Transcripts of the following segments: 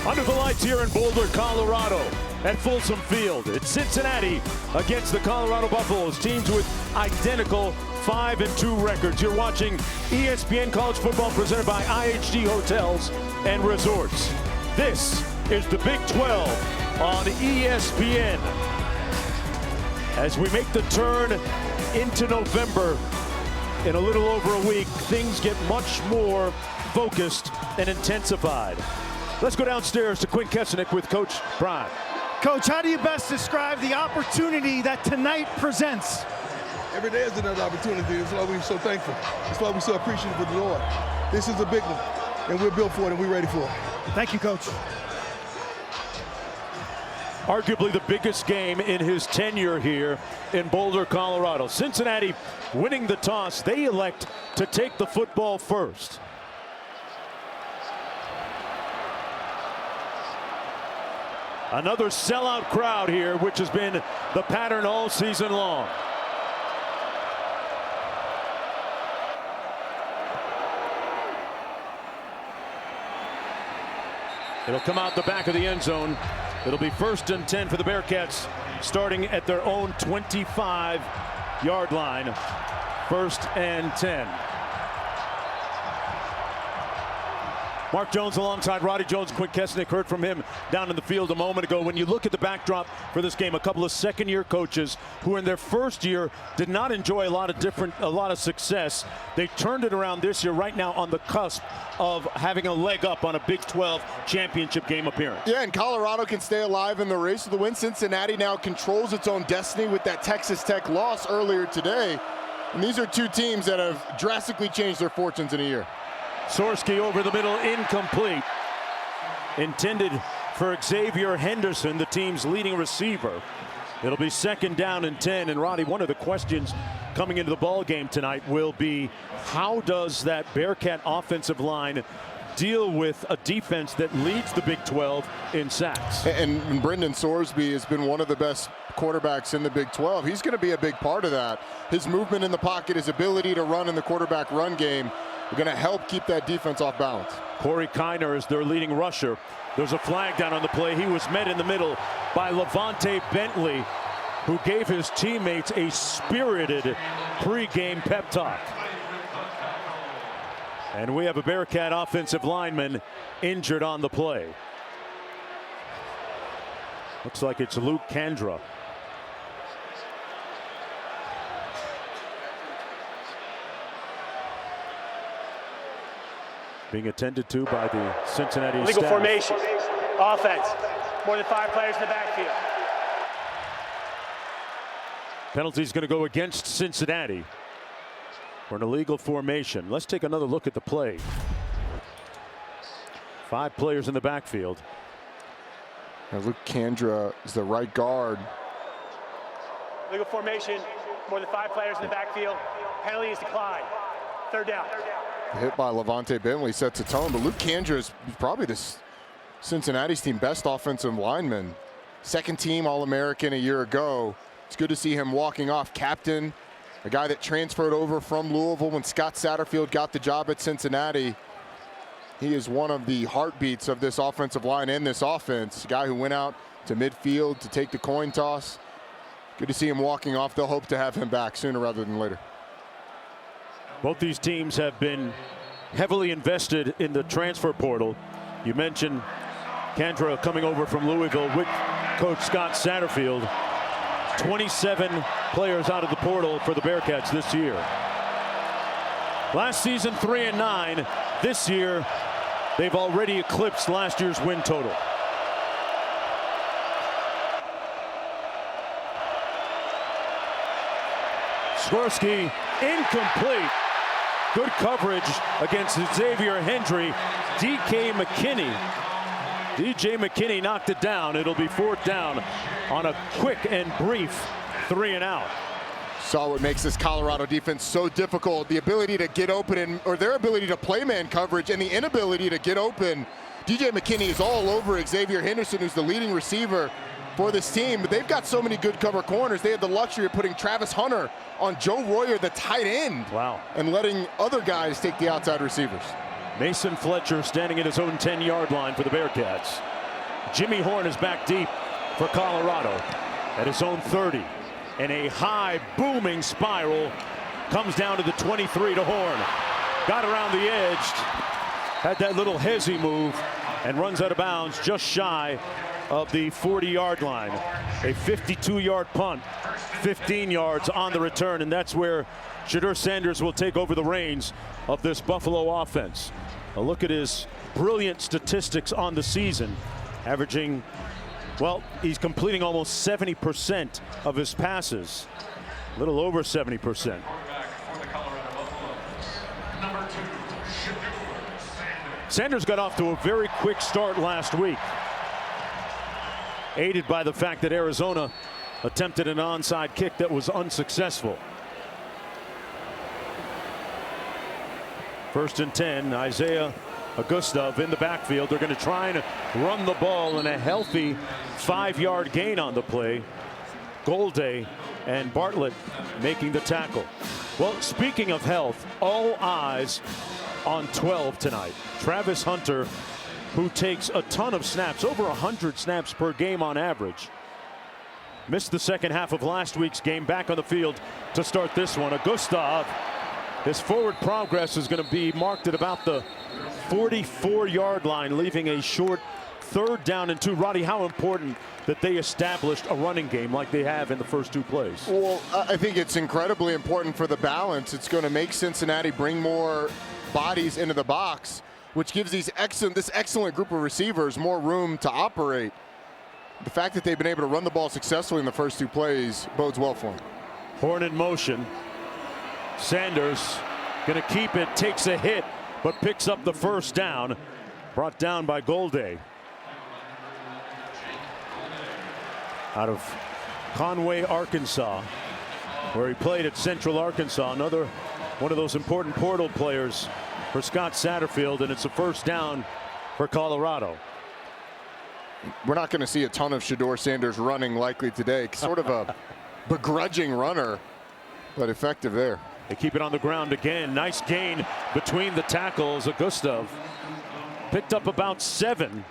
Under the lights here in Boulder, Colorado, at Folsom Field. It's Cincinnati against the Colorado Buffaloes, teams with identical 5-2 records. You're watching ESPN College Football presented by IHG Hotels and Resorts. This is the Big 12 on ESPN. As we make the turn into November, in a little over a week, things get much more focused and intensified. Let's go downstairs to Quinn Kessenich with Coach Brian. Coach, how do you best describe the opportunity that tonight presents? Every day is another opportunity. That's why we're so thankful. That's why we're so appreciative of the Lord. This is a big one, and we're built for it, and we're ready for it. Thank you, Coach. Arguably the biggest game in his tenure here in Boulder, Colorado. Cincinnati winning the toss. They elect to take the football first. Another sellout crowd here, which has been the pattern all season long. It'll come out the back of the end zone. It'll be 1st and 10 for the Bearcats, starting at their own 25-yard line. 1st and 10. Mark Jones alongside Roddy Jones. Quinn Kessenich, heard from him down in the field a moment ago. When you look at the backdrop for this game, a couple of second-year coaches who in their first year did not enjoy a lot of success. They turned it around this year, right now on the cusp of having a leg up on a Big 12 championship game appearance. Yeah, and Colorado can stay alive in the race to the win. Cincinnati now controls its own destiny with that Texas Tech loss earlier today. And these are two teams that have drastically changed their fortunes in a year. Sorsky over the middle, incomplete. Intended for Xavier Henderson, the team's leading receiver. It'll be 2nd down and 10. And Roddy, one of the questions coming into the ball game tonight will be, how does that Bearcat offensive line deal with a defense that leads the Big 12 in sacks? And Brendan Sorsby has been one of the best quarterbacks in the Big 12. He's going to be a big part of that. His movement in the pocket, his ability to run in the quarterback run game, are going to help keep that defense off balance. Corey Kiner is their leading rusher. There's a flag down on the play. He was met in the middle by Levante Bentley, who gave his teammates a spirited pregame pep talk. And we have a Bearcat offensive lineman injured on the play. Looks like it's Luke Kandra. Being attended to by the Cincinnati Legal staff. formation. Offense. More than 5 players in the backfield. Penalty's going to go against Cincinnati. We're in a legal formation. Let's take another look at the play. 5 players in the backfield. Now Luke Kandra is the right guard. Legal formation. More than 5 players in the backfield. Penalty is declined. 3rd down. The hit by Levante Bentley sets a tone, but Luke Kandra is probably this Cincinnati's team best offensive lineman. 2nd team All-American a year ago. It's good to see him walking off. Captain, a guy that transferred over from Louisville when Scott Satterfield got the job at Cincinnati. He is one of the heartbeats of this offensive line and this offense. A guy who went out to midfield to take the coin toss. Good to see him walking off. They'll hope to have him back sooner rather than later. Both these teams have been heavily invested in the transfer portal. You mentioned Kandra coming over from Louisville with Coach Scott Satterfield. 27 players out of the portal for the Bearcats this year. Last season 3-9. This year they've already eclipsed last year's win total. Skorsky incomplete. Good coverage against Xavier Hendry. DJ McKinney knocked it down. It'll be 4th down on a quick and brief 3-and-out. Saw what makes this Colorado defense so difficult. The ability to get open, or their ability to play man coverage, and the inability to get open. DJ McKinney is all over Xavier Henderson, who's the leading receiver for this team, but they've got so many good cover corners. They had the luxury of putting Travis Hunter on Joe Royer, the tight end. Wow. And letting other guys take the outside receivers. Mason Fletcher standing at his own 10-yard line for the Bearcats. Jimmy Horn is back deep for Colorado at his own 30. And a high booming spiral comes down to the 23 to Horn. Got around the edge, had that little hezzy move, and runs out of bounds just shy of the 40-yard line. A 52-yard punt, 15 yards on the return, and that's where Shedeur Sanders will take over the reins of this Buffalo offense. A look at his brilliant statistics on the season, averaging, well, he's completing almost 70% of his passes, a little over 70%. Sanders got off to a very quick start last week, aided by the fact that Arizona attempted an onside kick that was unsuccessful. 1st and 10, Isaiah Augustov in the backfield. They're going to try and run the ball, and a healthy 5-yard gain on the play. Golday and Bartlett making the tackle. Well, speaking of health, all eyes on 12 tonight. Travis Hunter, who takes a ton of snaps, over 100 snaps per game on average. Missed the second half of last week's game, back on the field to start this one. Augustov, his forward progress is going to be marked at about the 44-yard line, leaving a short 3rd down and 2. Roddy, how important that they established a running game like they have in the first 2 plays? Well, I think it's incredibly important for the balance. It's going to make Cincinnati bring more bodies into the box, which gives this excellent group of receivers more room to operate. The fact that they've been able to run the ball successfully in the first 2 plays bodes well for them. Horn in motion. Sanders going to keep it, takes a hit, but picks up the 1st down. Brought down by Golday. Out of Conway, Arkansas, where he played at Central Arkansas. Another one of those important portal players for Scott Satterfield, and it's a 1st down for Colorado. We're not going to see a ton of Shedeur Sanders running likely today. Sort of a begrudging runner, but effective there. They keep it on the ground again. Nice gain between the tackles. Augustov picked up about 7.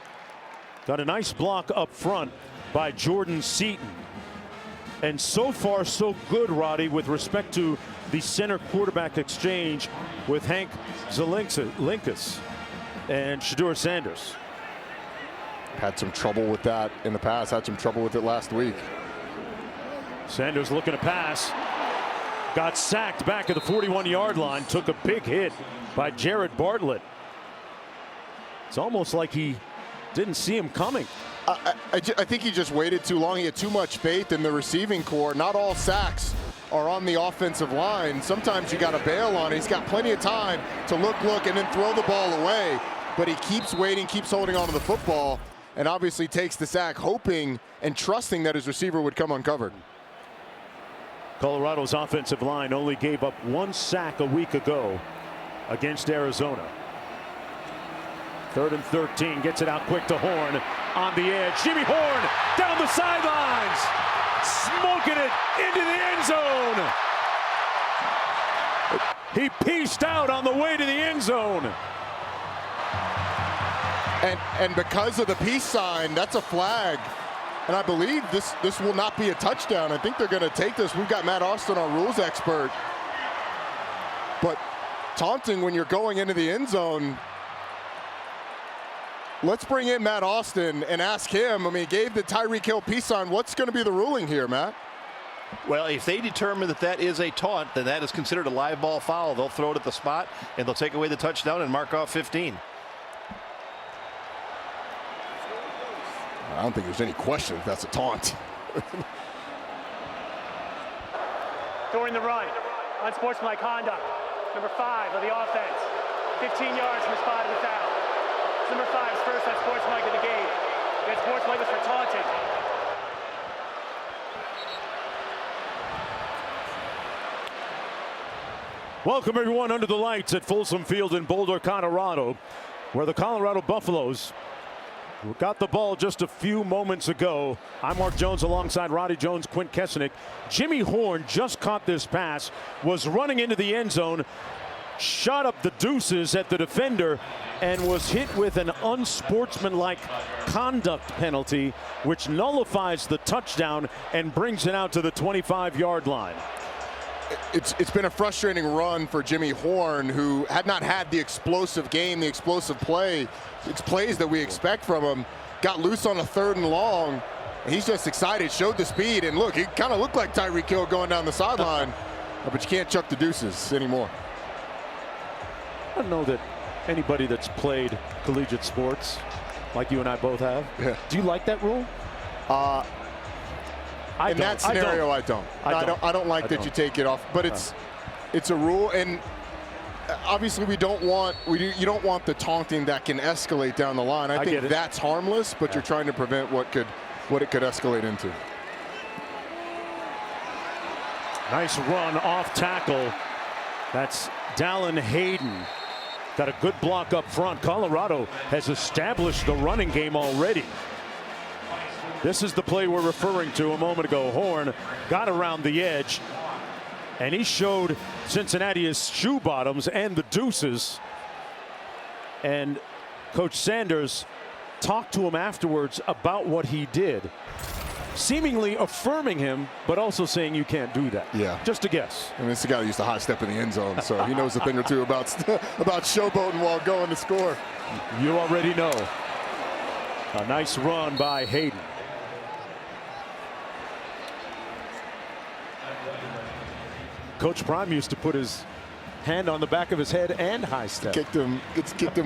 Got a nice block up front by Jordan Seaton. And so far, so good, Roddy, with respect to the center quarterback exchange with Hank Zelinkas and Shedeur Sanders. Had some trouble with that in the past. Had some trouble with it last week. Sanders looking to pass. Got sacked back at the 41-yard line. Took a big hit by Jared Bartlett. It's almost like he didn't see him coming. I think he just waited too long. He had too much faith in the receiving core. Not all sacks are on the offensive line. Sometimes you got to bail on it. He's got plenty of time to look, and then throw the ball away. But he keeps waiting, keeps holding on to the football, and obviously takes the sack, hoping and trusting that his receiver would come uncovered. Colorado's offensive line only gave up 1 sack a week ago against Arizona. 3rd and 13, gets it out quick to Horn on the edge. Jimmy Horn down the sidelines, smoking it into the end zone. He pieced out on the way to the end zone. And because of the peace sign, that's a flag. And I believe this will not be a touchdown. I think they're going to take this. We've got Matt Austin, our rules expert. But taunting when you're going into the end zone, let's bring in Matt Austin and ask him. I mean, he gave the Tyreek Hill peace sign. What's going to be the ruling here, Matt? Well, if they determine that that is a taunt, then that is considered a live ball foul. They'll throw it at the spot, and they'll take away the touchdown and mark off 15. I don't think there's any question if that's a taunt. During the run, unsportsmanlike conduct. Number 5 of the offense. 15 yards from the spot of the foul. Number 5's first unsportsmanlike of the game. That sportsmanlike was for taunting. Welcome everyone under the lights at Folsom Field in Boulder, Colorado, where the Colorado Buffaloes got the ball just a few moments ago. I'm Mark Jones alongside Roddy Jones, Quint Kessenich. Jimmy Horn just caught this pass, was running into the end zone, shot up the deuces at the defender and was hit with an unsportsmanlike conduct penalty, which nullifies the touchdown and brings it out to the 25-yard line. It's been a frustrating run for Jimmy Horn, who had not had the explosive game, the explosive plays that we expect from him. Got loose on a 3rd and long. He's just excited, showed the speed, and look, he kind of looked like Tyreek Hill going down the sideline, but you can't chuck the deuces anymore. I don't know that anybody that's played collegiate sports, like you and I both have, do you like that rule? In that scenario, I don't like that you take it off, but it's a rule, and obviously you don't want the taunting that can escalate down the line. I think that's harmless, but you're trying to prevent what it could escalate into. Nice run off tackle. That's Dallin Hayden. Got a good block up front. Colorado has established the running game already. This is the play we're referring to a moment ago. Horn got around the edge, and he showed Cincinnati his shoe bottoms and the deuces. And Coach Sanders talked to him afterwards about what he did, seemingly affirming him, but also saying you can't do that. Yeah. Just a guess. I mean, this is a guy who used to high step in the end zone, so he knows a thing or two about showboating while going to score. You already know. A nice run by Hayden. Coach Prime used to put his hand on the back of his head and high step. Kicked him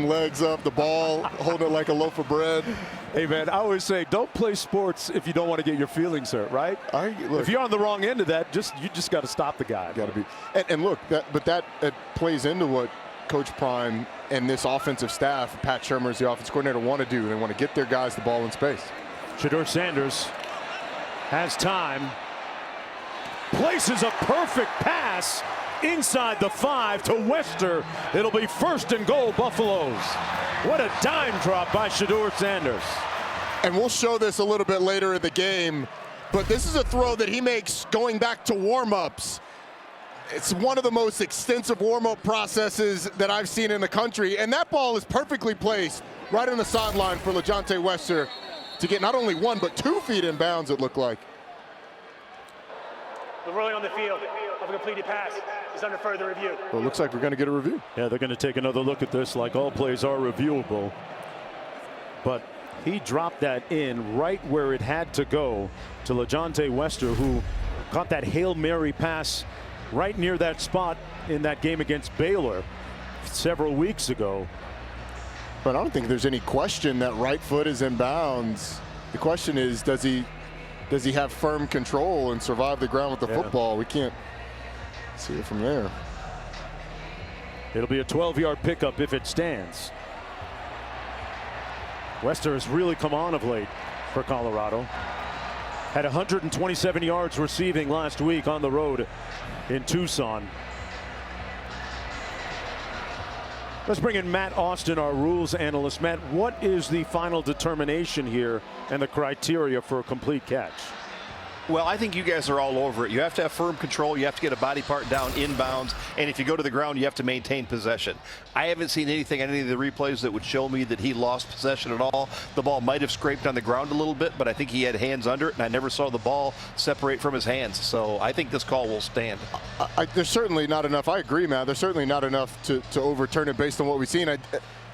legs up, the ball, holding it like a loaf of bread. Hey man, I always say don't play sports if you don't want to get your feelings hurt, right? If you're on the wrong end of that, you just got to stop the guy. Got to be. And look, that plays into what Coach Prime and this offensive staff, Pat Shurmur, the offensive coordinator, want to do. They want to get their guys the ball in space. Shedeur Sanders has time. Places a perfect pass inside the 5 to Wester. It'll be 1st and goal, Buffaloes. What a dime drop by Shedeur Sanders. And we'll show this a little bit later in the game, but this is a throw that he makes going back to warm-ups. It's one of the most extensive warm-up processes that I've seen in the country, and that ball is perfectly placed right on the sideline for LeJontay Wester to get not only 1 but 2 feet in bounds, it looked like. The ruling on the field of a completed pass is under further review. Well, it looks like we're going to get a review. Yeah, they're going to take another look at this, like all plays are reviewable. But he dropped that in right where it had to go to LeJontay Wester, who caught that Hail Mary pass right near that spot in that game against Baylor several weeks ago. But I don't think there's any question that right foot is in bounds. The question is, does he have firm control and survive the ground with the football? We can't see it from there. It'll be a 12-yard pickup if it stands. Wester has really come on of late for Colorado. Had 127 yards receiving last week on the road in Tucson. Let's bring in Matt Austin, our rules analyst. Matt, what is the final determination here and the criteria for a complete catch? Well, I think you guys are all over it. You have to have firm control. You have to get a body part down inbounds. And if you go to the ground, you have to maintain possession. I haven't seen anything on any of the replays that would show me that he lost possession at all. The ball might have scraped on the ground a little bit, but I think he had hands under it, and I never saw the ball separate from his hands. So I think this call will stand. There's certainly not enough. I agree, Matt. There's certainly not enough to overturn it based on what we've seen.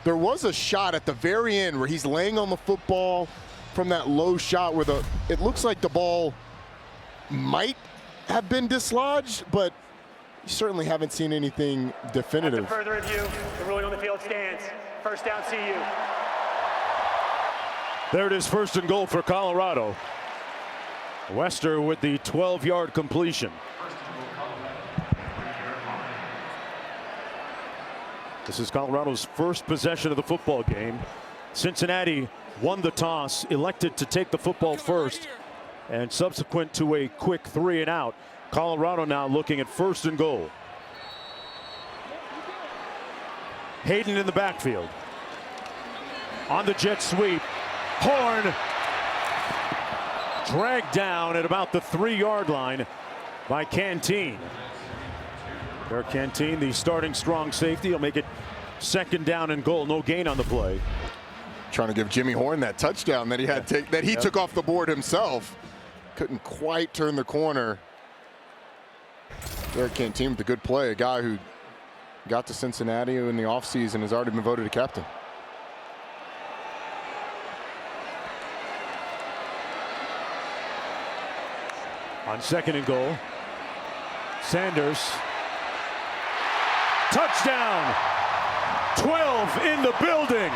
There was a shot at the very end where he's laying on the football from that low shot where it looks like the ball might have been dislodged, but you certainly haven't seen anything definitive. After further review, the ruling on the field stands. First down, CU. There it is, 1st and goal for Colorado. Wester with the 12-yard completion. This is Colorado's first possession of the football game. Cincinnati won the toss, elected to take the football first, and subsequent to a quick 3 and out, Colorado now looking at 1st and goal. Hayden in the backfield. On the jet sweep. Horn dragged down at about the 3-yard line by Canteen. Eric Canteen, the starting strong safety, will make it 2nd down and goal. No gain on the play. Trying to give Jimmy Horn that touchdown that he had took off the board himself. Couldn't quite turn the corner. Eric Canteen with a good play. A guy who got to Cincinnati in the offseason has already been voted a captain. On 2nd and goal, Sanders. Touchdown! 12 in the building.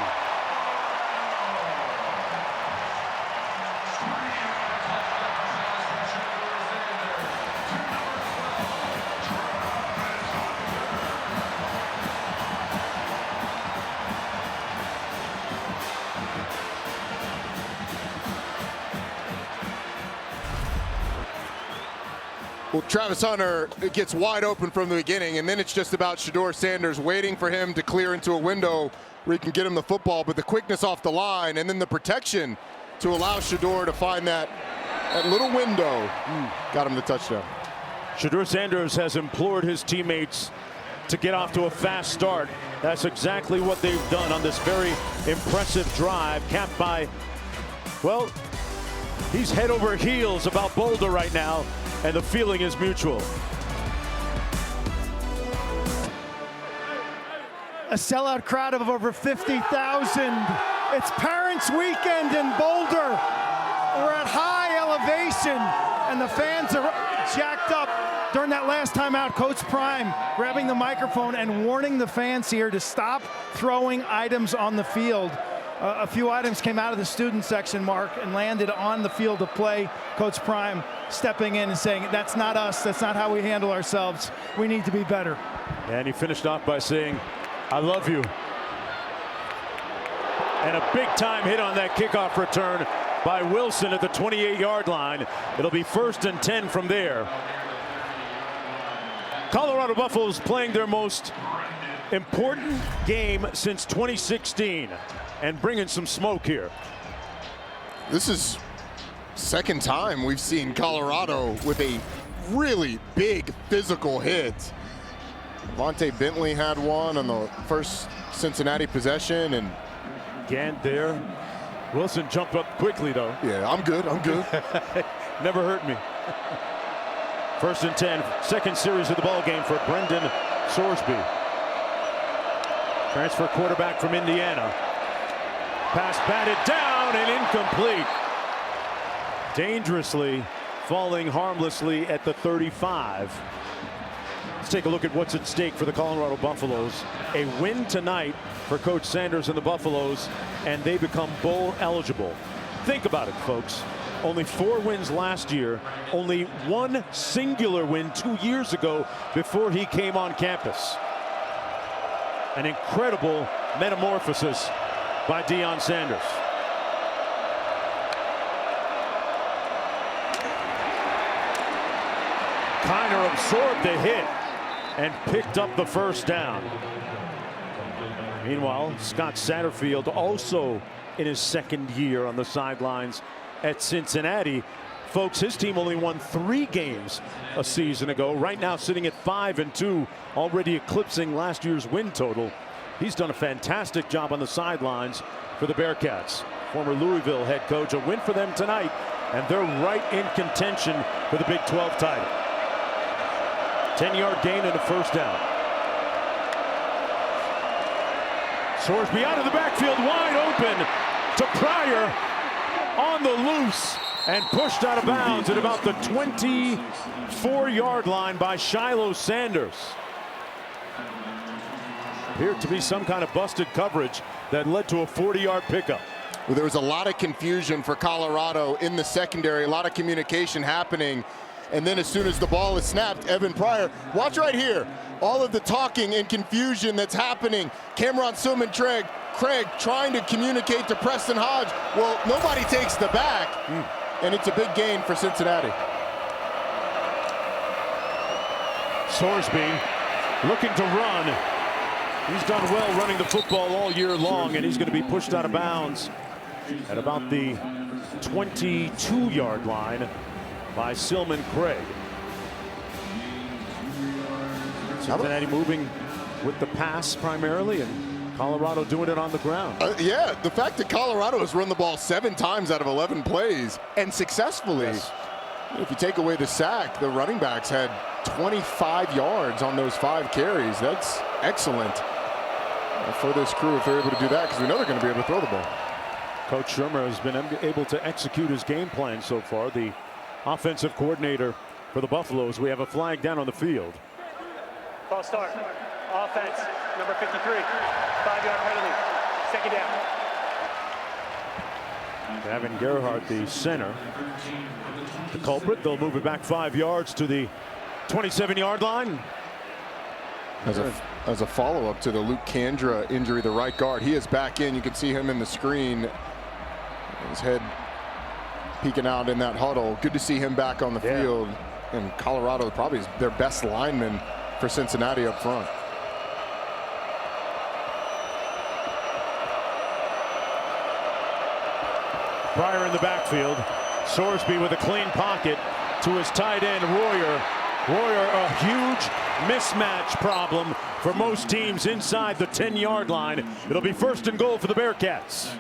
Well, Travis Hunter gets wide open from the beginning, and then it's just about Shedeur Sanders waiting for him to clear into a window where he can get him the football, but the quickness off the line and then the protection to allow Shedeur to find that little window got him the touchdown. Shedeur Sanders has implored his teammates to get off to a fast start. That's exactly what they've done on this very impressive drive, capped by, well, he's head over heels about Boulder right now, and the feeling is mutual. A sellout crowd of over 50,000. It's Parents' Weekend in Boulder. We're at high elevation, and the fans are jacked up. During that last time out, Coach Prime grabbing the microphone and warning the fans here to stop throwing items on the field. A few items came out of the student section, Mark, and landed on the field of play. Coach Prime stepping in and saying, that's not us. That's not how we handle ourselves. We need to be better. And he finished off by saying, I love you. And a big-time hit on that kickoff return by Wilson at the 28-yard line. It'll be 1st and 10 from there. Colorado Buffaloes playing their most important game since 2016 and bringing some smoke here. This is 2nd time we've seen Colorado with a really big physical hit. Vontae Bentley had one on the first Cincinnati possession, and Gant there. Wilson jumped up quickly, though. yeah, I'm good. Never hurt me. 1st and 10, 2nd series of the ball game for Brendan Sorsby. Transfer quarterback from Indiana. Pass batted down and incomplete. Dangerously falling harmlessly at the 35. Let's take a look at what's at stake for the Colorado Buffaloes. A win tonight for Coach Sanders and the Buffaloes, and they become bowl eligible. Think about it, folks. Only 4 wins last year, only 1 singular win 2 years ago before he came on campus. An incredible metamorphosis by Deion Sanders. Kiner absorbed the hit and picked up the 1st down. Meanwhile, Scott Satterfield also in his 2nd year on the sidelines at Cincinnati. Folks, his team only won 3 games a season ago. Right now sitting at 5-2, already eclipsing last year's win total. He's done a fantastic job on the sidelines for the Bearcats. Former Louisville head coach. A win for them tonight, and they're right in contention for the Big 12 title. 10-yard gain and a 1st down. Sorsby out of the backfield, wide open to Pryor, on the loose and pushed out of bounds at about the 24-yard line by Shiloh Sanders. Appeared to be some kind of busted coverage that led to a 40-yard pickup. Well, there was a lot of confusion for Colorado in the secondary, a lot of communication happening. And then as soon as the ball is snapped, Evan Pryor, watch right here, all of the talking and confusion that's happening. Cameron Sillman Craig trying to communicate to Preston Hodge. Well, nobody takes the back, and it's a big gain for Cincinnati. Sorsby looking to run. He's done well running the football all year long, and he's going to be pushed out of bounds at about the 22-yard line by Sillman Craig. Cincinnati moving with the pass primarily, and Colorado doing it on the ground. Yeah, the fact that Colorado has run the ball 7 times out of 11 plays and successfully. Yes. If you take away the sack, the running backs had 25 yards on those 5 carries. That's excellent for this crew if they're able to do that, because we know they're going to be able to throw the ball. Coach Shermer has been able to execute his game plan so far. The offensive coordinator for the Buffaloes. We have a flag down on the field. False start. Offense, number 53. 5-yard penalty. Second down. Gavin Gerhardt, the center, the culprit. They'll move it back 5 yards to the 27-yard line. As a follow-up to the Luke Kandra injury, the right guard, he is back in. You can see him in the screen. His head peeking out in that huddle. Good to see him back on the field. And Colorado probably is their best lineman for Cincinnati up front. Pryor in the backfield. Sorsby with a clean pocket to his tight end, Royer. Royer, a huge mismatch problem for most teams inside the 10-yard line. It'll be 1st and goal for the Bearcats.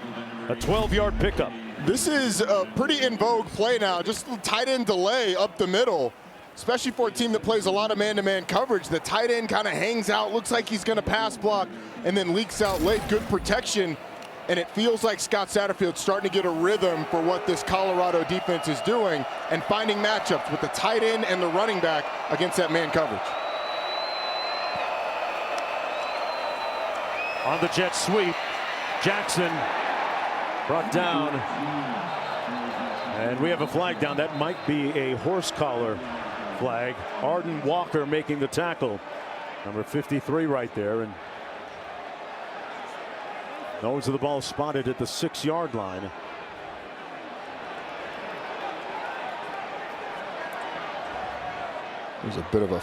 A 12-yard pickup. This is a pretty in vogue play now. Just a tight end delay up the middle, especially for a team that plays a lot of man-to-man coverage. The tight end kind of hangs out, looks like he's going to pass block, and then leaks out late. Good protection. And it feels like Scott Satterfield's starting to get a rhythm for what this Colorado defense is doing and finding matchups with the tight end and the running back against that man coverage. On the jet sweep, Jackson brought down. And we have a flag down. That might be a horse collar flag. Arden Walker making the tackle. Number 53 right there. And nose of the ball spotted at the 6-yard line. There's a bit of a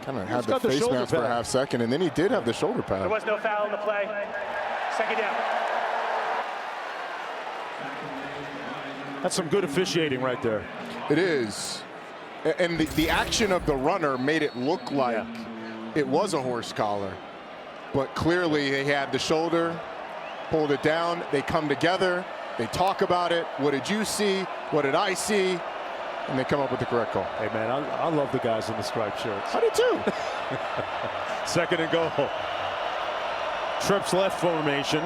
kind of had the face mask for a half second, and then he did have the shoulder pad. There was no foul in the play. Second down. That's some good officiating right there. It is. And the action of the runner made it look like it was a horse collar. But clearly they had the shoulder, pulled it down, they come together, they talk about it. What did you see? What did I see? And they come up with the correct call. Hey man, I love the guys in the striped shirts. I do too. 2nd and goal. Trips left formation.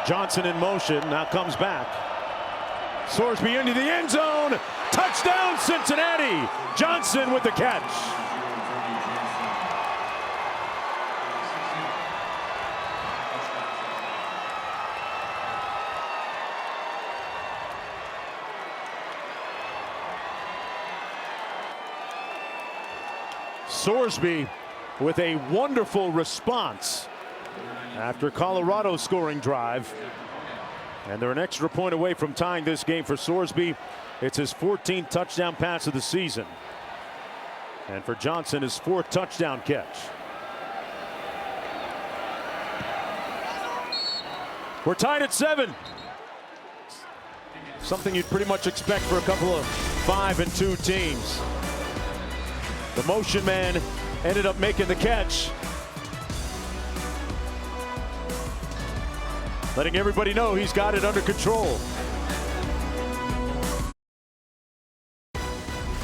Johnson in motion, now comes back. Sorsby into the end zone. Touchdown Cincinnati. Johnson with the catch. Sorsby with a wonderful response after Colorado's scoring drive. And they're an extra point away from tying this game for Sorsby. It's his 14th touchdown pass of the season. And for Johnson, his 4th touchdown catch. We're tied at 7. Something you'd pretty much expect for a couple of 5-2 teams. The motion man ended up making the catch. Letting everybody know he's got it under control.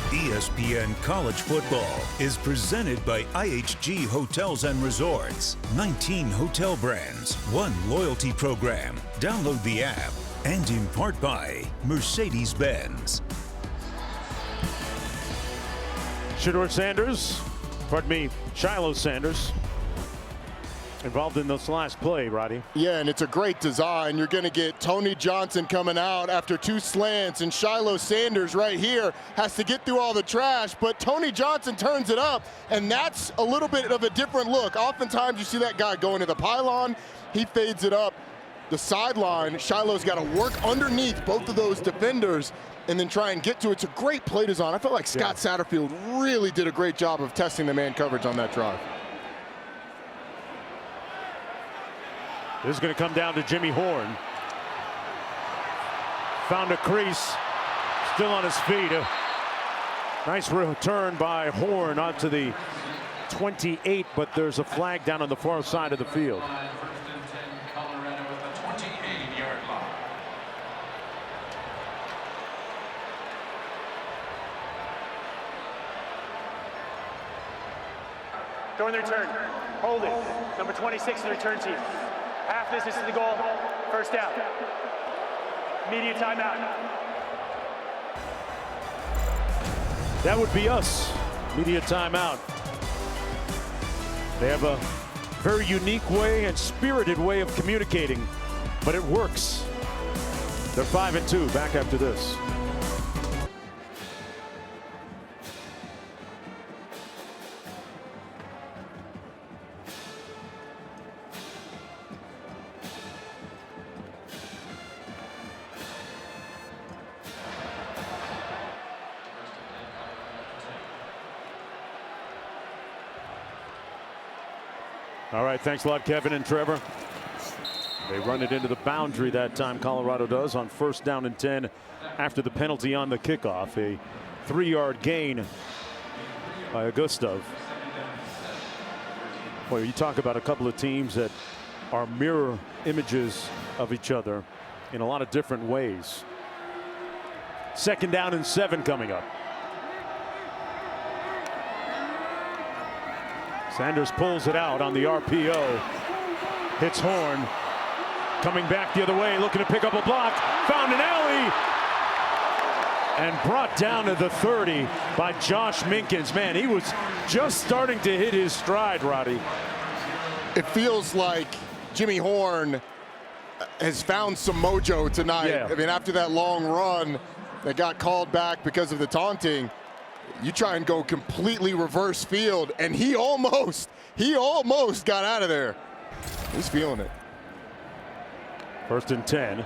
ESPN College Football is presented by IHG Hotels and Resorts. 19 hotel brands, 1 loyalty program. Download the app. And in part by Mercedes-Benz. Shiloh Sanders, Shiloh Sanders, involved in this last play, Roddy. Yeah, and it's a great design. You're going to get Tony Johnson coming out after 2 slants, and Shiloh Sanders right here has to get through all the trash, but Tony Johnson turns it up, and that's a little bit of a different look. Oftentimes you see that guy going to the pylon. He fades it up the sideline. Shiloh's got to work underneath both of those defenders and then try and get to it. It's a great play design. I felt like Scott Satterfield really did a great job of testing the man coverage on that drive. This is going to come down to Jimmy Horn. Found a crease, still on his feet. A nice return by Horn onto the 28, but there's a flag down on the far side of the field. During the return, hold it. Number 26 in the return team. Half distance to the goal, first down. Media timeout. That would be us. Media timeout. They have a very unique way and spirited way of communicating, but it works. They're 5-2. Back after this. All right, thanks a lot, Kevin and Trevor. They run it into the boundary that time, Colorado does, on 1st down and 10 after the penalty on the kickoff. A 3-yard gain by Gustav. Boy, you talk about a couple of teams that are mirror images of each other in a lot of different ways. 2nd down and 7 coming up. Sanders pulls it out on the RPO. Hits Horn. Coming back the other way, looking to pick up a block. Found an alley. And brought down to the 30 by Josh Minkins. Man, he was just starting to hit his stride, Roddy. It feels like Jimmy Horn has found some mojo tonight. Yeah. I mean, after that long run that got called back because of the taunting, you try and go completely reverse field, and he almost got out of there. He's feeling it. 1st and 10.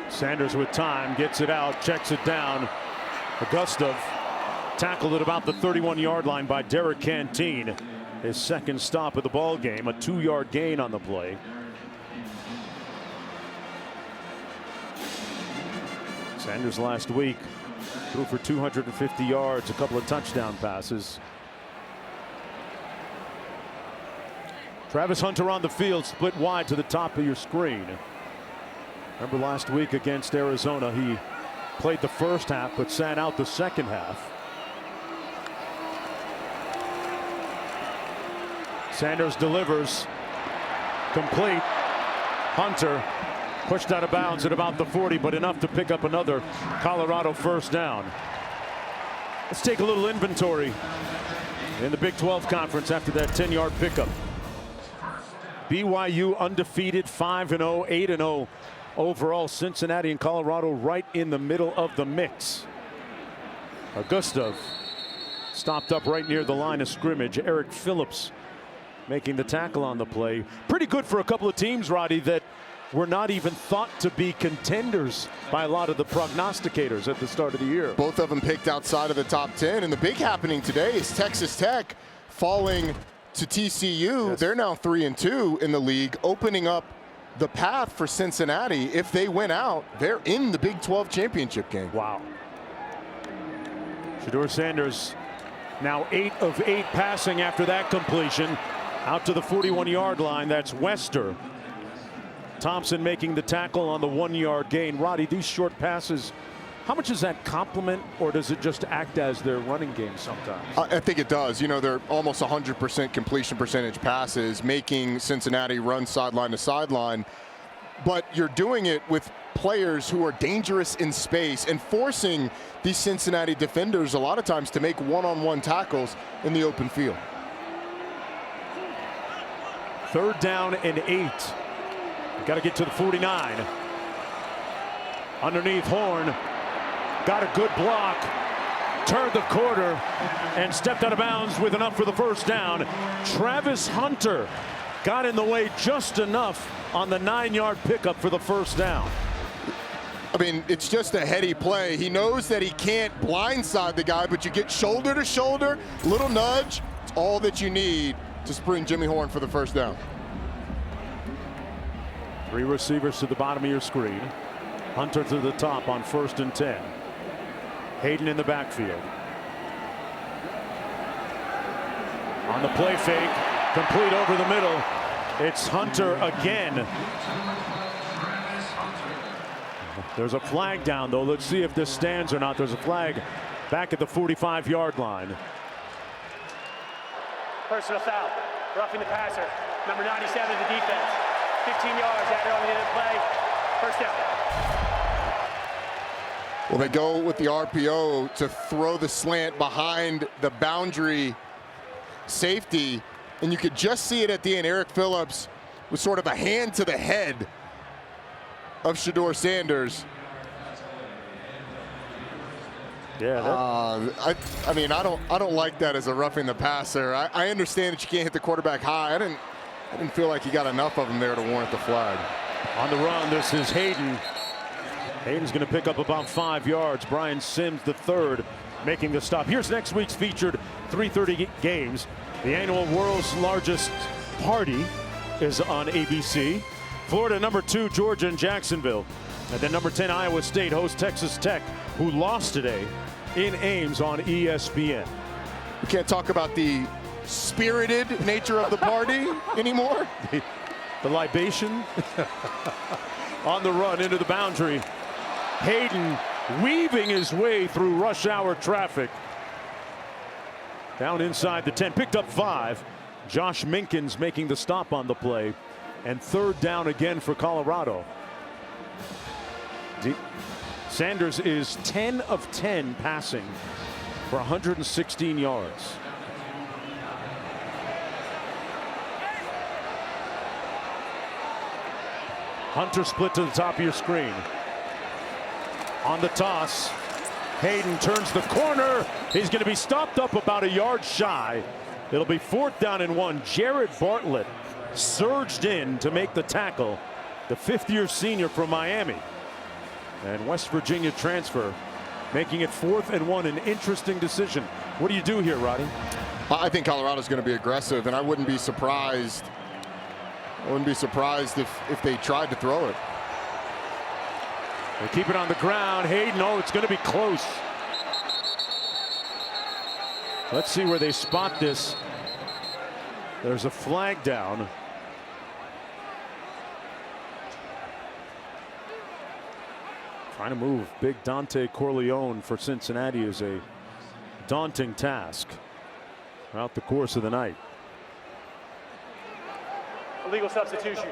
Sanders with time, gets it out, checks it down. Gustav tackled at about the 31-yard line by Derek Canteen. His 2nd stop of the ball game, a 2-yard gain on the play. Sanders last week threw for 250 yards, a couple of touchdown passes. Travis Hunter on the field, split wide to the top of your screen. Remember last week against Arizona, he played the first half but sat out the second half. Sanders delivers, complete. Hunter pushed out of bounds at about the 40, but enough to pick up another Colorado 1st down. Let's take a little inventory in the Big 12 Conference after that 10-yard pickup. BYU undefeated, 5-0, 8-0 overall. Cincinnati and Colorado right in the middle of the mix. Gustav stopped up right near the line of scrimmage. Eric Phillips making the tackle on the play. Pretty good for a couple of teams, Roddy, that were not even thought to be contenders by a lot of the prognosticators at the start of the year. Both of them picked outside of the top 10, and the big happening today is Texas Tech falling to TCU. Yes. They're now 3-2 in the league, opening up the path for Cincinnati. If they win out, they're in the Big 12 championship game. Wow. Shedeur Sanders now 8 of 8 passing after that completion out to the 41-yard line. That's Wester. Thompson making the tackle on the 1-yard gain. Roddy, these short passes, how much does that complement, or does it just act as their running game sometimes? I think it does. You know, they're almost 100% completion percentage passes, making Cincinnati run sideline to sideline. But you're doing it with players who are dangerous in space and forcing these Cincinnati defenders a lot of times to make one-on-one tackles in the open field. 3rd down and 8. Got to get to the 49. Underneath Horn. Got a good block. Turned the corner and stepped out of bounds with enough for the 1st down. Travis Hunter got in the way just enough on the 9-yard pickup for the 1st down. I mean, it's just a heady play. He knows that he can't blindside the guy, but you get shoulder to shoulder, little nudge. It's all that you need to sprint Jimmy Horn for the 1st down. 3 receivers to the bottom of your screen. Hunter to the top on 1st and 10. Hayden in the backfield. On the play fake, complete over the middle. It's Hunter again. There's a flag down, though. Let's see if this stands or not. There's a flag back at the 45-yard line. Personal foul. Roughing the passer. Number 97 of the defense. 15 yards added on the end of the play. First down. Well, they go with the RPO to throw the slant behind the boundary safety, and you could just see it at the end. Eric Phillips with sort of a hand to the head of Shedeur Sanders. Yeah. I mean, I don't like that as a roughing the passer. I understand that you can't hit the quarterback high. I didn't feel like he got enough of him there to warrant the flag. On the run, this is Hayden. Hayden's going to pick up about 5 yards. Brian Sims, the third, making the stop. Here's next week's featured 3:30 games. The annual world's largest party is on ABC. Florida number 2, Georgia and Jacksonville. And then number 10, Iowa State hosts Texas Tech, who lost today in Ames on ESPN. We can't talk about the spirited nature of the party anymore. The libation on the run into the boundary. Hayden weaving his way through rush hour traffic. Down inside the 10, picked up 5. Josh Minkins making the stop on the play. And third down again for Colorado. Sanders is 10 of 10 passing for 116 yards. Hunter split to the top of your screen. On the toss, Hayden turns the corner. He's going to be stopped up about a yard shy. It'll be 4th down and 1. Jared Bartlett surged in to make the tackle. The 5th-year senior from Miami. And West Virginia transfer, making it 4th and 1. An interesting decision. What do you do here, Roddy? I think Colorado's going to be aggressive, and I wouldn't be surprised. If they tried to throw it. They keep it on the ground. Hayden, oh, it's going to be close. Let's see where they spot this. There's a flag down. Trying to move big Dante Corleone for Cincinnati is a daunting task throughout the course of the night. Illegal substitution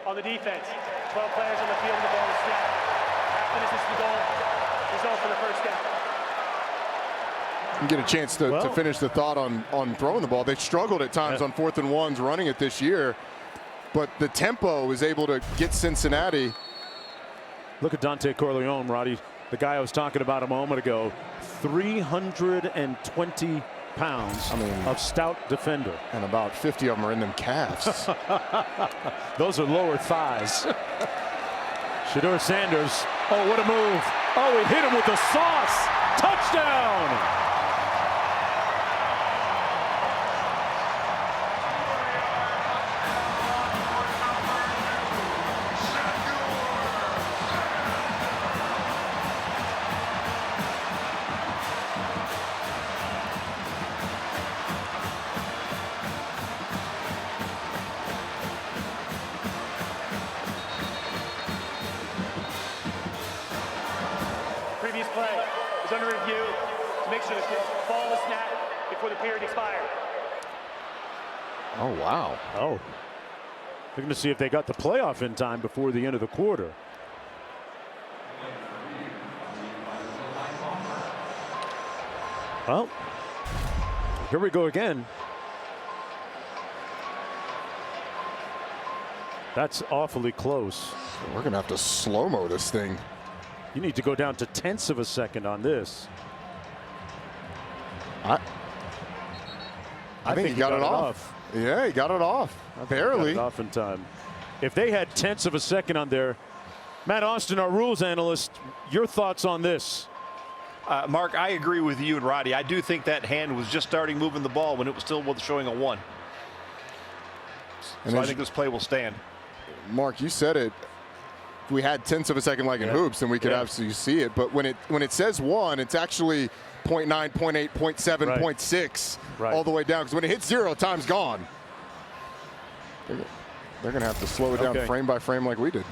on the defense. 12 players on the field and the ball is snapped. Half this is the goal. Result for the first down. You get a chance to finish the thought on throwing the ball. They've struggled at times on 4th and 1s running it this year, but the tempo is able to get Cincinnati. Look at Dante Corleone, Roddy, the guy I was talking about a moment ago. 320 pounds of stout defender. And about 50 of them are in them calves. Those are lower thighs. Shedeur Sanders. Oh, what a move. Oh, he hit him with the sauce. Touchdown. Previous play is under review to make sure the ball is snapped before the period expired. Oh, wow. Oh. They're going to see if they got the playoff in time before the end of the quarter. Well, here we go again. That's awfully close. We're going to have to slow-mo this thing. You need to go down to tenths of a second on this. I think he got it off. Yeah, he got it off. Barely. Got it off in time. If they had tenths of a second on there, Matt Austin, our rules analyst, your thoughts on this? Mark, I agree with you and Roddy. I do think that hand was just starting moving the ball when it was still showing a 1. So I think this play will stand. Mark, you said it. we had tenths of a second like in hoops, then we could absolutely see it. But when it says 1, it's actually 0.9, 0.8, 0.7, 0.6 all the way down. Because when it hits 0, time's gone. They're going to have to slow it down frame by frame like we did.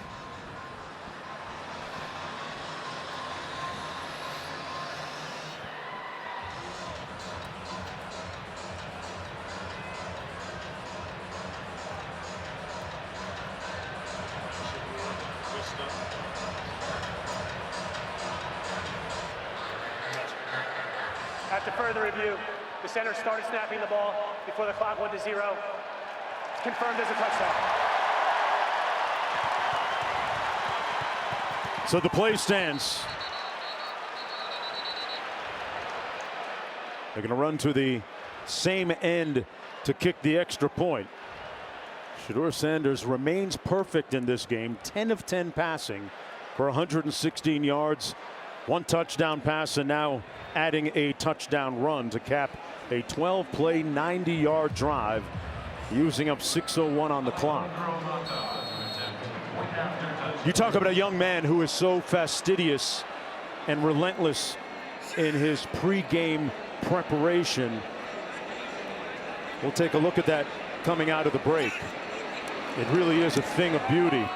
After further review, the center started snapping the ball before the clock went to 0. It's confirmed as a touchdown. So the play stands. They're going to run to the same end to kick the extra point. Shedeur Sanders remains perfect in this game, 10 of 10 passing for 116 yards, 1 touchdown pass, and now adding a touchdown run to cap a 12-play, 90-yard drive, using up 6:01 on the clock. You talk about a young man who is so fastidious and relentless in his pre-game preparation. We'll take a look at that coming out of the break. It really is a thing of beauty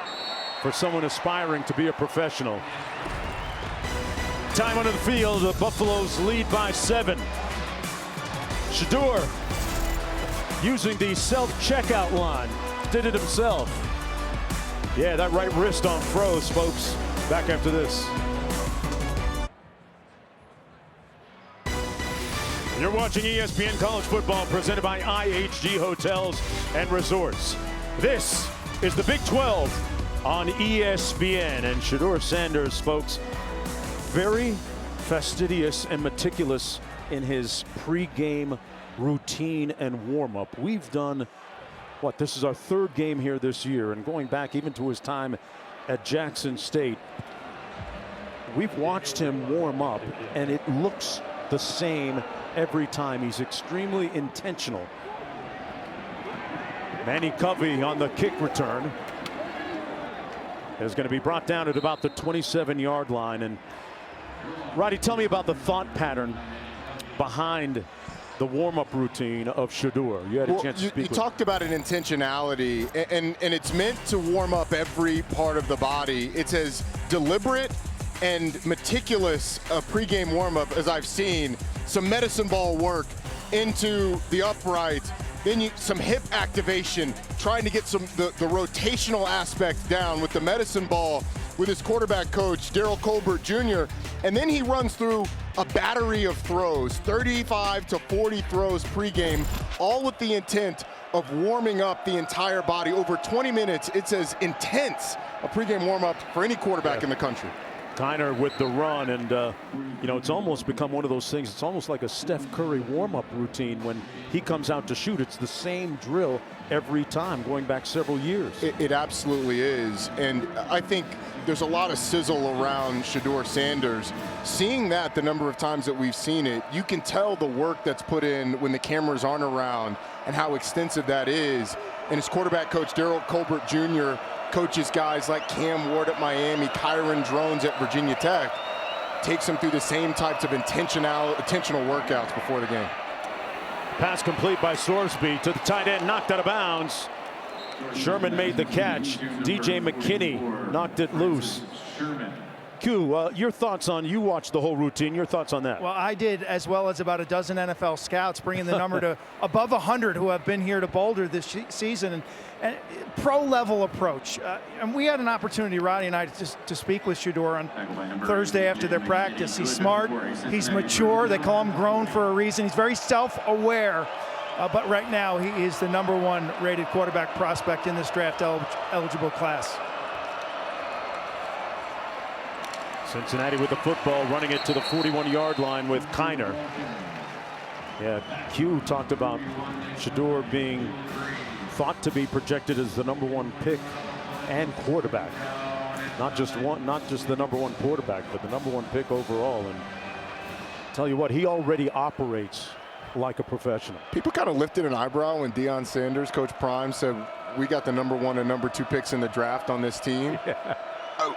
for someone aspiring to be a professional. Time onto the field, the Buffaloes lead by 7. Shedeur using the self-checkout line. Did it himself. Yeah, that right wrist on froze, folks. Back after this. You're watching ESPN College Football presented by IHG Hotels and Resorts. This is the Big 12 on ESPN. And Shedeur Sanders, folks, very fastidious and meticulous in his pre-game routine and warm-up. We've done, this is our 3rd game here this year, and going back even to his time at Jackson State, we've watched him warm up, and it looks the same every time. He's extremely intentional. Manny Covey on the kick return is going to be brought down at about the 27-yard line. And Roddy, tell me about the thought pattern behind the warm-up routine of Shedeur. You had a chance to speak. You talked about an intentionality, and it's meant to warm up every part of the body. It's as deliberate and meticulous a pregame warm-up as I've seen. Some medicine ball work into the upright, then some hip activation, trying to get the rotational aspect down with the medicine ball with his quarterback coach, Daryl Colbert Jr., and then he runs through a battery of throws, 35 to 40 throws pregame, all with the intent of warming up the entire body. Over 20 minutes, it's as intense a pregame warm-up for any quarterback in the country. Kiner with the run, and it's almost become one of those things. It's almost like a Steph Curry warm-up routine when he comes out to shoot. It's the same drill every time, going back several years. It absolutely is, and I think there's a lot of sizzle around Shedeur Sanders. Seeing that the number of times that we've seen it, you can tell the work that's put in when the cameras aren't around and how extensive that is. And his quarterback coach, Daryl Colbert Jr., coaches guys like Cam Ward at Miami, Kyron Drones at Virginia Tech, takes them through the same types of intentional workouts before the game. Pass complete by Sorsby to the tight end, knocked out of bounds. Sherman made the catch. DJ McKinney knocked it loose. Q, your thoughts on, you watched the whole routine, your thoughts on that? Well, I did, as well as about a dozen NFL scouts, bringing the number to above 100 who have been here to Boulder this season. And pro-level approach. And we had an opportunity, Roddy and I, to speak with Shedeur on Thursday after their practice. He's smart, he's mature, they call him grown for a reason. He's very self-aware, but right now he is the #1 rated quarterback prospect in this draft eligible class. Cincinnati with the football, running it to the 41-yard line with Kiner. Yeah, Q talked about Shedeur being thought to be projected as the #1 pick and quarterback. Not just the #1 quarterback, but the #1 pick overall. And tell you what, he already operates like a professional. People kind of lifted an eyebrow when Deion Sanders, Coach Prime, said we got the #1 and #2 picks in the draft on this team. Yeah.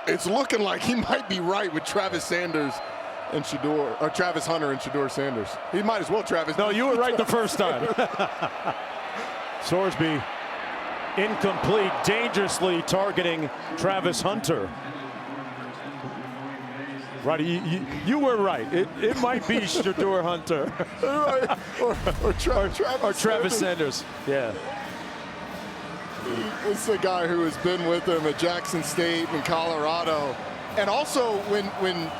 it's looking like he might be right with Travis Sanders and Shedeur, or Travis Hunter and Shedeur Sanders. He might as well, Travis. No, you were right the first time. Sorsby incomplete, dangerously targeting Travis Hunter. Right, you were right. It might be Shedeur Hunter. or Travis Sanders. Yeah. It's a guy who has been with him at Jackson State and Colorado. And also when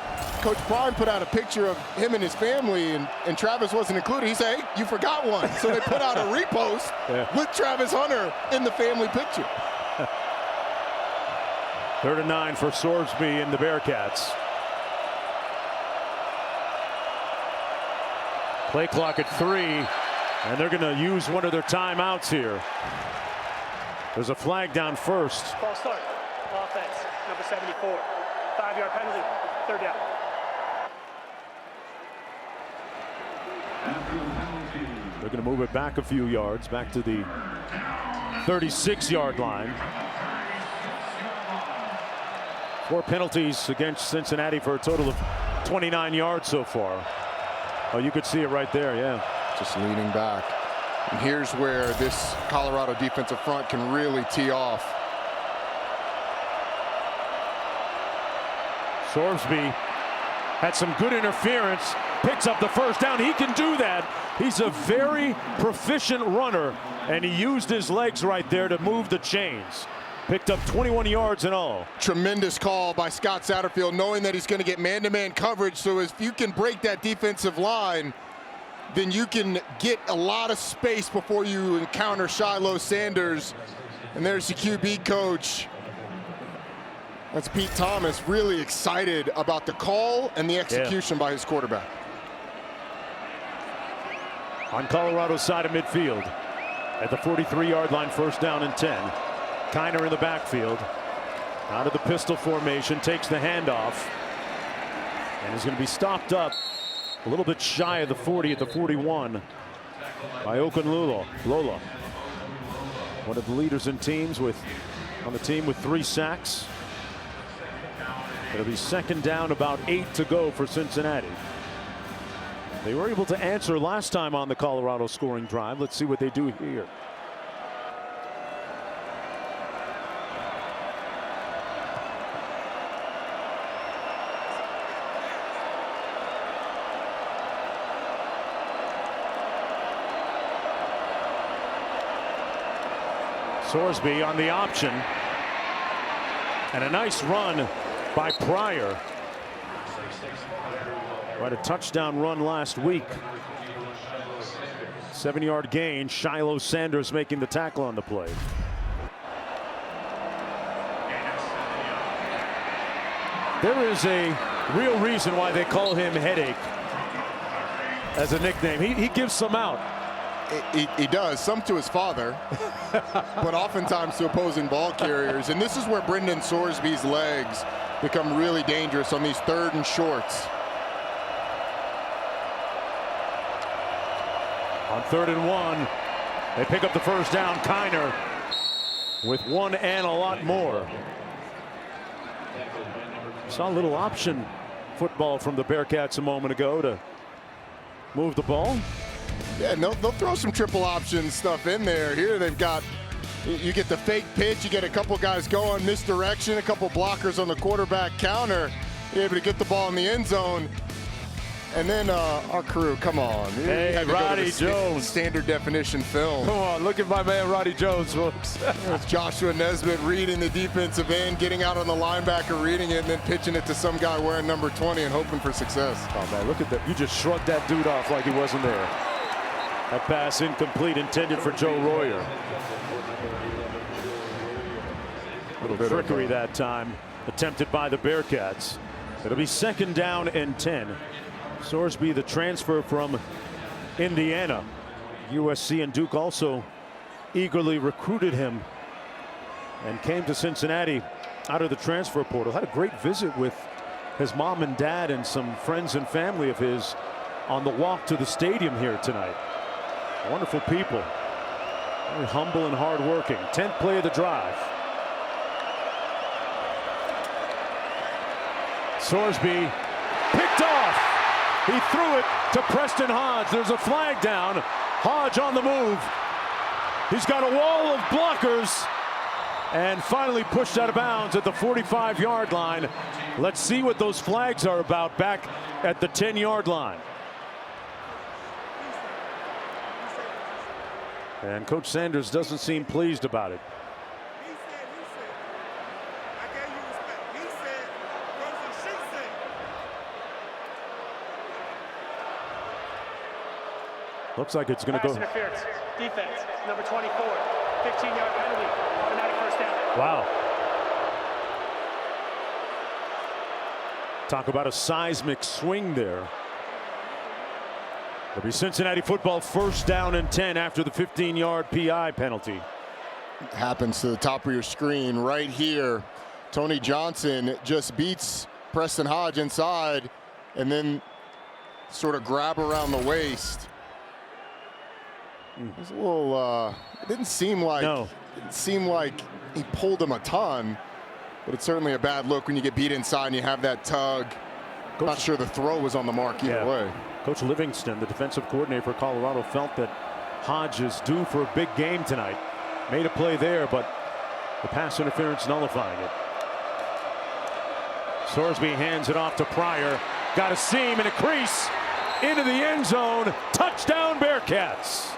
Coach Prime put out a picture of him and his family and Travis wasn't included, he said, hey, you forgot one. So they put out a repost with Travis Hunter in the family picture. 3rd and 9 for Sorsby and the Bearcats. Play clock at 3, and they're going to use one of their timeouts here. There's a flag down first. False start. Offense, number 74. 5-yard penalty. 3rd down. They're going to move it back a few yards, back to the 36-yard line. 4 penalties against Cincinnati for a total of 29 yards so far. Oh, you could see it right there, yeah. Just leaning back. And here's where this Colorado defensive front can really tee off. Sorsby had some good interference, picks up the first down. He can do that. He's a very proficient runner, and he used his legs right there to move the chains. Picked up 21 yards in all. Tremendous call by Scott Satterfield, knowing that he's going to get man-to-man coverage. So if you can break that defensive line, then you can get a lot of space before you encounter Shiloh Sanders. And there's the QB coach. That's Pete Thomas, really excited about the call and the execution by his quarterback. On Colorado's side of midfield, at the 43-yard line, 1st down and 10. Kiner in the backfield, out of the pistol formation, takes the handoff, and is going to be stopped up a little bit shy of the 40 at the 41 by Okunlola. One of the leaders in teams on the team with 3 sacks. It'll be 2nd down, about 8 to go for Cincinnati. They were able to answer last time on the Colorado scoring drive. Let's see what they do here. Sorsby on the option, and a nice run by Pryor. Right, a touchdown run last week. 7-yard gain. Shiloh Sanders making the tackle on the play. There is a real reason why they call him Headache as a nickname. He gives some out. He does, some to his father, but oftentimes to opposing ball carriers. And this is where Brendan Sorsby's legs become really dangerous on these 3rd and shorts. On 3rd and 1, they pick up the 1st down. Kiner with 1 and a lot more. Saw a little option football from the Bearcats a moment ago to move the ball. Yeah, and they'll throw some triple option stuff in there. Here they've got, you get the fake pitch, you get a couple guys going misdirection, a couple blockers on the quarterback counter. You're able to get the ball in the end zone. And then our crew, come on. Hey, Roddy Jones. Standard definition film. Come on, look at my man Roddy Jones, folks. It's Joshua Nesbitt reading the defensive end, getting out on the linebacker, reading it, and then pitching it to some guy wearing number 20 and hoping for success. Oh, man, look at that. You just shrugged that dude off like he wasn't there. That pass incomplete, intended for Joe Royer. Little trickery that time, attempted by the Bearcats. It'll be 2nd down and 10. Sorsby, the transfer from Indiana. USC and Duke also eagerly recruited him and came to Cincinnati out of the transfer portal. Had a great visit with his mom and dad and some friends and family of his on the walk to the stadium here tonight. Wonderful people. Very humble and hardworking. 10th play of the drive. Sorsby picked off. He threw it to Preston Hodge. There's a flag down. Hodge on the move. He's got a wall of blockers and finally pushed out of bounds at the 45-yard line. Let's see what those flags are about back at the 10-yard line. And Coach Sanders doesn't seem pleased about it. Looks like it's going to go. Interference. Defense. Number 24. 15-yard penalty. Automatic first down. Wow. Talk about a seismic swing there. It'll be Cincinnati football first down and 10 after the 15-yard PI penalty. Happens to the top of your screen right here. Tony Johnson just beats Preston Hodge inside and then sort of grab around the waist. It was a little, it didn't seem like he pulled him a ton, but it's certainly a bad look when you get beat inside and you have that tug. Not sure the throw was on the mark either way. Coach Livingston, the defensive coordinator for Colorado, felt that Hodge is due for a big game tonight. Made a play there, but the pass interference nullifying it. Sorsby hands it off to Pryor. Got a seam and a crease into the end zone. Touchdown Bearcats.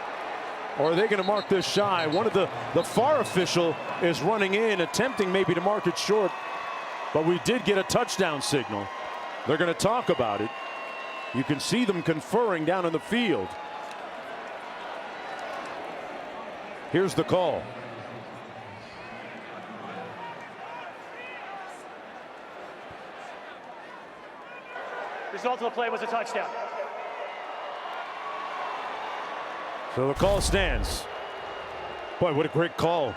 Or are they going to mark this shy? One of the far official is running in, attempting maybe to mark it short. But we did get a touchdown signal. They're going to talk about it. You can see them conferring down in the field. Here's the call. Result of the play was a touchdown. So the call stands. Boy, what a great call.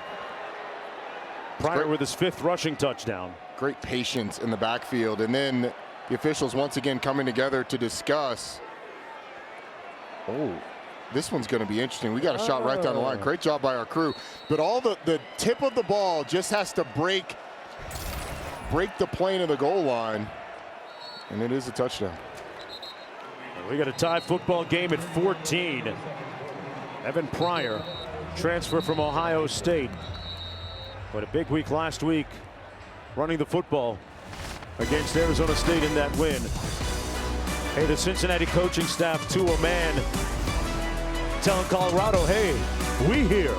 Pryor with his 5th rushing touchdown. Great patience in the backfield, and then the officials once again coming together to discuss. Oh, this one's going to be interesting. We got a shot right down the line. Great job by our crew. But all the tip of the ball just has to break the plane of the goal line, and it is a touchdown. We got a tie football game at 14. Evan Pryor, transfer from Ohio State. But a big week last week running the football against Arizona State in that win. Hey, the Cincinnati coaching staff to a man telling Colorado, hey, we here.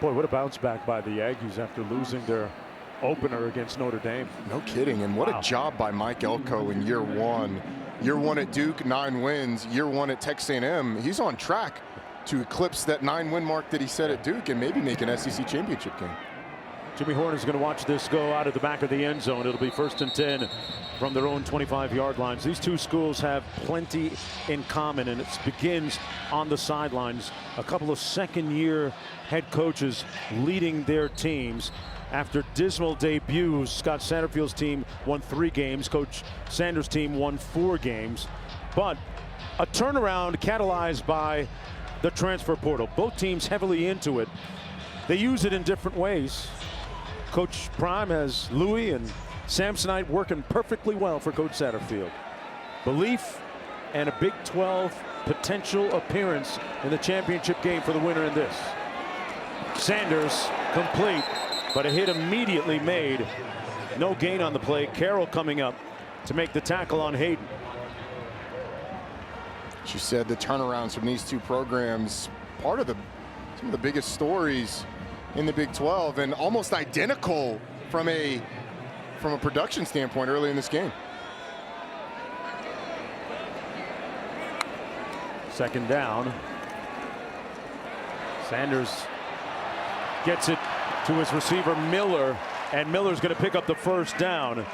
Boy, what a bounce back by the Aggies after losing their opener against Notre Dame. No kidding, and what a job by Mike Elko in year one. Year one at Duke, 9 wins. Year one at Texas A&M. He's on track to eclipse that 9-win mark that he set at Duke and maybe make an SEC championship game. Jimmy Horn is going to watch this go out of the back of the end zone. It'll be 1st and 10 from their own 25-yard lines. These two schools have plenty in common, and it begins on the sidelines. A couple of second-year head coaches leading their teams. After dismal debuts, Scott Satterfield's team won 3 games. Coach Sanders' team won 4 games. But a turnaround catalyzed by the transfer portal. Both teams heavily into it. They use it in different ways. Coach Prime has Louis and Samsonite working perfectly well for Coach Satterfield. Belief and a Big 12 potential appearance in the championship game for the winner in this. Sanders complete, but a hit immediately made. No gain on the play. Carroll coming up to make the tackle on Hayden. She said the turnarounds from these two programs, part of some of the biggest stories in the Big 12, and almost identical from a production standpoint early in this game. 2nd down. Sanders gets it to his receiver Miller, and Miller's going to pick up the 1st down.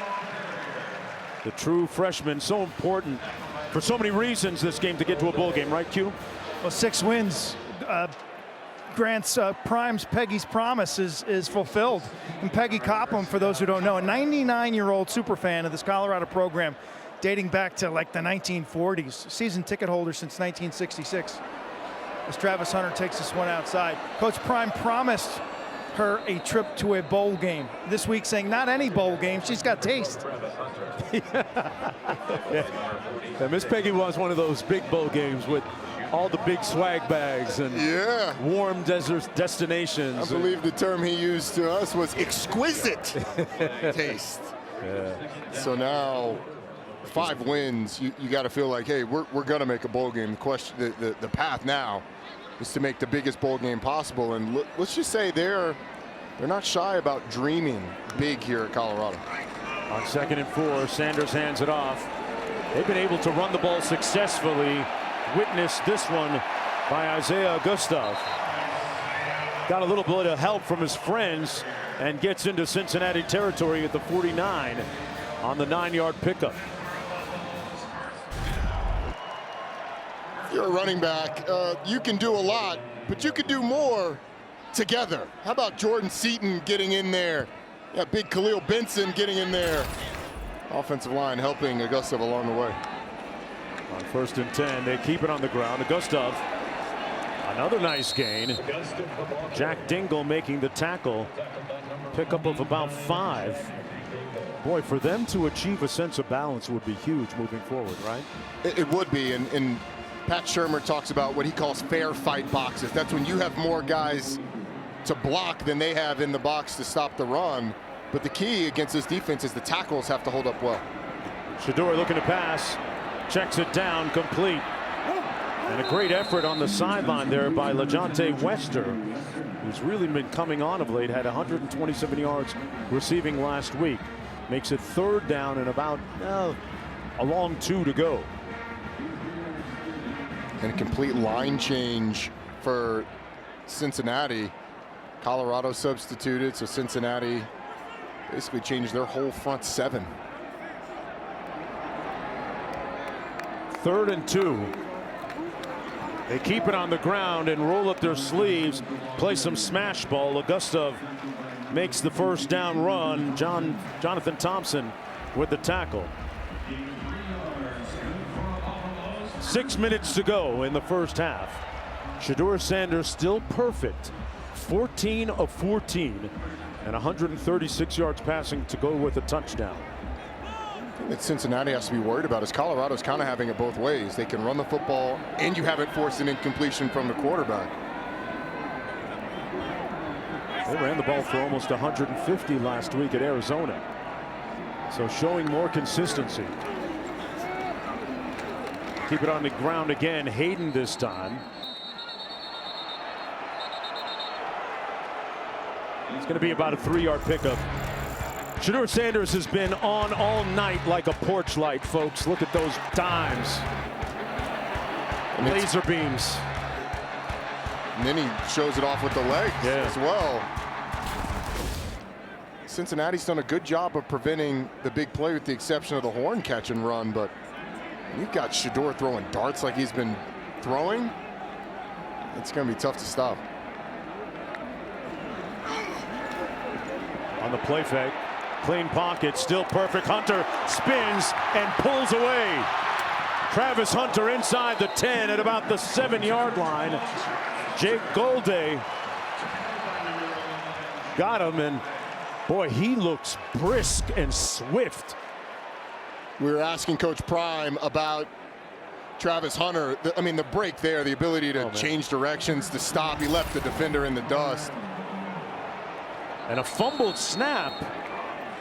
The true freshman, so important for so many reasons this game to get to a bowl game, right, Q? Well, 6 wins. Grant's Peggy's promise is fulfilled. And Peggy Copham, for those who don't know, a 99-year-old super fan of this Colorado program, dating back to like the 1940s. Season ticket holder since 1966. As Travis Hunter takes this one outside. Coach Prime promised her a trip to a bowl game. This week saying not any bowl game, she's got taste. Yeah, Miss Peggy was one of those big bowl games with all the big swag bags and warm desert destinations. I believe the term he used to us was exquisite taste. Yeah. So now 5 wins, you got to feel like, hey, we're going to make a bowl game. The question, the path now is to make the biggest bowl game possible. And let's just say they're not shy about dreaming big here at Colorado. On 2nd and 4, Sanders hands it off. They've been able to run the ball successfully. Witness this one by Isaiah Gustav. Got a little bit of help from his friends and gets into Cincinnati territory at the 49 on the 9-yard pickup. If you're a running back, you can do a lot, but you could do more together. How about Jordan Seaton getting in there? Yeah, big Khalil Benson getting in there. Offensive line helping Gustav along the way. On 1st and 10, they keep it on the ground. Gustav, another nice gain. Jack Dingle making the tackle. Pickup of about 5. Boy, for them to achieve a sense of balance would be huge moving forward, right? It would be, and Pat Shermer talks about what he calls fair fight boxes. That's when you have more guys to block than they have in the box to stop the run. But the key against this defense is the tackles have to hold up well. Shedeur looking to pass. Checks it down, complete. And a great effort on the sideline there by LaJohntay Wester, who's really been coming on of late. Had 127 yards receiving last week. Makes it 3rd down and about a long 2 to go. And a complete line change for Cincinnati. Colorado substituted, so Cincinnati basically changed their whole front 7. 3rd and 2. They keep it on the ground and roll up their sleeves, play some smash ball. Gustav makes the 1st down run. Jonathan Thompson with the tackle. 6 minutes to go in the 1st half. Shedeur Sanders still perfect. 14 of 14 and 136 yards passing to go with a touchdown. That Cincinnati has to be worried about is Colorado's kind of having it both ways. They can run the football and you haven't forced an incompletion from the quarterback. They ran the ball for almost 150 last week at Arizona. So showing more consistency. Keep it on the ground again. Hayden this time. It's going to be about a 3-yard pickup. Shedeur Sanders has been on all night like a porch light, folks. Look at those dimes. Laser beams. And then he shows it off with the legs as well. Cincinnati's done a good job of preventing the big play with the exception of the horn catch and run, but you've got Shedeur throwing darts like he's been throwing. It's going to be tough to stop. On the play fake, clean pocket, still perfect. Hunter spins and pulls away. Travis Hunter inside the 10 at about the 7-yard line. Jake Golday got him, and boy, he looks brisk and swift. We were asking Coach Prime about Travis Hunter. I mean, the break there, the ability to change directions, to stop. He left the defender in the dust. And a fumbled snap.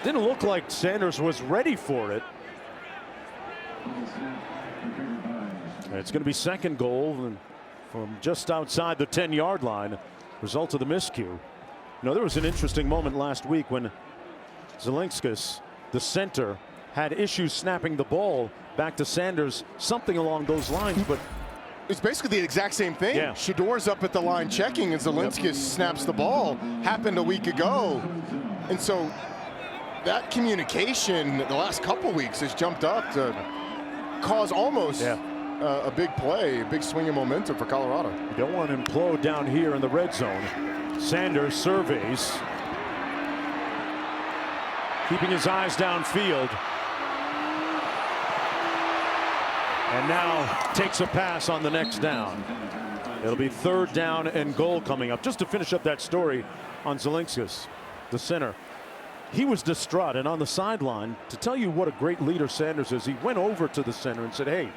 Didn't look like Sanders was ready for it. And it's going to be 2nd goal from just outside the 10-yard line. Result of the miscue. You know, there was an interesting moment last week when Zelinskis, the center, had issues snapping the ball back to Sanders, something along those lines, but it's basically the exact same thing. Yeah. Shedeur's up at the line checking, and Zelinskis snaps the ball. Happened a week ago. And so that communication the last couple weeks has jumped up to cause almost a big play, a big swing of momentum for Colorado. You don't want to implode down here in the red zone. Sanders surveys, keeping his eyes downfield. And now takes a pass on the next down. It'll be 3rd down and goal coming up. Just to finish up that story on Zielinskis, the center. He was distraught, and on the sideline, to tell you what a great leader Sanders is, he went over to the center and said, hey,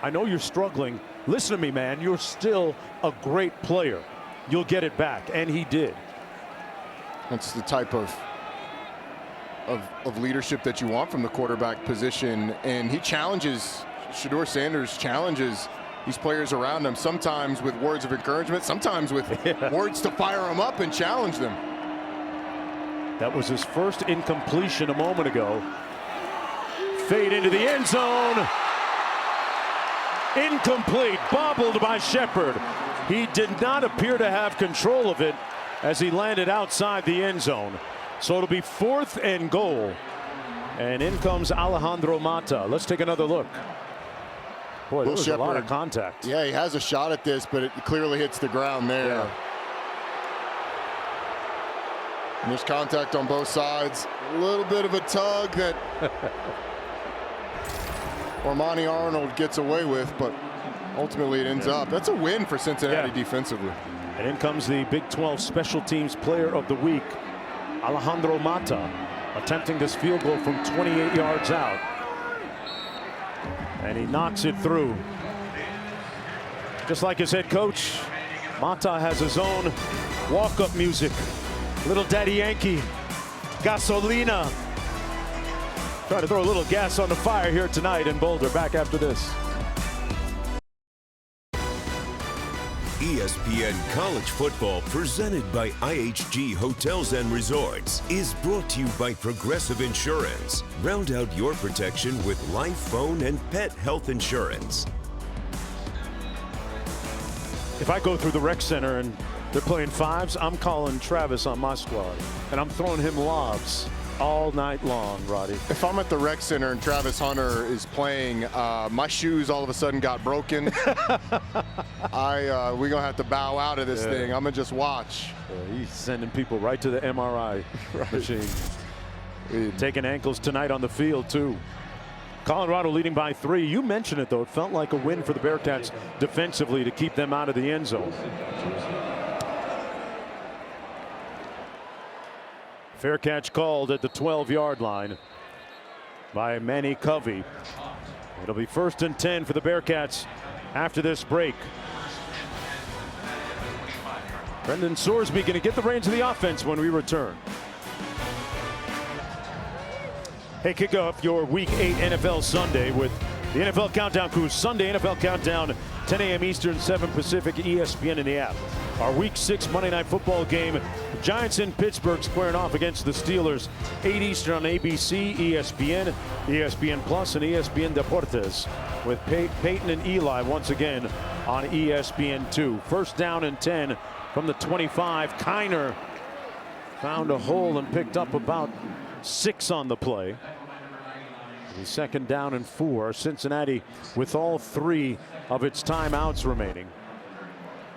I know you're struggling. Listen to me, man. You're still a great player. You'll get it back. And he did. That's the type of leadership that you want from the quarterback position. And he challenges, Shedeur Sanders challenges these players around him, sometimes with words of encouragement, sometimes with words to fire them up and challenge them. That was his first incompletion a moment ago. Fade into the end zone. Incomplete, bobbled by Shepard. He did not appear to have control of it as he landed outside the end zone. So it'll be 4th and goal. And in comes Alejandro Mata. Let's take another look. Boy, there was a lot of contact. Yeah, he has a shot at this, but it clearly hits the ground there. Yeah. And there's contact on both sides. A little bit of a tug that Ormani Arnold gets away with, but ultimately it ends up. That's a win for Cincinnati defensively. And in comes the Big 12 Special Teams Player of the Week, Alejandro Mata, attempting this field goal from 28 yards out. And he knocks it through. Just like his head coach, Mata has his own walk-up music. Little Daddy Yankee, Gasolina. Trying to throw a little gas on the fire here tonight in Boulder. Back after this. ESPN College Football, presented by IHG Hotels and Resorts, is brought to you by Progressive Insurance. Round out your protection with life, phone, and pet health insurance. If I go through the rec center and they're playing fives, I'm calling Travis on my squad, and I'm throwing him lobs all night long, Roddy. If I'm at the rec center and Travis Hunter is playing, my shoes all of a sudden got broken. We're gonna have to bow out of this thing. I'm gonna just watch. He's sending people right to the MRI machine. Taking ankles tonight on the field too. Colorado leading by 3. You mentioned it though. It felt like a win for the Bearcats defensively to keep them out of the end zone. Fair catch called at the 12-yard line by Manny Covey. It'll be 1st and 10 for the Bearcats after this break. Brendan Sorsby going to get the reins of the offense when we return. Hey, kick off your Week 8 NFL Sunday with the NFL Countdown Crew. Sunday NFL Countdown, 10 a.m. Eastern, 7 Pacific, ESPN in the app. Our Week 6 Monday Night Football game, the Giants in Pittsburgh squaring off against the Steelers, 8 Eastern on ABC, ESPN, ESPN Plus, and ESPN Deportes, with Peyton and Eli once again on ESPN2. 1st down and 10 from the 25. Kiner found a hole and picked up about 6 on the play. The 2nd down and 4. Cincinnati with all 3 of its timeouts remaining.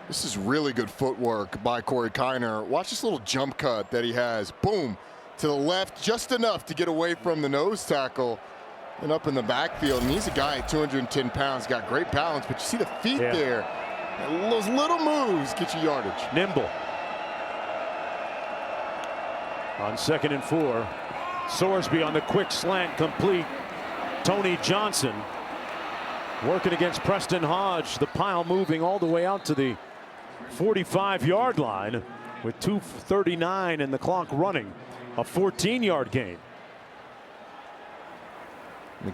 This is really good footwork by Corey Kiner. Watch this little jump cut that he has. Boom, to the left, just enough to get away from the nose tackle and up in the backfield. And he's a guy at 210 pounds, got great balance, but you see the feet there. And those little moves get you yardage. Nimble. On 2nd and 4, Sorsby on the quick slant, complete. Tony Johnson working against Preston Hodge. The pile moving all the way out to the 45-yard line with 2:39 and the clock running. A 14-yard gain.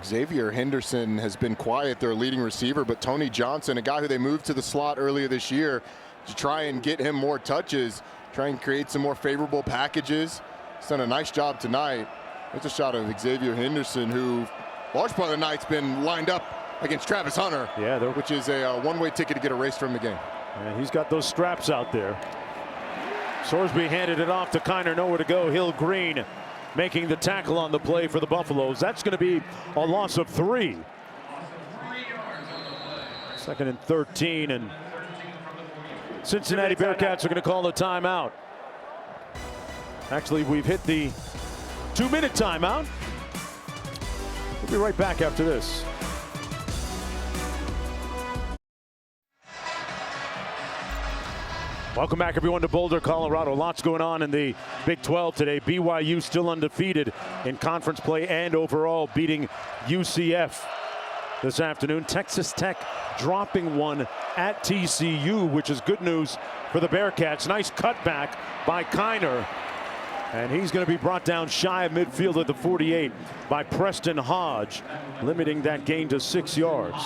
Xavier Henderson has been quiet, their leading receiver, but Tony Johnson, a guy who they moved to the slot earlier this year to try and get him more touches, try and create some more favorable packages. He's done a nice job tonight. There's a shot of Xavier Henderson, who large part of the night's been lined up against Travis Hunter, which is a one-way ticket to get erased from the game. And he's got those straps out there. Sorsby handed it off to Kiner, nowhere to go. Hill Green making the tackle on the play for the Buffaloes. That's going to be a loss of 3. 2nd and 13, and Cincinnati Bearcats are going to call the timeout. Actually, we've hit the 2-minute timeout. We'll be right back after this. Welcome back, everyone, to Boulder, Colorado. Lots going on in the Big 12 today. BYU still undefeated in conference play and overall, beating UCF this afternoon. Texas Tech dropping one at TCU, which is good news for the Bearcats. Nice cutback by Kiner. And he's going to be brought down shy of midfield at the 48 by Preston Hodge, limiting that gain to 6 yards.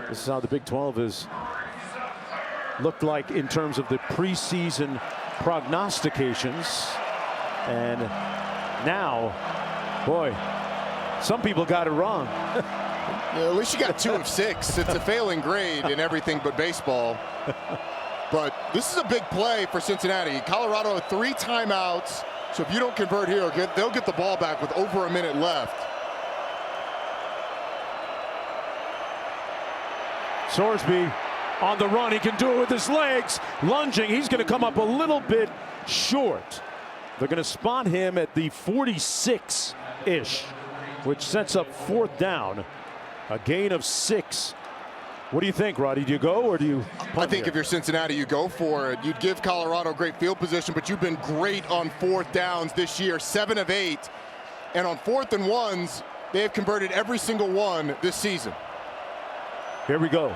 This is how the Big 12 has looked like in terms of the preseason prognostications. And now, boy, some people got it wrong. Yeah, at least you got 2 of 6. It's a failing grade in everything but baseball. But this is a big play for Cincinnati. Colorado had 3 timeouts. So if you don't convert here, they'll get the ball back with over a minute left. Sorsby on the run. He can do it with his legs. Lunging. He's going to come up a little bit short. They're going to spot him at the 46-ish, which sets up 4th down. A gain of 6. What do you think, Roddy? Do you go or do you punt I think here? if you're Cincinnati, you go for it. You'd give Colorado great field position, but you've been great on 4th downs this year, 7 of 8. And on 4th and 1s, they have converted every single one this season. Here we go.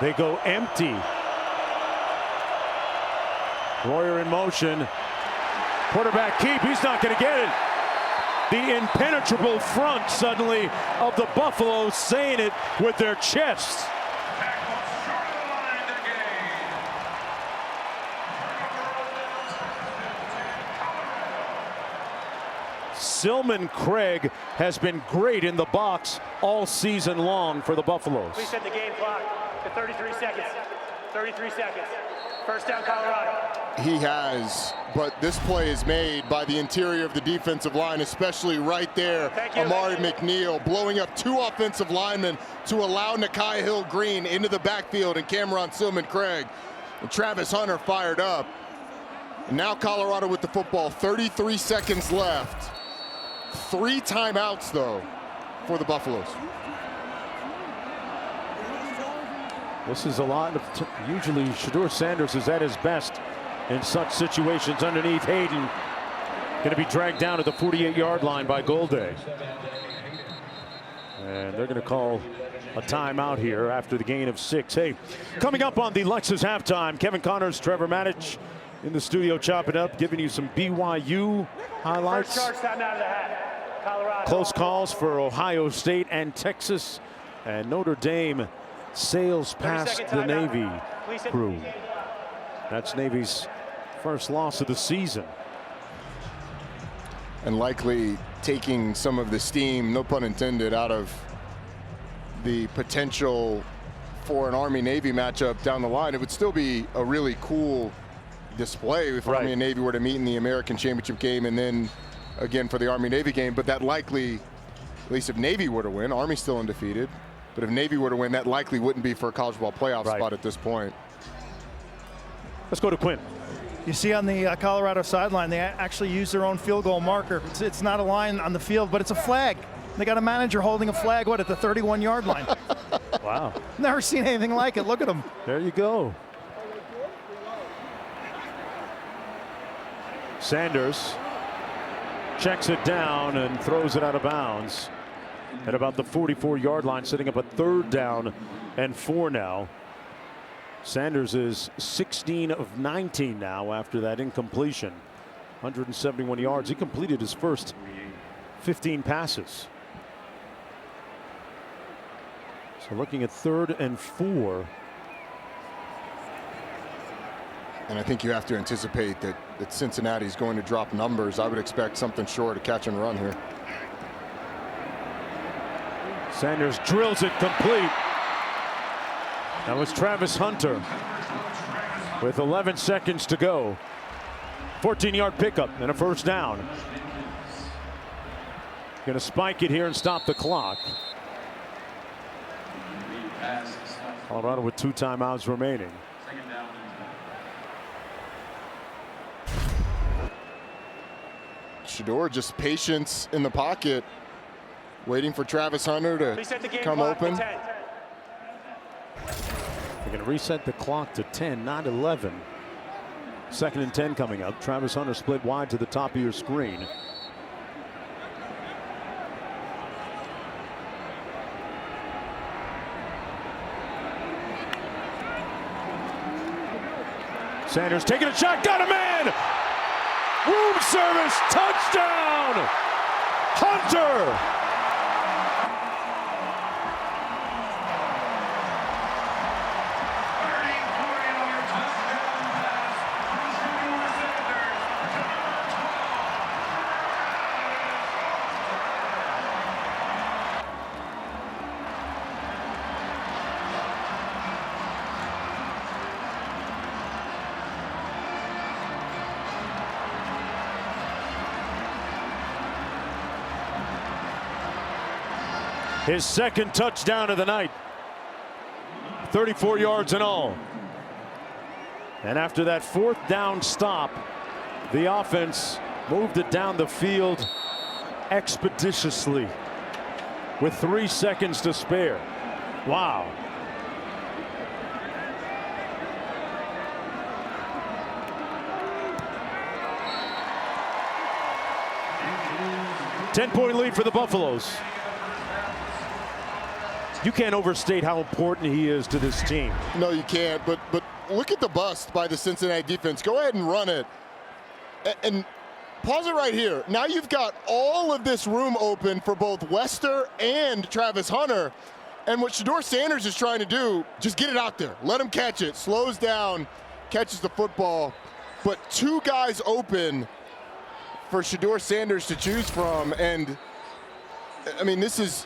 They go empty. Royer in motion. Quarterback keep. He's not going to get it. The impenetrable front suddenly of the Buffaloes saying it with their chests. Silman Craig has been great in the box all season long for the Buffaloes. Please set the game clock to 33 seconds. 33 seconds. First down, Colorado. He has, but this play is made by the interior of the defensive line, especially right there. Amari McNeil blowing up 2 offensive linemen to allow Nakai Hill-Green into the backfield and Cameron Silman Craig. And Travis Hunter fired up. And now Colorado with the football, 33 seconds left. 3 timeouts, though, for the Buffaloes. This is a lot of usually Shedeur Sanders is at his best in such situations underneath Hayden. Going to be dragged down at the 48-yard line by Golday. And they're going to call a timeout here after the gain of 6. Hey, coming up on the Lexus halftime, Kevin Connors, Trevor Matich in the studio chopping up, giving you some BYU highlights. First charge time out of the hat. Colorado. Close calls for Ohio State and Texas, and Notre Dame sails past the Navy crew. That's Navy's first loss of the season. And likely taking some of the steam, no pun intended, out of the potential for an Army-Navy matchup down the line. It would still be a really cool display if Army and Navy were to meet in the American Championship game and then again for the Army-Navy game. But that likely, at least if Navy were to win, Army's still undefeated. But if Navy were to win, that likely wouldn't be for a college ball playoff spot at this point. Let's go to Quinn. You see on the Colorado sideline, they actually use their own field goal marker. It's not a line on the field, but it's a flag. They got a manager holding a flag, what, at the 31-yard line? Wow. Never seen anything like it. Look at them. There you go. Sanders checks it down and throws it out of bounds at about the 44-yard line, setting up a 3rd down and 4 now. Sanders is 16 of 19 now after that incompletion. 171 yards. He completed his first 15 passes. So looking at 3rd and 4. And I think you have to anticipate that Cincinnati is going to drop numbers. I would expect something short of catch and run here. Sanders drills it complete. That was Travis Hunter with 11 seconds to go. 14-yard pickup and a 1st down. Going to spike it here and stop the clock. Colorado with 2 timeouts remaining. Shedeur just patience in the pocket, waiting for Travis Hunter to come open. They're going to reset the clock to 10, not 11. 2nd and 10 coming up. Travis Hunter split wide to the top of your screen. Sanders taking a shot, got a man! Room service, touchdown! Hunter! His 2nd touchdown of the night. 34 yards in all. And after that 4th down stop, the offense moved it down the field expeditiously with 3 seconds to spare. Wow. Ten-point lead for the Buffaloes. You can't overstate how important he is to this team. No, you can't. But look at the bust by the Cincinnati defense. Go ahead and run it. And pause it right here. Now you've got all of this room open for both Wester and Travis Hunter. And what Shedeur Sanders is trying to do, just get it out there. Let him catch it. Slows down, catches the football. But 2 guys open for Shedeur Sanders to choose from. And, I mean, it's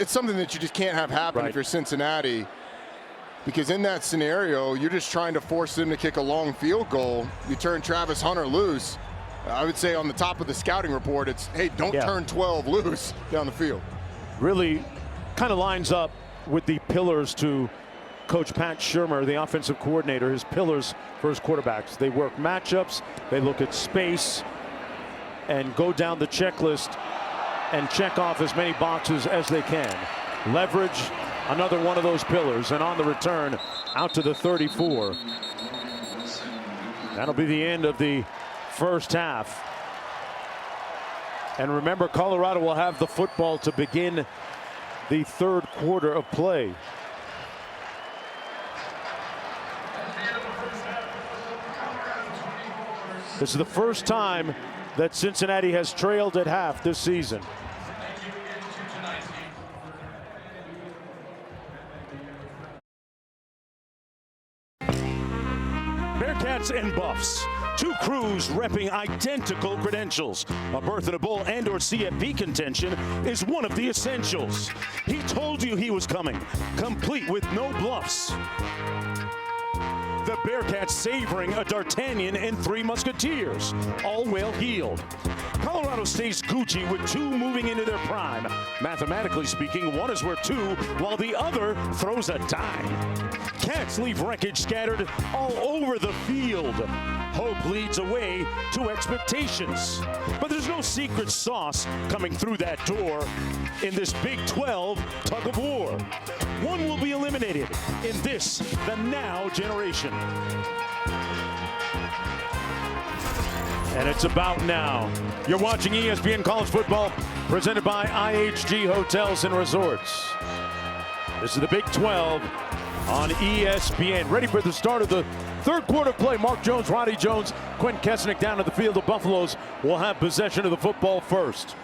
something that you just can't have happen if you're Cincinnati, because in that scenario, you're just trying to force them to kick a long field goal. You turn Travis Hunter loose. I would say on the top of the scouting report, it's, hey, don't turn 12 loose down the field. Really kind of lines up with the pillars to Coach Pat Shurmur, the offensive coordinator, his pillars for his quarterbacks. They work matchups, they look at space, and go down the checklist and check off as many boxes as they can. Leverage, another one of those pillars, and on the return out to the 34. That'll be the end of the first half. And remember, Colorado will have the football to begin the 3rd quarter of play. This is the first time that Cincinnati has trailed at half this season. Bearcats and Buffs. 2 crews repping identical credentials. A berth in a bowl and or CFP contention is one of the essentials. He told you he was coming, complete with no bluffs. The Bearcats savoring a D'Artagnan and 3 Musketeers, all well heeled. Colorado stays Gucci with 2 moving into their prime. Mathematically speaking, 1 is worth 2, while the other throws a dime. Cats leave wreckage scattered all over the field. Hope leads away to expectations. But there's no secret sauce coming through that door in this Big 12 tug of war. 1 will be eliminated in this, the now generation. And it's about now. You're watching ESPN College Football, presented by IHG Hotels and Resorts. This is the Big 12 on ESPN. Ready for the start of the 3rd quarter play. Mark Jones, Roddy Jones, Quentin Kesnick down at the field. The Buffaloes will have possession of the football first.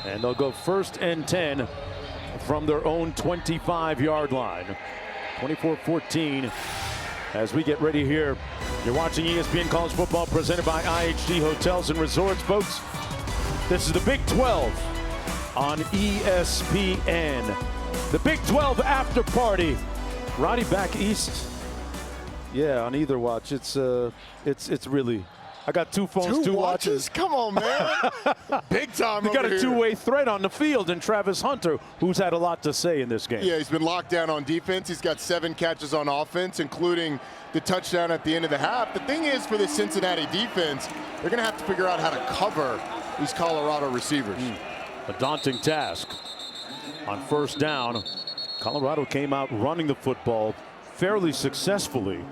And they'll go 1st and 10 from their own 25-yard line. 24-14 as we get ready here. You're watching ESPN College Football, presented by IHG Hotels and Resorts, folks. This is the Big 12 on ESPN. The Big 12 after party. Roddy back east. Yeah, on either watch, it's really I got two phones, two watches. Come on, man. Big time. We got over a two-way threat on the field, and Travis Hunter, who's had a lot to say in this game. Yeah, he's been locked down on defense. He's got 7 catches on offense, including the touchdown at the end of the half. The thing is, for the Cincinnati defense, they're going to have to figure out how to cover these Colorado receivers. A daunting task. On first down, Colorado came out running the football fairly successfully.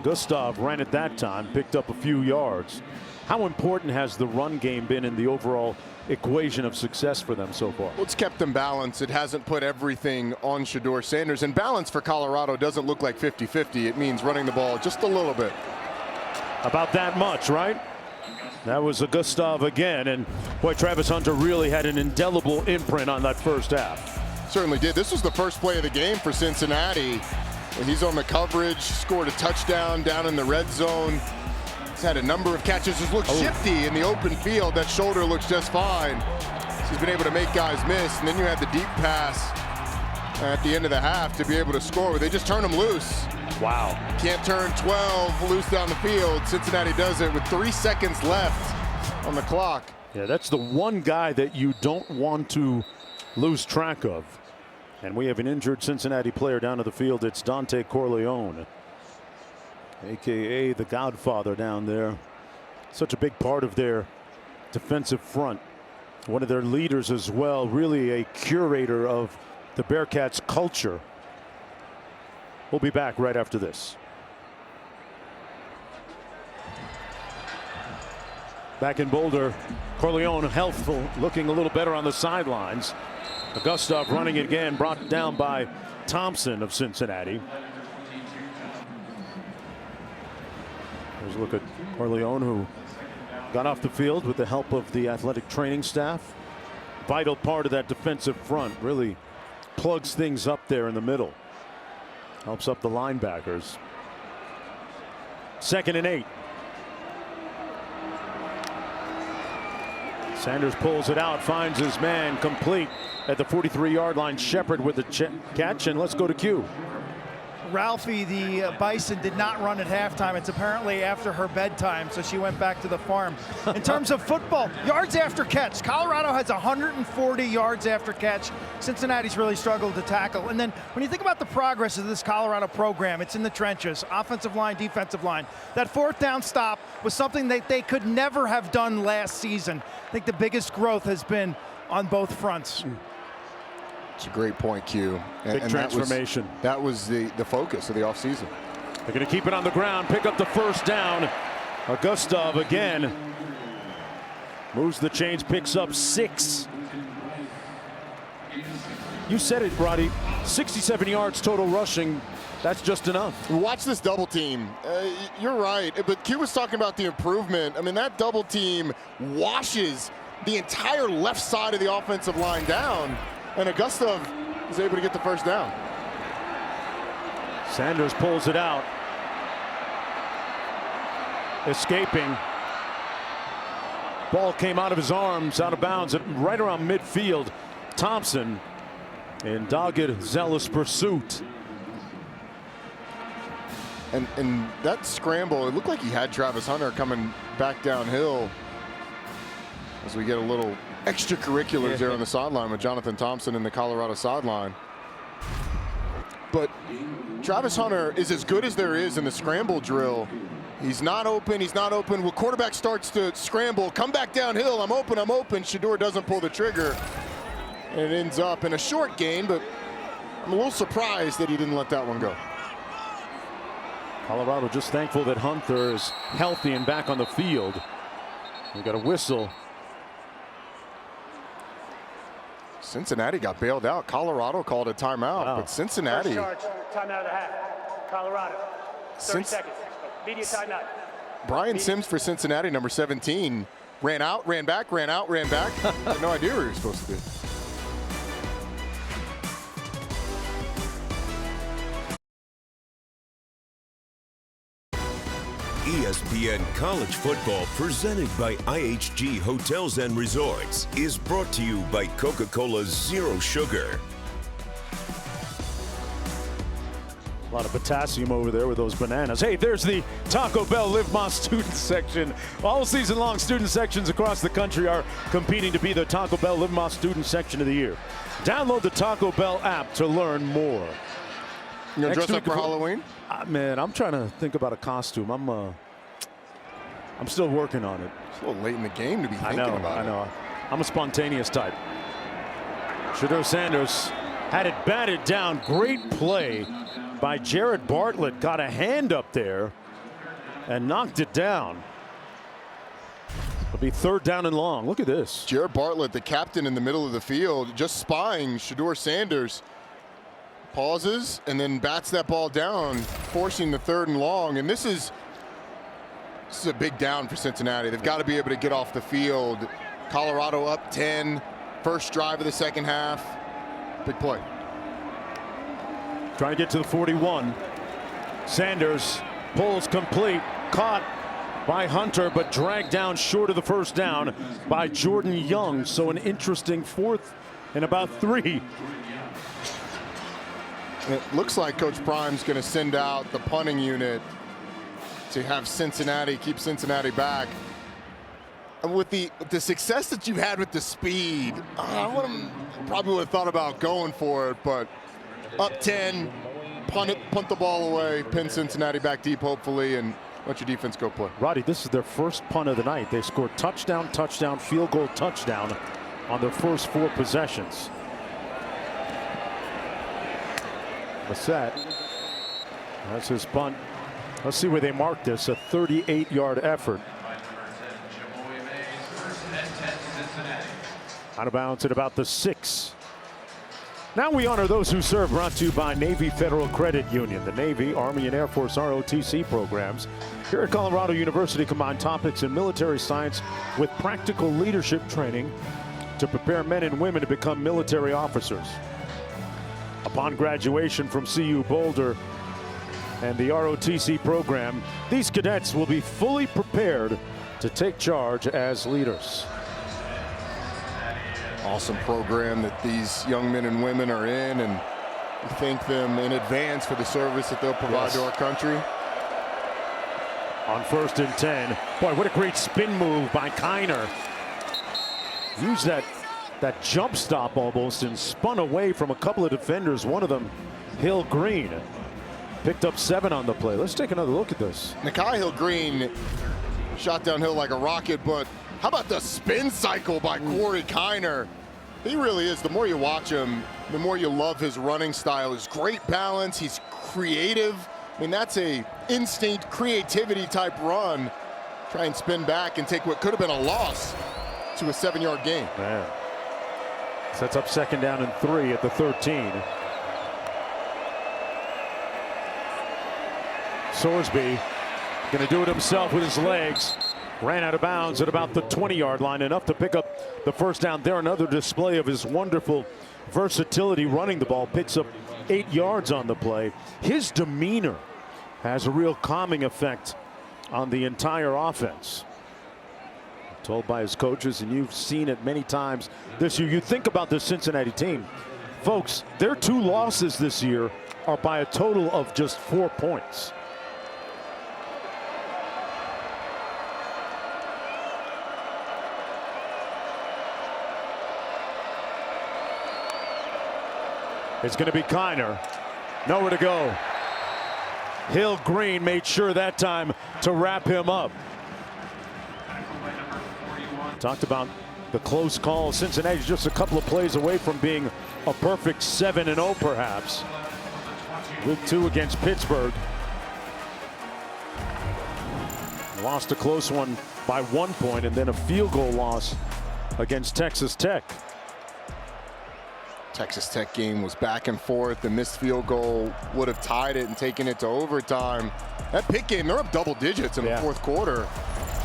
Gustav ran it that time, picked up a few yards. How important has the run game been in the overall equation of success for them so far? Well, it's kept them balanced. It hasn't put everything on Shedeur Sanders. And balance for Colorado doesn't look like 50-50. It means running the ball just a little bit. About that much, right? That was a Gustav again. And boy, Travis Hunter really had an indelible imprint on that first half. Certainly did. This was the first play of the game for Cincinnati. And he's on the coverage, scored a touchdown down in the red zone. He's had a number of catches. He's looked shifty in the open field. That shoulder looks just fine. So he's been able to make guys miss. And then you had the deep pass at the end of the half to be able to score. They just turned him loose. Wow. Can't turn 12 loose down the field. Cincinnati does it with 3 seconds left on the clock. Yeah, that's the one guy that you don't want to lose track of. And we have an injured Cincinnati player down to the field. It's Dante Corleone, a.k.a. the Godfather down there. Such a big part of their defensive front. One of their leaders as well. Really a curator of the Bearcats culture. We'll be back right after this. Back in Boulder, Corleone healthful, looking a little better on the sidelines. Gustav running it again, brought down by Thompson of Cincinnati. There's a look at Corleone, who got off the field with the help of the athletic training staff. Vital part of that defensive front, really plugs things up there in the middle. Helps up the linebackers. 2nd and 8. Sanders pulls it out, finds his man complete at the 43-yard line. Shepard with the catch, and let's go to Q. Ralphie, the Bison, did not run at halftime. It's apparently after her bedtime, so she went back to the farm. In terms of football, yards after catch, Colorado has 140 yards after catch. Cincinnati's really struggled to tackle. And then when you think about the progress of this Colorado program, it's in the trenches, offensive line, defensive line. That 4th down stop was something that they could never have done last season. I think the biggest growth has been on both fronts. It's a great point, Q. Big transformation. That was the focus of the offseason. They're going to keep it on the ground, pick up the first down. Gustav again moves the chains, picks up 6. You said it, Roddy. 67 yards total rushing. That's just enough. Watch this double team. You're right, but Q was talking about the improvement. I mean, that double team washes the entire left side of the offensive line down. And Gustav is able to get the first down. Sanders pulls it out. Escaping. Ball came out of his arms, out of bounds, right around midfield. Thompson in dogged, zealous pursuit. And that scramble, it looked like he had Travis Hunter coming back downhill. As we get a little extracurriculars there on the sideline with Jonathan Thompson in the Colorado sideline. But Travis Hunter is as good as there is in the scramble drill. He's not open. He's not open. Well, quarterback starts to scramble, come back downhill. I'm open. I'm open. Shedeur doesn't pull the trigger. And it ends up in a short gain, but I'm a little surprised that he didn't let that one go. Colorado just thankful that Hunter is healthy and back on the field. We got a whistle. Cincinnati got bailed out. Colorado called a timeout, but Cincinnati. First charge, timeout of the half. Colorado. 30 seconds. Media timeout. Brian Sims for Cincinnati, number 17, ran out, ran back, ran out, ran back. Had no idea where he was supposed to be. ESPN College Football, presented by IHG Hotels and Resorts, is brought to you by Coca-Cola Zero Sugar. A lot of potassium over there with those bananas. Hey, there's the Taco Bell Live Más student section. All season long, student sections across the country are competing to be the Taco Bell Live Más student section of the year. Download the Taco Bell app to learn more. You gonna dress up for Halloween? Man, I'm trying to think about a costume. I'm still working on it. It's a little late in the game to be thinking about it. I know. I'm a spontaneous type. Shedeur Sanders had it batted down. Great play by Jared Bartlett. Got a hand up there and knocked it down. It'll be 3rd down and long. Look at this. Jared Bartlett, the captain in the middle of the field, just spying Shedeur Sanders. Pauses and then bats that ball down, forcing the 3rd and long. And this is a big down for Cincinnati. They've got to be able to get off the field. Colorado up 10, first drive of the second half. Big play. Trying to get to the 41. Sanders pulls complete, caught by Hunter, but dragged down short of the first down by Jordan Young. So an interesting 4th and about 3. It looks like Coach Prime's going to send out the punting unit to have Cincinnati, keep Cincinnati back. And with the success that you had with the speed, I probably would have thought about going for it, but up 10, punt the ball away, pin Cincinnati back deep, hopefully, and let your defense go play. Roddy, this is their first punt of the night. They scored touchdown, touchdown, field goal, touchdown on their first 4 possessions. Bassett. That's his punt. Let's see where they mark this. A 38-yard effort. Out of bounds at about the 6. Now we honor those who serve, brought to you by Navy Federal Credit Union. The Navy, Army, and Air Force ROTC programs here at Colorado University combine topics in military science with practical leadership training to prepare men and women to become military officers. Upon graduation from CU Boulder and the ROTC program, these cadets will be fully prepared to take charge as leaders. Awesome program that these young men and women are in, and we thank them in advance for the service that they'll provide to our country. On 1st and 10. Boy, what a great spin move by Kiner. Used that jump stop almost and spun away from a couple of defenders. One of them, Hill Green, picked up 7 on the play. Let's take another look at this. Nikai Hill-Green shot downhill like a rocket, but how about the spin cycle by Corey Kiner? He really is. The more you watch him, the more you love his running style. His great balance. He's creative. I mean, that's a instinct, creativity type run. Try and spin back and take what could have been a loss to a 7-yard gain. Man. Sets up 2nd down and 3 at the 13. Sorsby going to do it himself with his legs. Ran out of bounds at about the 20-yard line, enough to pick up the first down there. Another display of his wonderful versatility running the ball. Picks up 8 yards on the play. His demeanor has a real calming effect on the entire offense. Told by his coaches, and you've seen it many times this year. You think about the Cincinnati team. Folks, their 2 losses this year are by a total of just 4 points. It's going to be Kiner. Nowhere to go. Hill Green made sure that time to wrap him up. Talked about the close call. Cincinnati's just a couple of plays away from being a perfect 7-0 perhaps. Week 2 against Pittsburgh. Lost a close one by 1 point, and then a field goal loss against Texas Tech. Texas Tech game was back and forth. The missed field goal would have tied it and taken it to overtime. That Pitt game, they're up double digits in the 4th quarter.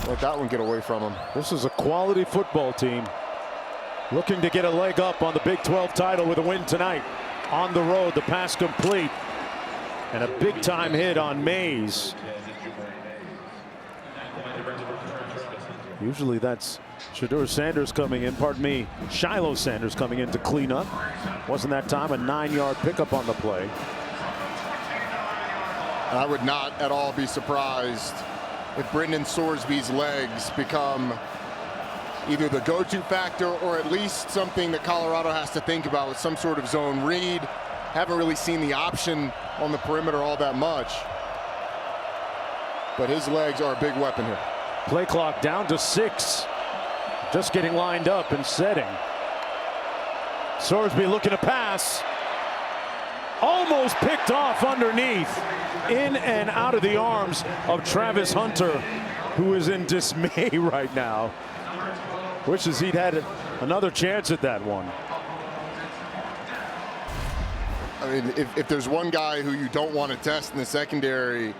Let that one get away from them. This is a quality football team looking to get a leg up on the Big 12 title with a win tonight. On the road, the pass complete. And a big time hit on Mays. Usually that's Shedeur Sanders coming in, Shiloh Sanders coming in to clean up. Wasn't that time. A 9-yard pickup on the play. And I would not at all be surprised if Brendan Sorsby's legs become either the go-to factor or at least something that Colorado has to think about with some sort of zone read. Haven't really seen the option on the perimeter all that much. But his legs are a big weapon here. Play clock down to 6. Just getting lined up and setting. Sorsby looking to pass. Almost picked off underneath. In and out of the arms of Travis Hunter, who is in dismay right now. Wishes he'd had another chance at that one. I mean, if there's one guy who you don't want to test in the secondary,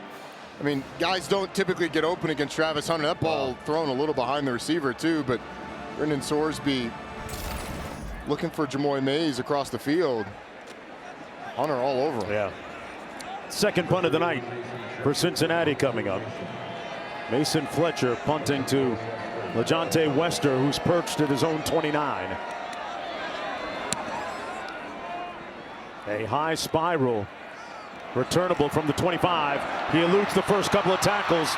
I mean, guys don't typically get open against Travis Hunter. That ball thrown a little behind the receiver too, but Brendan Sorsby looking for Jamoy Mays across the field. Hunter all over him. Yeah. Second punt of the night for Cincinnati coming up. Mason Fletcher punting to LaJohntay Wester, who's perched at his own 29. A high spiral. Returnable from the 25. He eludes the first couple of tackles.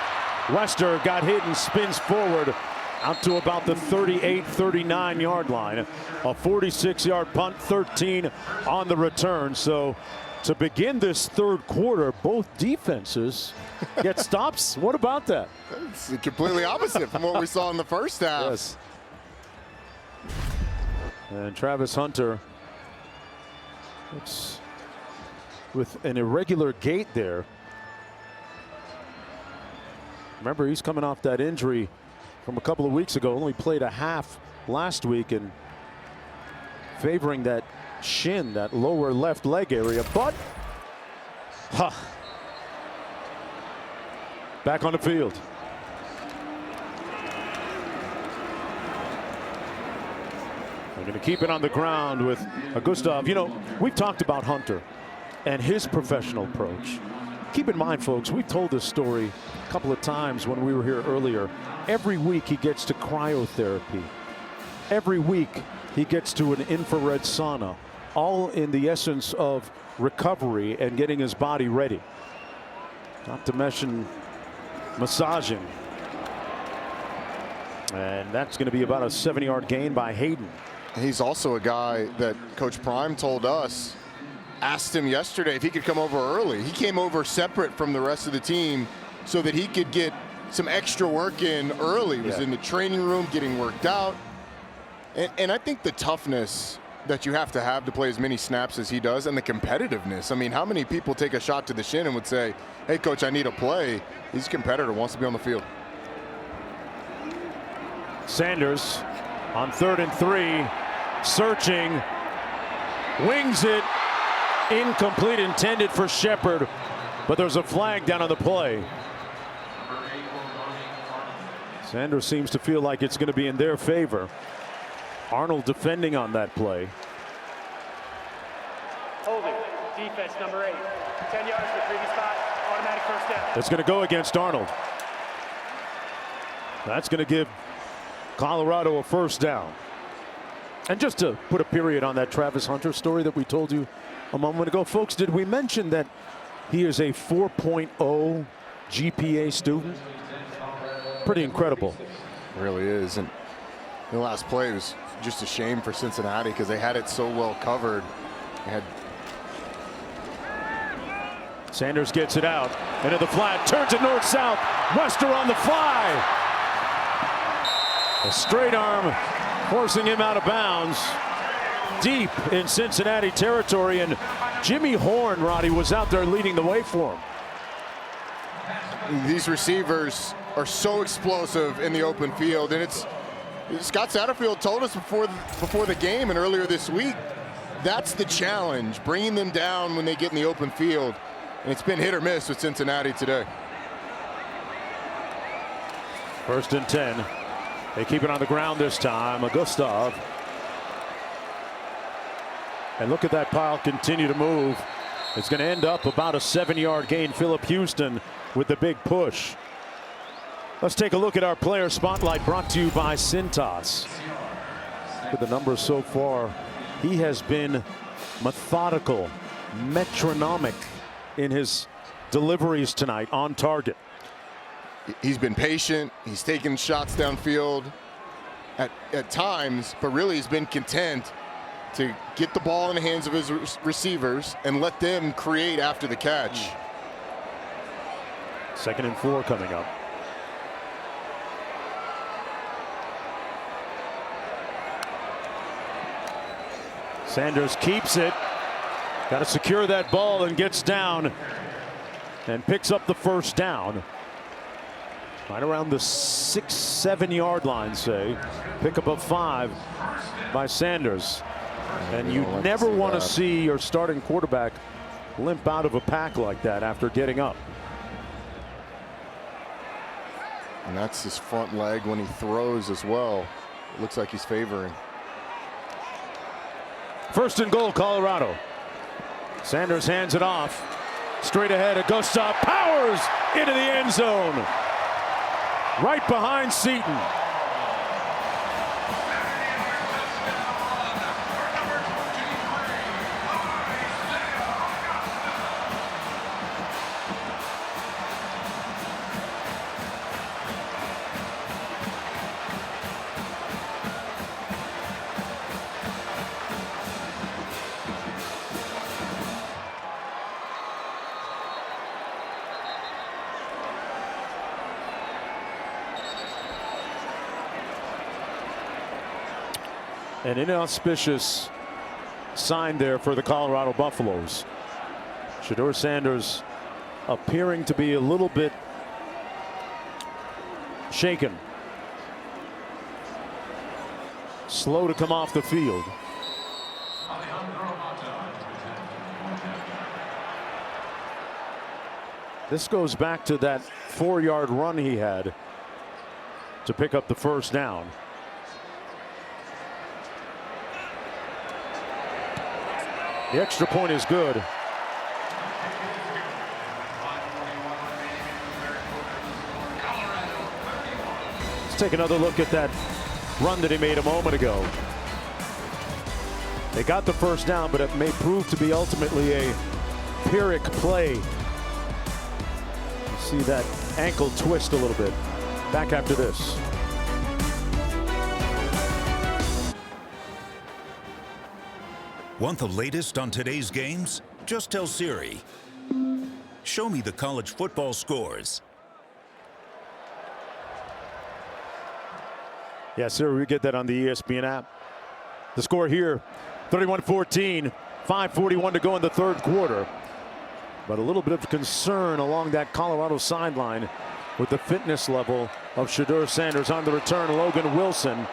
Wester got hit and spins forward out to about the 38-39 yard line. A 46-yard punt, 13 on the return. So to begin this third quarter, both defenses get stops. What about that? It's completely opposite from what we saw in the first half. Yes. And Travis Hunter, it's with an irregular gait there. Remember, he's coming off that injury from a couple of weeks ago. Only played a half last week and favoring that shin, that lower left leg area. But back on the field. They're going to keep it on the ground with Gustav. You know, we've talked about Hunter and his professional approach. Keep in mind, folks, we've told this story a couple of times when we were here earlier. Every week he gets to cryotherapy. Every week he gets to an infrared sauna, all in the essence of recovery and getting his body ready. Not to mention massaging. And that's going to be about a 7-yard gain by Hayden. He's also a guy that Coach Prime told us, asked him yesterday if he could come over early. He came over separate from the rest of the team so that he could get some extra work in early. He was in the training room getting worked out. And I think the toughness that you have to play as many snaps as he does, and the competitiveness. I mean, how many people take a shot to the shin and would say, hey, coach, I need a play? He's a competitor, wants to be on the field. Sanders on 3rd and 3, searching, wings it, incomplete, intended for Shepard, but there's a flag down on the play. Sanders seems to feel like it's going to be in their favor. Arnold defending on that play. Holding, defense number 8. 10 yards to the previous spot, automatic first down. It's going to go against Arnold. That's going to give Colorado a first down. And just to put a period on that Travis Hunter story that we told you a moment ago, folks, did we mention that he is a 4.0 GPA student? Pretty incredible. It really is. And the last play was just a shame for Cincinnati because they had it so well covered. They had Sanders gets it out into the flat, turns it north-south. Wester on the fly. A straight arm forcing him out of bounds deep in Cincinnati territory, and Jimmy Horn, Roddy, was out there leading the way for him. These receivers are so explosive in the open field, and it's Scott Satterfield told us before the game and earlier this week, that's the challenge, bringing them down when they get in the open field, and it's been hit or miss with Cincinnati today. 1st and 10. They keep it on the ground this time. Gustav. And look at that pile continue to move. It's going to end up about a 7-yard gain. Phillip Houston with the big push. Let's take a look at our player spotlight brought to you by Cintas. With the numbers so far, he has been methodical, metronomic in his deliveries tonight on target. He's been patient. He's taken shots downfield at times, but really he's been content to get the ball in the hands of his receivers and let them create after the catch. 2nd and 4 coming up. Sanders keeps it. Got to secure that ball and gets down and picks up the first down. Right around the 6-7 yard line, say. Pickup of 5 by Sanders. And you never want to see your starting quarterback limp out of a pack like that after getting up. And that's his front leg when he throws as well. It looks like he's favoring. 1st and goal, Colorado. Sanders hands it off. Straight ahead, Augusta powers into the end zone. Right behind Seaton. An inauspicious sign there for the Colorado Buffaloes. Shedeur Sanders appearing to be a little bit shaken. Slow to come off the field. This goes back to that 4-yard run he had to pick up the first down. The extra point is good. Let's take another look at that run that he made a moment ago. They got the first down, but it may prove to be ultimately a Pyrrhic play. You see that ankle twist a little bit. Back after this. Want the latest on today's games? Just tell Siri, show me the college football scores. Yeah, Siri, we get that on the ESPN app. The score here, 31-14, 5:41 to go in the 3rd quarter. But a little bit of concern along that Colorado sideline with the fitness level of Shedeur Sanders. On the return, Logan Wilson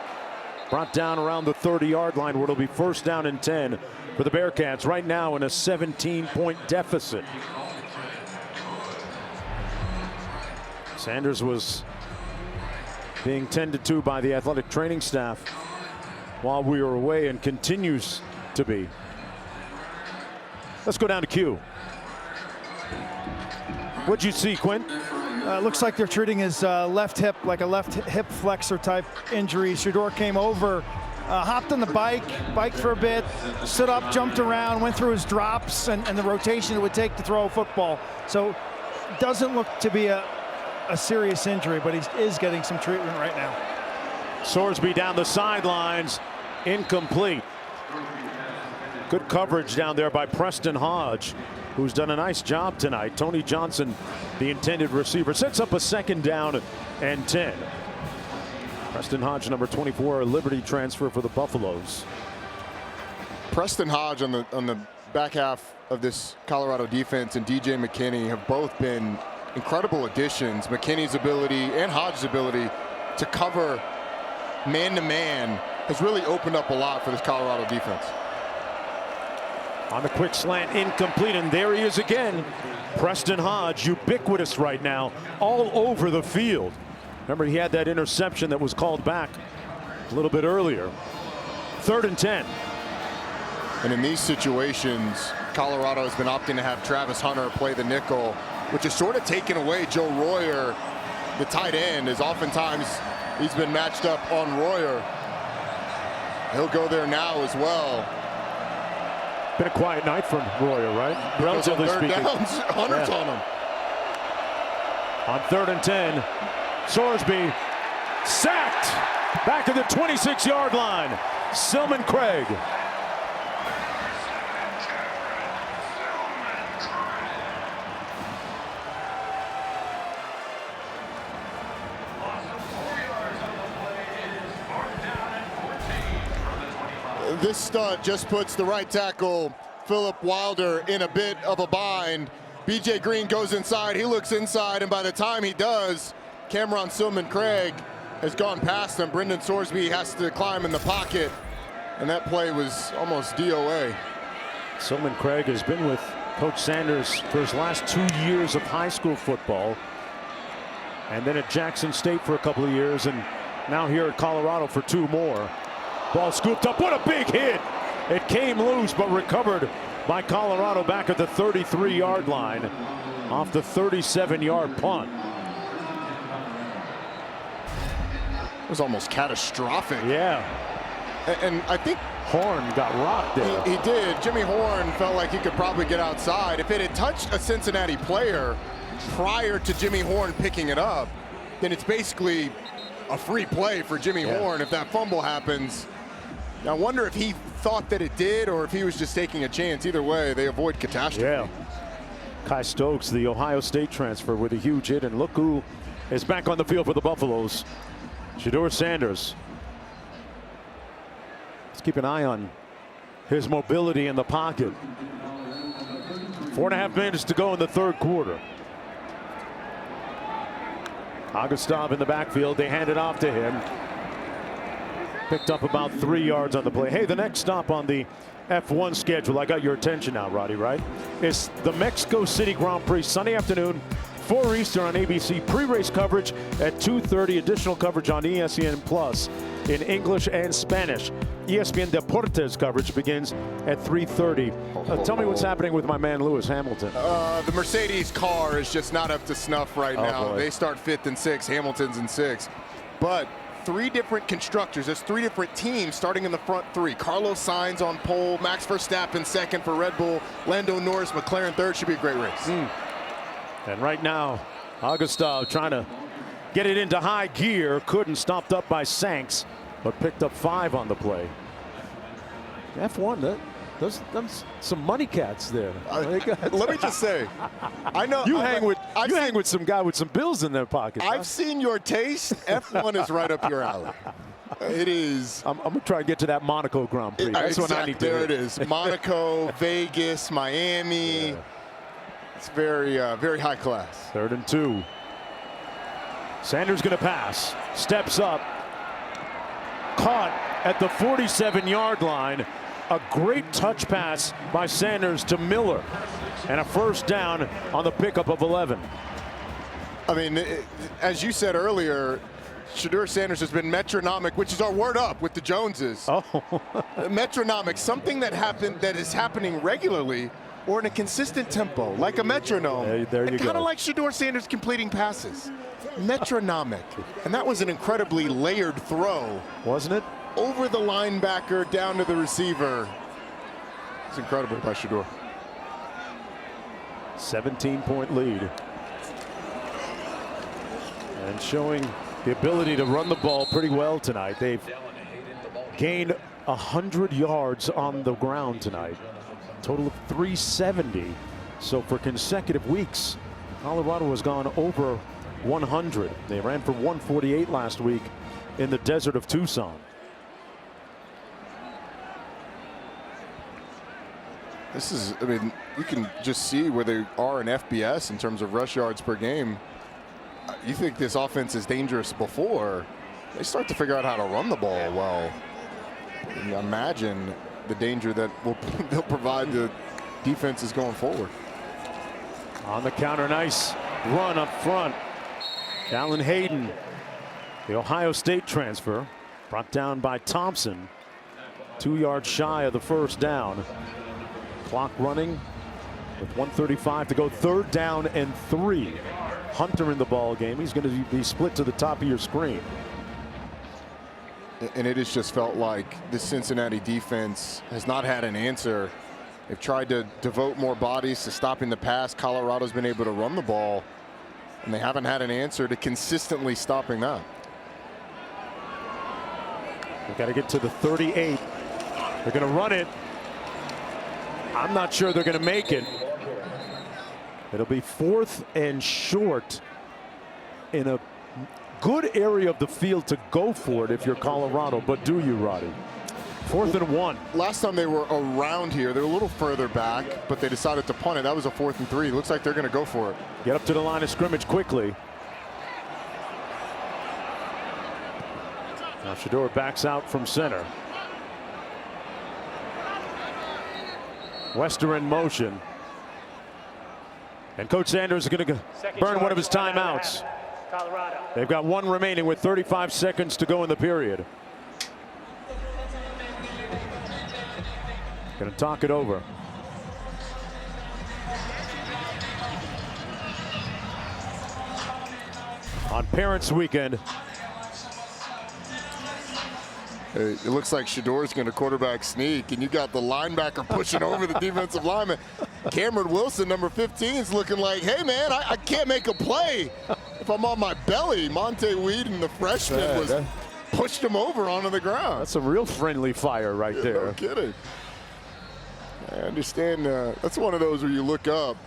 brought down around the 30-yard line where it'll be 1st down and 10 for the Bearcats right now in a 17-point deficit. Sanders was being tended to by the athletic training staff while we were away and continues to be. Let's go down to Q. What'd you see, Quinn? Looks like they're treating his left hip like a left hip flexor type injury. Shedeur came over, hopped on the bike for a bit, stood up, jumped around, went through his drops and the rotation it would take to throw a football. So doesn't look to be a serious injury, but he is getting some treatment right now. Sorsby down the sidelines, incomplete. Good coverage down there by Preston Hodge, who's done a nice job tonight. Tony Johnson, the intended receiver, sets up a 2nd down and 10. Preston Hodge, number 24, a Liberty transfer for the Buffaloes. Preston Hodge on the back half of this Colorado defense and DJ McKinney have both been incredible additions. McKinney's ability and Hodge's ability to cover man-to-man has really opened up a lot for this Colorado defense. On the quick slant, incomplete, and there he is again. Preston Hodge, ubiquitous right now, all over the field. Remember, he had that interception that was called back a little bit earlier. 3rd and 10. And in these situations, Colorado has been opting to have Travis Hunter play the nickel, which has sort of taken away Joe Royer, the tight end, as oftentimes he's been matched up on Royer. He'll go there now as well. Been a quiet night from Royer, right? Relatively speaking. Downs, Hunter's on him. On 3rd and 10, Sorsby sacked back at the 26-yard line. Silman Craig. This stunt just puts the right tackle, Philip Wilder, in a bit of a bind. BJ Green goes inside, he looks inside, and by the time he does, Cameron Silman Craig has gone past him. Brendan Sorsby has to climb in the pocket, and that play was almost DOA. Silman Craig has been with Coach Sanders for his last 2 years of high school football, and then at Jackson State for a couple of years, and now here at Colorado for 2 more. Ball scooped up. What a big hit. It came loose but recovered by Colorado back at the 33-yard line off the 37-yard punt. It was almost catastrophic. Yeah. And I think Horn got rocked there. He did. Jimmy Horn felt like he could probably get outside. If it had touched a Cincinnati player prior to Jimmy Horn picking it up, then it's basically a free play for Jimmy Horn if that fumble happens. Now, I wonder if he thought that it did or if he was just taking a chance. Either way, they avoid catastrophe. Yeah. Kai Stokes, the Ohio State transfer, with a huge hit, and look who is back on the field for the Buffaloes. Shedeur Sanders. Let's keep an eye on his mobility in the pocket. 4.5 minutes to go in the 3rd quarter. Augustov in the backfield. They hand it off to him. Picked up about 3 yards on the play. Hey, the next stop on the F1 schedule, I got your attention now, Roddy, right? It's the Mexico City Grand Prix, Sunday afternoon, 4 Eastern on ABC. Pre-race coverage at 2:30. Additional coverage on ESPN Plus in English and Spanish. ESPN Deportes coverage begins at 3:30. Tell me what's happening with my man Lewis Hamilton. The Mercedes car is just not up to snuff right now. Boy. They start 5th and 6. Hamilton's in 6th. But 3 different constructors. There's 3 different teams starting in the front 3. Carlos Sainz on pole. Max Verstappen 2nd for Red Bull. Lando Norris, McLaren 3rd. Should be a great race. And right now, Augustov trying to get it into high gear. Couldn't. Stopped up by Sanks, but picked up 5 on the play. F1, those some money cats there. Let me just say, I know you hang with some guy with some bills in their pockets. I've seen your taste. F1 is right up your alley. It is. I'm gonna try and get to that Monaco Grand Prix. That's what I need to do. There it is. Monaco, Vegas, Miami. Yeah. It's very, very high class. 3rd and 2. Sanders gonna pass. Steps up. Caught at the 47-yard line. A great touch pass by Sanders to Miller. And a 1st down on the pickup of 11. I mean, as you said earlier, Shedeur Sanders has been metronomic, which is our word up with the Joneses. Oh. Metronomic, something that is happening regularly or in a consistent tempo, like a metronome. There you go. Kind of like Shedeur Sanders completing passes. Metronomic. And that was an incredibly layered throw. Wasn't it? Over the linebacker, down to the receiver. It's incredible by Shedeur. 17-point lead. And showing the ability to run the ball pretty well tonight. They've gained 100 yards on the ground tonight. Total of 370. So for consecutive weeks, Colorado has gone over 100. They ran for 148 last week in the desert of Tucson. This is, I mean, you can just see where they are in FBS in terms of rush yards per game. You think this offense is dangerous before they start to figure out how to run the ball well. And imagine the danger that they'll provide the defenses going forward. On the counter, nice run up front. Alan Hayden, the Ohio State transfer, brought down by Thompson. 2 yards shy of the 1st down. Clock running with 1:35 to go. 3rd down and 3. Hunter in the ball game. He's going to be split to the top of your screen. And it has just felt like the Cincinnati defense has not had an answer. They've tried to devote more bodies to stopping the pass. Colorado's been able to run the ball. And they haven't had an answer to consistently stopping that. They've got to get to the 38. They're going to run it. I'm not sure they're going to make it. It'll be 4th and short in a good area of the field to go for it if you're Colorado. But do you, Roddy? 4th and 1. Last time they were around here, they're a little further back, but they decided to punt it. That was a 4th and 3. Looks like they're going to go for it. Get up to the line of scrimmage quickly. Now Shedeur backs out from center. Wester in motion. And Coach Sanders is going to burn one of his timeouts. Colorado. They've got one remaining with 35 seconds to go in the period. Going to talk it over. On Parents Weekend. It looks like Shedeur's going to quarterback sneak, and you got the linebacker pushing over the defensive lineman. Cameron Wilson, number 15, is looking like, hey, man, I can't make a play if I'm on my belly. Monte Whedon, the freshman, pushed him over onto the ground. That's some real friendly fire right there. No kidding. I understand. That's one of those where you look up.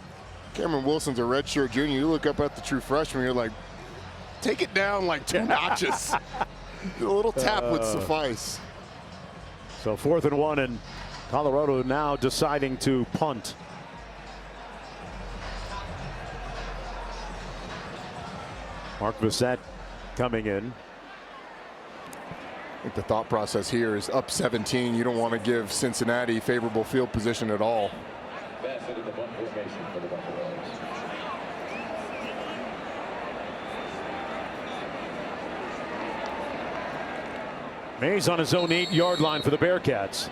Cameron Wilson's a redshirt junior. You look up at the true freshman, you're like, take it down like 2 notches. A little tap would suffice. So 4th and 1, and Colorado now deciding to punt. Mark Bissett coming in. I think the thought process here is up 17. You don't want to give Cincinnati favorable field position at all. Mays on his own 8-yard line for the Bearcats.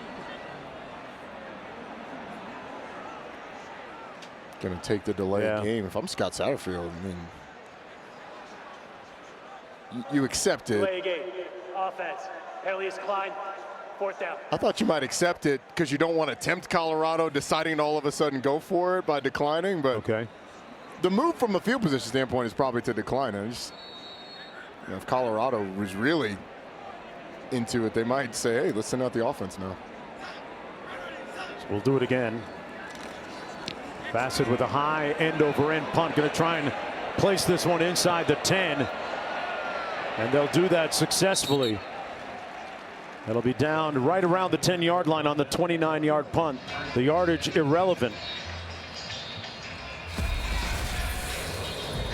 Going to take the delay game. If I'm Scott Satterfield, I mean, you accept it. Delay game. Offense. Penalty is declined. 4th down. I thought you might accept it because you don't want to tempt Colorado deciding to all of a sudden go for it by declining. But the move from a field position standpoint is probably to decline. And just, if Colorado was really into it, they might say, hey, let's send out the offense now. So we'll do it again. Bassett with a high end over end punt, going to try and place this one inside the 10, and they'll do that successfully. It'll be down right around the 10-yard line on the 29-yard punt. The yardage irrelevant.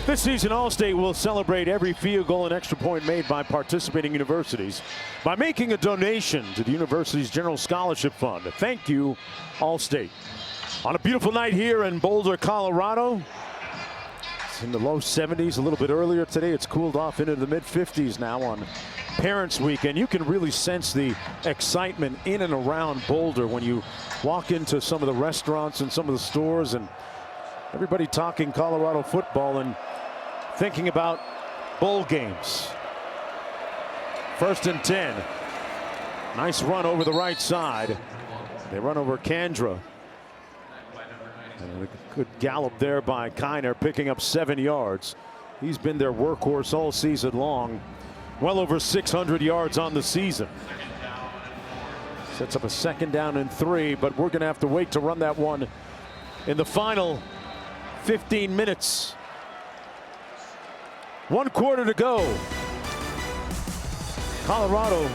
This season, Allstate will celebrate every field goal and extra point made by participating universities by making a donation to the university's General Scholarship Fund. Thank you, Allstate. On a beautiful night here in Boulder, Colorado. It's in the low 70s a little bit earlier today. It's cooled off into the mid-50s now on Parents Weekend. You can really sense the excitement in and around Boulder when you walk into some of the restaurants and some of the stores, and everybody talking Colorado football and thinking about bowl games. 1st and 10. Nice run over the right side. They run over Kandra. And a good gallop there by Kiner, picking up 7 yards. He's been their workhorse all season long. Well over 600 yards on the season. Sets up a 2nd down and 3, but we're going to have to wait to run that one in the final 15 minutes. 1 quarter to go. Colorado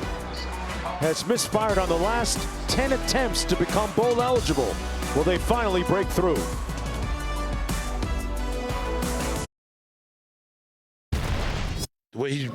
has misfired on the last 10 attempts to become bowl eligible. Will they finally break through? The way he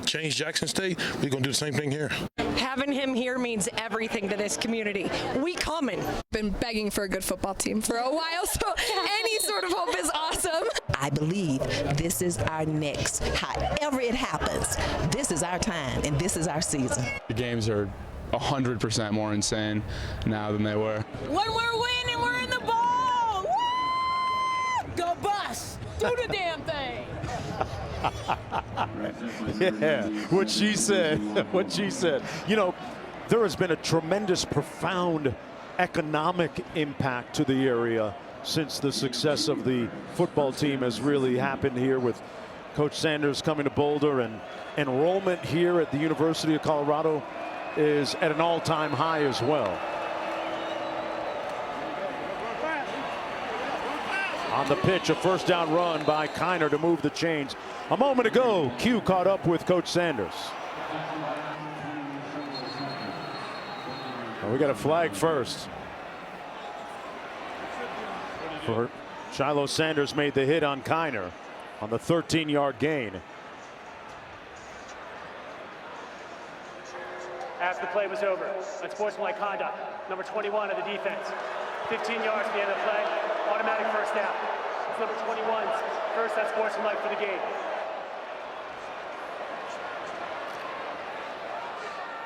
changed Jackson State, we're going to do the same thing here. Having him here means everything to this community. We coming. Been begging for a good football team for a while, so any sort of hope is awesome. I believe this is our next. However it happens, this is our time and this is our season. The games are 100% more insane now than they were. When we're winning, we're in the bowl. Woo! Go Bus! Do the damn thing. Yeah, what she said. What she said. You know, there has been a tremendous, profound economic impact to the area since the success of the football team has really happened here with Coach Sanders coming to Boulder, and enrollment here at the University of Colorado is at an all-time high as well. On the pitch, a first down run by Kiner to move the chains. A moment ago, Q caught up with Coach Sanders. Well, we got a flag first. For Shiloh. Sanders made the hit on Kiner on the 13-yard gain. After the play was over, unsportsmanlike conduct, number 21 of the defense. 15 yards at the end of the play, automatic first down. It's number 21's first unsportsmanlike for the game.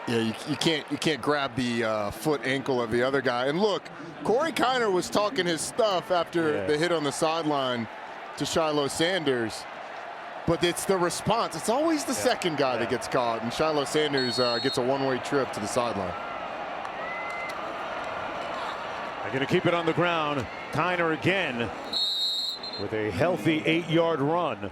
Yeah, you can't grab the foot ankle of the other guy. And look, Corey Kiner was talking his stuff after the hit on the sideline to Shiloh Sanders. But it's the response. It's always the second guy that gets caught, and Shiloh Sanders gets a one-way trip to the sideline. They're going to keep it on the ground. Kiner again with a healthy 8-yard run.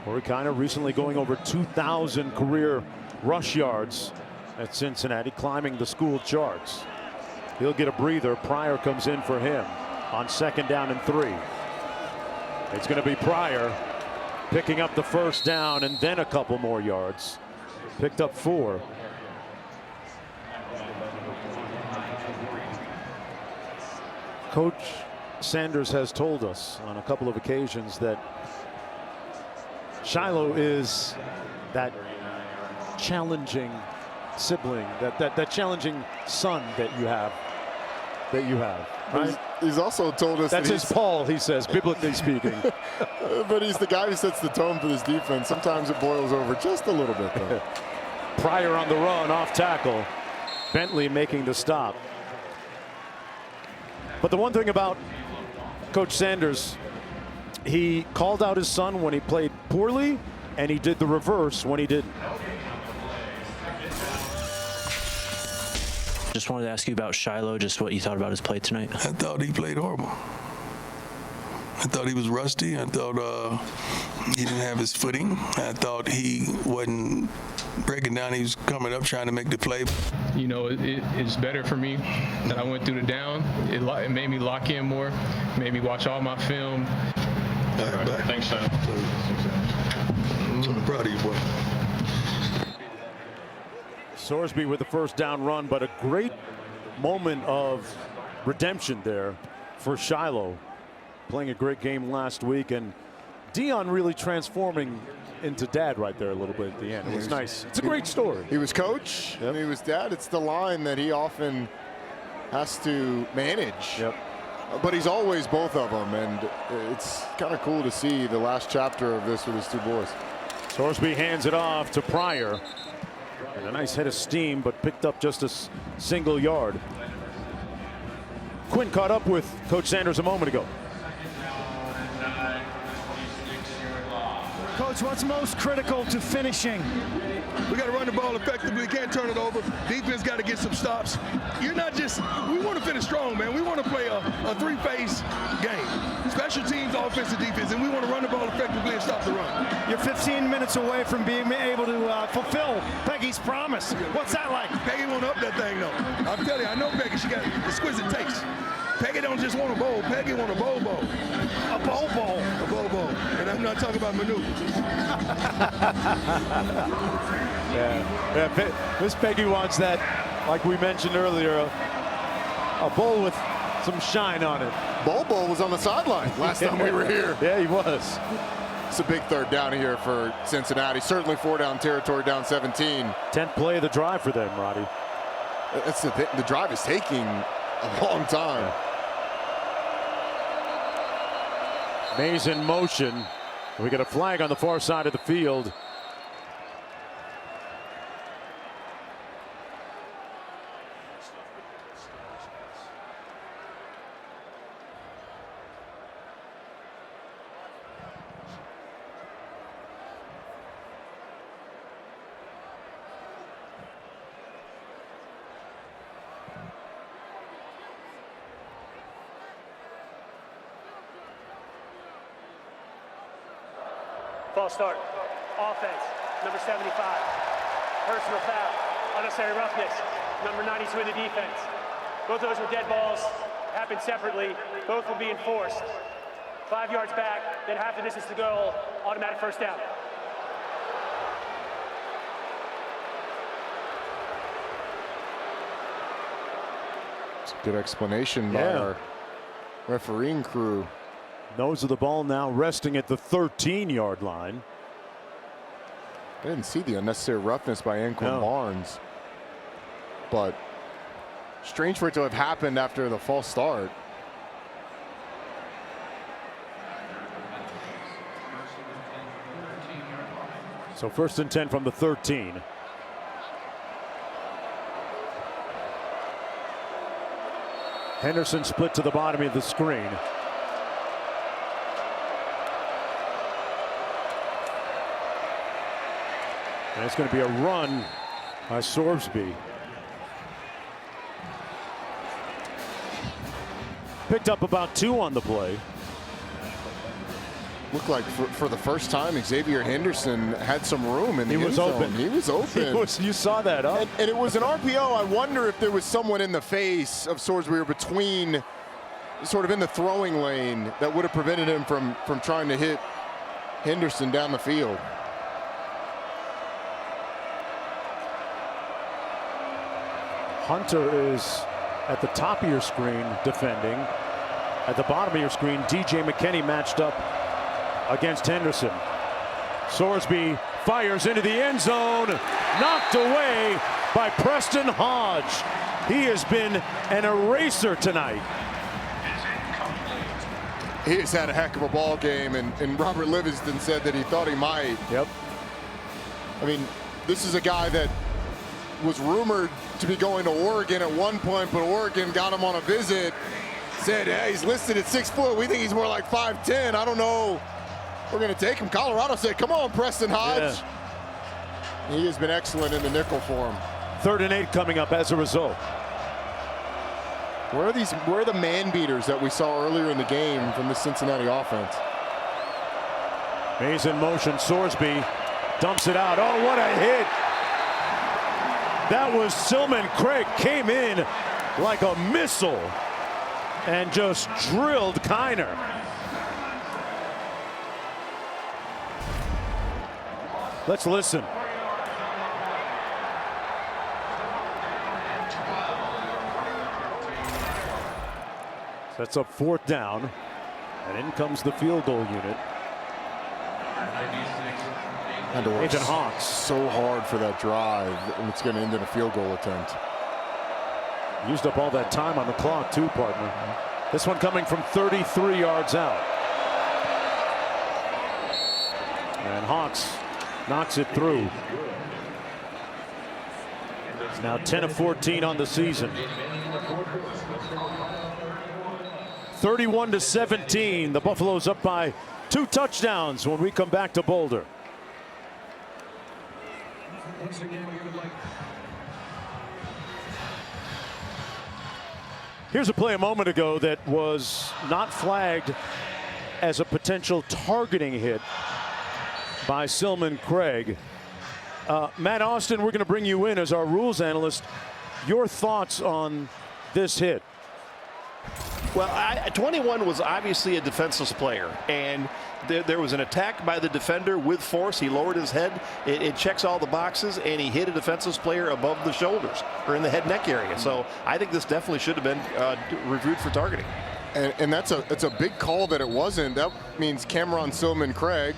Corey Kiner recently going over 2,000 career rush yards at Cincinnati, climbing the school charts. He'll get a breather. Pryor comes in for him on 2nd down and 3. It's going to be Pryor picking up the first down and then a couple more yards. Picked up 4. Coach Sanders has told us on a couple of occasions that Shiloh is that challenging sibling, that challenging son that you have. Right? He's also told us that's his Paul, he says, biblically speaking. But he's the guy who sets the tone for this defense. Sometimes it boils over just a little bit, though. Pryor on the run, off tackle. Bentley making the stop. But the one thing about Coach Sanders, he called out his son when he played poorly, and he did the reverse when he didn't. Just wanted to ask you about Shiloh, just what you thought about his play tonight. I thought he played horrible. I thought he was rusty. I thought he didn't have his footing. I thought he wasn't breaking down. He was coming up trying to make the play. You know, it's better for me that I went through the down. It made me lock in more, made me watch all my film. Thanks, Sam. I'm proud of you, boy. Sorsby with the first down run, but a great moment of redemption there for Shiloh. Playing a great game last week, and Dion really transforming into dad right there a little bit at the end. It was nice. It's a great story. He was coach and he was dad. It's the line that he often has to manage. But he's always both of them, and it's kind of cool to see the last chapter of this with his 2 boys. Sorsby hands it off to Pryor. And a nice head of steam, but picked up just a single yard. Quinn caught up with Coach Sanders a moment ago. Coach, what's most critical to finishing? We got to run the ball effectively. Can't turn it over. Defense got to get some stops. You're not just, we want to finish strong, man. We want to play a three-phase game. Special teams, offense, and defense, and we want to run the ball effectively and stop the run. You're 15 minutes away from being able to fulfill Peggy's promise. What's that like? Peggy won't up that thing, though. I'm telling you, I know Peggy. She got exquisite taste. Peggy don't just want a bowl. Peggy want a bowl bowl. A bowl bowl. A bowl bowl. And I'm not talking about maneuvers. Miss Peggy wants that, like we mentioned earlier, a bowl with some shine on it. Bowl was on the sideline last time we were here. Yeah, he was. It's a big 3rd down here for Cincinnati. Certainly 4-down territory, down 17. 10th play of the drive for them, Roddy. That's the drive is taking a long time. Mays in motion. We got a flag on the far side of the field. False start. Offense, number 75. Personal foul. Unnecessary roughness, number 92 in the defense. Both those were dead balls. Happened separately. Both will be enforced. 5 yards back, then half the distance to goal. Automatic first down. It's a good explanation by our refereeing crew. Nose of the ball now resting at the 13-yard line. I didn't see the unnecessary roughness by Anquan Barnes, but strange for it to have happened after the false start. So 1st and 10 from the 13. Henderson split to the bottom of the screen. And it's going to be a run by Sorsby. Picked up about 2 on the play. Looked like for the first time, Xavier Henderson had some room in the end zone. Open. He was open. You saw that, huh? And it was an RPO. I wonder if there was someone in the face of Sorsby or between, sort of in the throwing lane, that would have prevented him from trying to hit Henderson down the field. Hunter is at the top of your screen defending. At the bottom of your screen, DJ McKinney matched up against Henderson. Sorsby fires into the end zone, knocked away by Preston Hodge. He has been an eraser tonight. He has had a heck of a ball game, and Robert Livingston said that he thought he might. Yep. I mean, this is a guy that was rumored to be going to Oregon at one point, but Oregon got him on a visit. Said, hey, he's listed at 6 foot. We think he's more like 5'10". I don't know. We're going to take him. Colorado said, come on, Preston Hodge. Yeah. He has been excellent in the nickel for him. 3rd and 8 coming up as a result. Where are the man beaters that we saw earlier in the game from the Cincinnati offense? Mays in motion. Sorsby dumps it out. Oh, what a hit. That was Silman Craig, came in like a missile and just drilled Kiner. Let's listen. Sets up 4th down, and in comes the field goal unit. And to work Agent Hawks so hard for that drive, and it's going to end in a field goal attempt. Used up all that time on the clock too, partner. This one coming from 33 yards out. And Hawks knocks it through. It's now 10 of 14 on the season. 31-17. The Buffaloes up by 2 touchdowns when we come back to Boulder. Here's a play a moment ago that was not flagged as a potential targeting hit by Silman Craig. Matt Austin, we're going to bring you in as our rules analyst. Your thoughts on this hit? Well, 21 was obviously a defenseless player, and there was an attack by the defender with force. He lowered his head. It checks all the boxes, and he hit a defenseless player above the shoulders or in the head neck area. So I think this definitely should have been reviewed for targeting. And that's a big call that it wasn't. That means Cameron Silman Craig,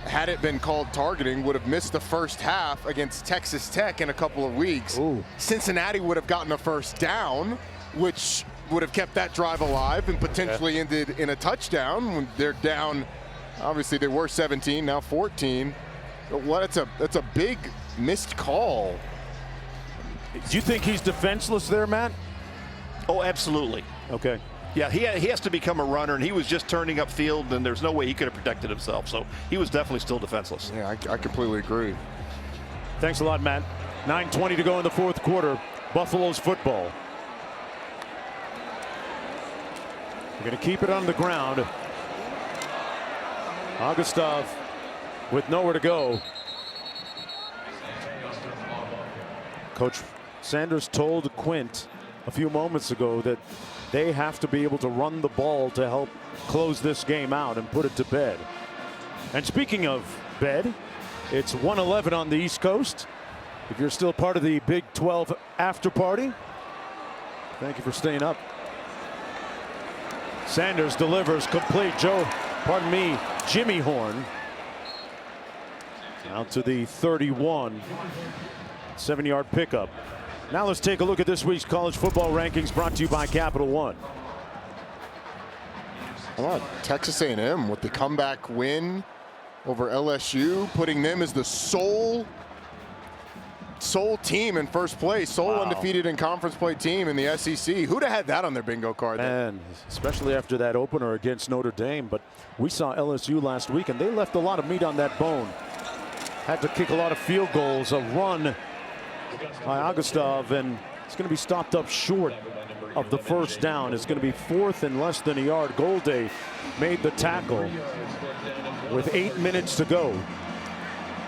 had it been called targeting, would have missed the first half against Texas Tech in a couple of weeks. Ooh. Cincinnati would have gotten a first down, which would have kept that drive alive and potentially ended in a touchdown. When they're down, obviously they were 17, now 14. But that's a big missed call. Do you think he's defenseless there, Matt? Oh, absolutely. Okay. Yeah, he has to become a runner, and he was just turning upfield, and there's no way he could have protected himself. So he was definitely still defenseless. Yeah, I completely agree. Thanks a lot, Matt. 9:20 to go in the 4th quarter. Buffaloes football. We're going to keep it on the ground. Augustov with nowhere to go. Coach Sanders told Quint a few moments ago that they have to be able to run the ball to help close this game out and put it to bed. And speaking of bed, it's 1:11 on the East Coast. If you're still part of the Big 12 after party, thank you for staying up. Sanders delivers complete. Jimmy Horn out to the 31. 7-yard pickup. Now let's take a look at this week's college football rankings brought to you by Capital One. How about Texas A&M with the comeback win over LSU, putting them as the sole team in first place, sole undefeated in conference play team in the SEC. Who'd have had that on their bingo card? And especially after that opener against Notre Dame. But we saw LSU last week, and they left a lot of meat on that bone. Had to kick a lot of field goals, a run by Augustov, and it's going to be stopped up short of the first down. It's going to be 4th and less than a yard. Golday made the tackle with 8 minutes to go.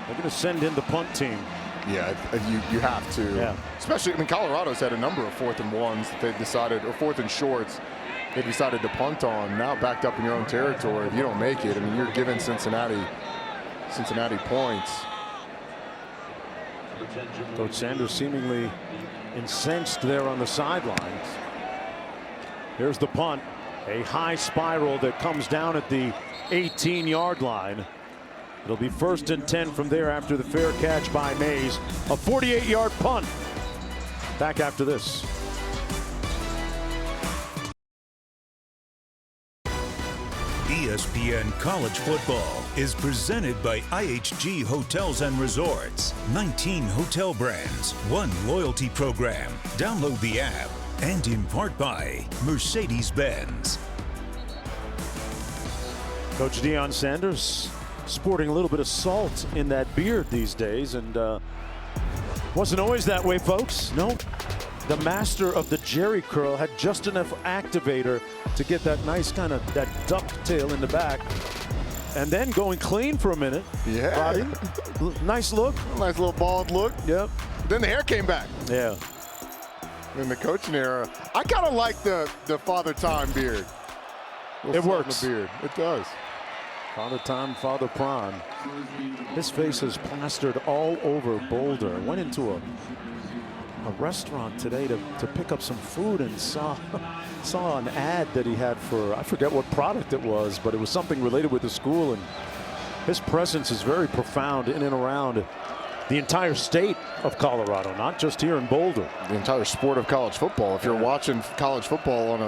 They're going to send in the punt team. Yeah, you have to. Yeah. Especially, I mean, Colorado's had a number of 4th and 1s that they've decided, or 4th and shorts, they decided to punt on. Now backed up in your own territory. If you don't make it, I mean, you're giving Cincinnati points. Coach Sanders seemingly incensed there on the sidelines. Here's the punt. A high spiral that comes down at the 18-yard line. It'll be 1st and 10 from there after the fair catch by Mays. A 48-yard punt. Back after this. ESPN College Football is presented by IHG Hotels and Resorts. 19 hotel brands, 1 loyalty program. Download the app. And in part by Mercedes-Benz. Coach Deion Sanders sporting a little bit of salt in that beard these days, and wasn't always that way, folks. No, the master of the Jerry curl had just enough activator to get that nice kind of that ducktail in the back, and then going clean for a minute. Yeah. Roddy, nice look. Nice little bald look. Yep. Then the hair came back. Yeah. In the coaching era, I kind of like the Father Time beard. It works. The beard. It does. Father Time, Father Prime. His face is plastered all over Boulder. Went into a restaurant today to pick up some food and saw an ad that he had for, I forget what product it was, but it was something related with the school, and his presence is very profound in and around the entire state of Colorado, not just here in Boulder. The entire sport of college football. If you're watching college football on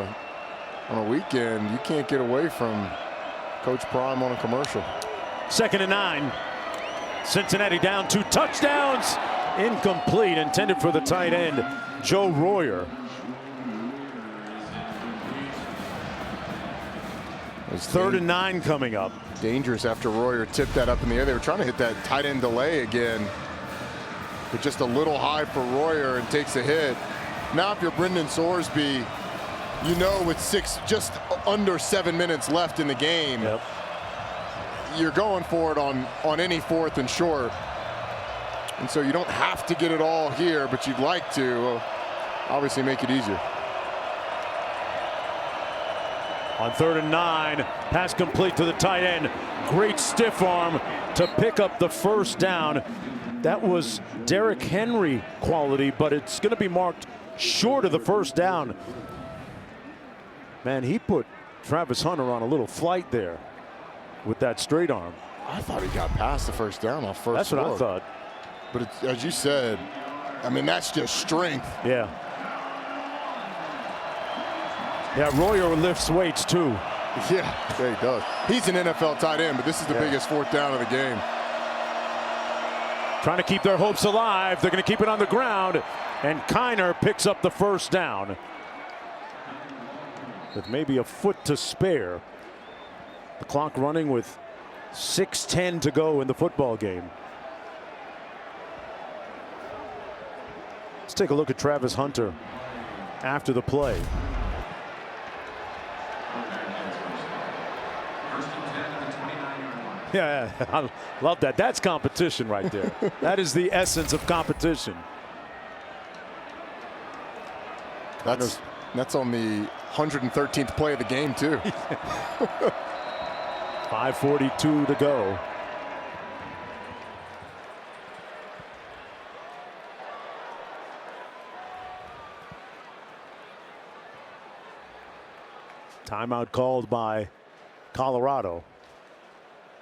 a weekend, you can't get away from Coach Prime on a commercial. 2nd and 9. Cincinnati down 2 touchdowns. Incomplete, intended for the tight end, Joe Royer. 3rd and 9 coming up. Dangerous after Royer tipped that up in the air. They were trying to hit that tight end delay again, but just a little high for Royer and takes a hit. Now if you're Brendan Sorsby, you know with just under 7 minutes left in the game, yep, you're going for it on any 4th and short. And so you don't have to get it all here, but you'd like to obviously make it easier. On 3rd and 9, pass complete to the tight end. Great stiff arm to pick up the first down. That was Derrick Henry quality, but it's going to be marked short of the first down. Man, he put Travis Hunter on a little flight there with that straight arm. I thought he got past the first down on first. That's what I thought. But it's, as you said, I mean, that's just strength. Yeah. Yeah, Royer lifts weights too. Yeah, he does. He's an NFL tight end, but this is the biggest 4th down of the game. Trying to keep their hopes alive. They're going to keep it on the ground, and Kiner picks up the first down with maybe a foot to spare. The clock running with 6:10 to go in the football game. Let's take a look at Travis Hunter after the play. Yeah, I love that. That's competition right there. That is the essence of competition. That's on the 113th play of the game, too. 5:42 to go. Timeout called by Colorado.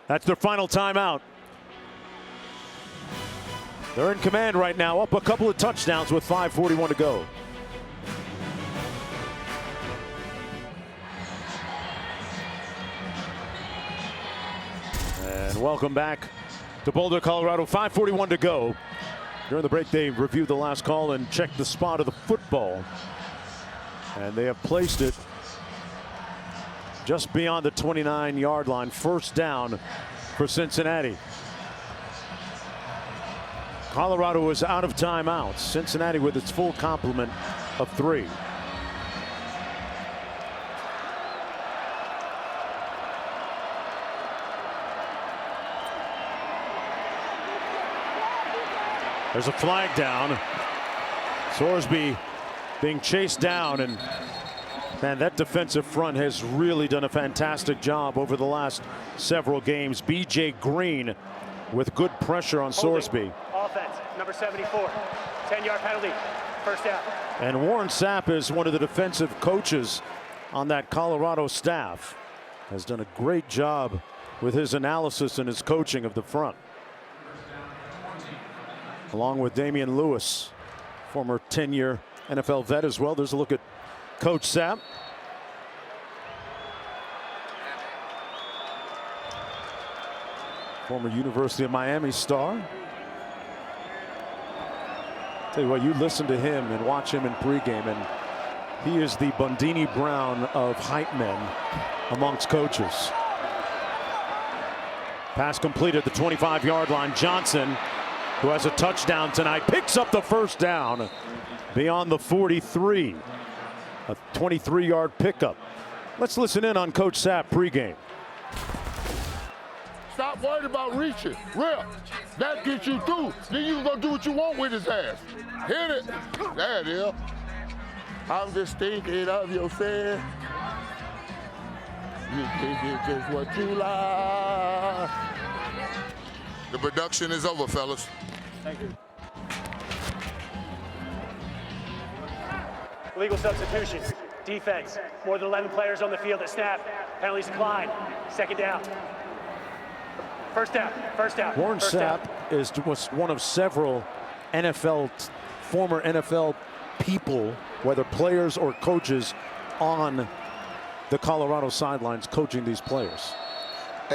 That's their final timeout. They're in command right now, up a couple of touchdowns with 5:41 to go. And welcome back to Boulder, Colorado. 5:41 to go. During the break, they reviewed the last call and checked the spot of the football. And they have placed it just beyond the 29-yard line. First down for Cincinnati. Colorado is out of timeouts. Cincinnati with its full complement of 3. There's a flag down. Sorsby being chased down, and man, that defensive front has really done a fantastic job over the last several games. B.J. Green with good pressure on Sorsby. Offense, number 74, 10-yard penalty, first down. And Warren Sapp is one of the defensive coaches on that Colorado staff. Has done a great job with his analysis and his coaching of the front. Along with Damian Lewis, former 10-year NFL vet as well. There's a look at Coach Sapp. Former University of Miami star. Tell you what, you listen to him and watch him in pregame, and he is the Bundini Brown of hype men amongst coaches. Pass complete at the 25-yard line. Johnson, who has a touchdown tonight, picks up the first down beyond the 43. A 23-yard pickup. Let's listen in on Coach Sapp pregame. Stop worried about reaching. Rip. That gets you through. Then you gonna do what you want with his ass. Hit it. There it is. I'm just thinking of yourself. You think it's just what you like. The production is over, fellas. Thank you. Legal substitution. Defense. More than 11 players on the field at snap. Penalties decline. Second down. First down. First down. Warren Sapp was one of several former NFL people, whether players or coaches, on the Colorado sidelines coaching these players.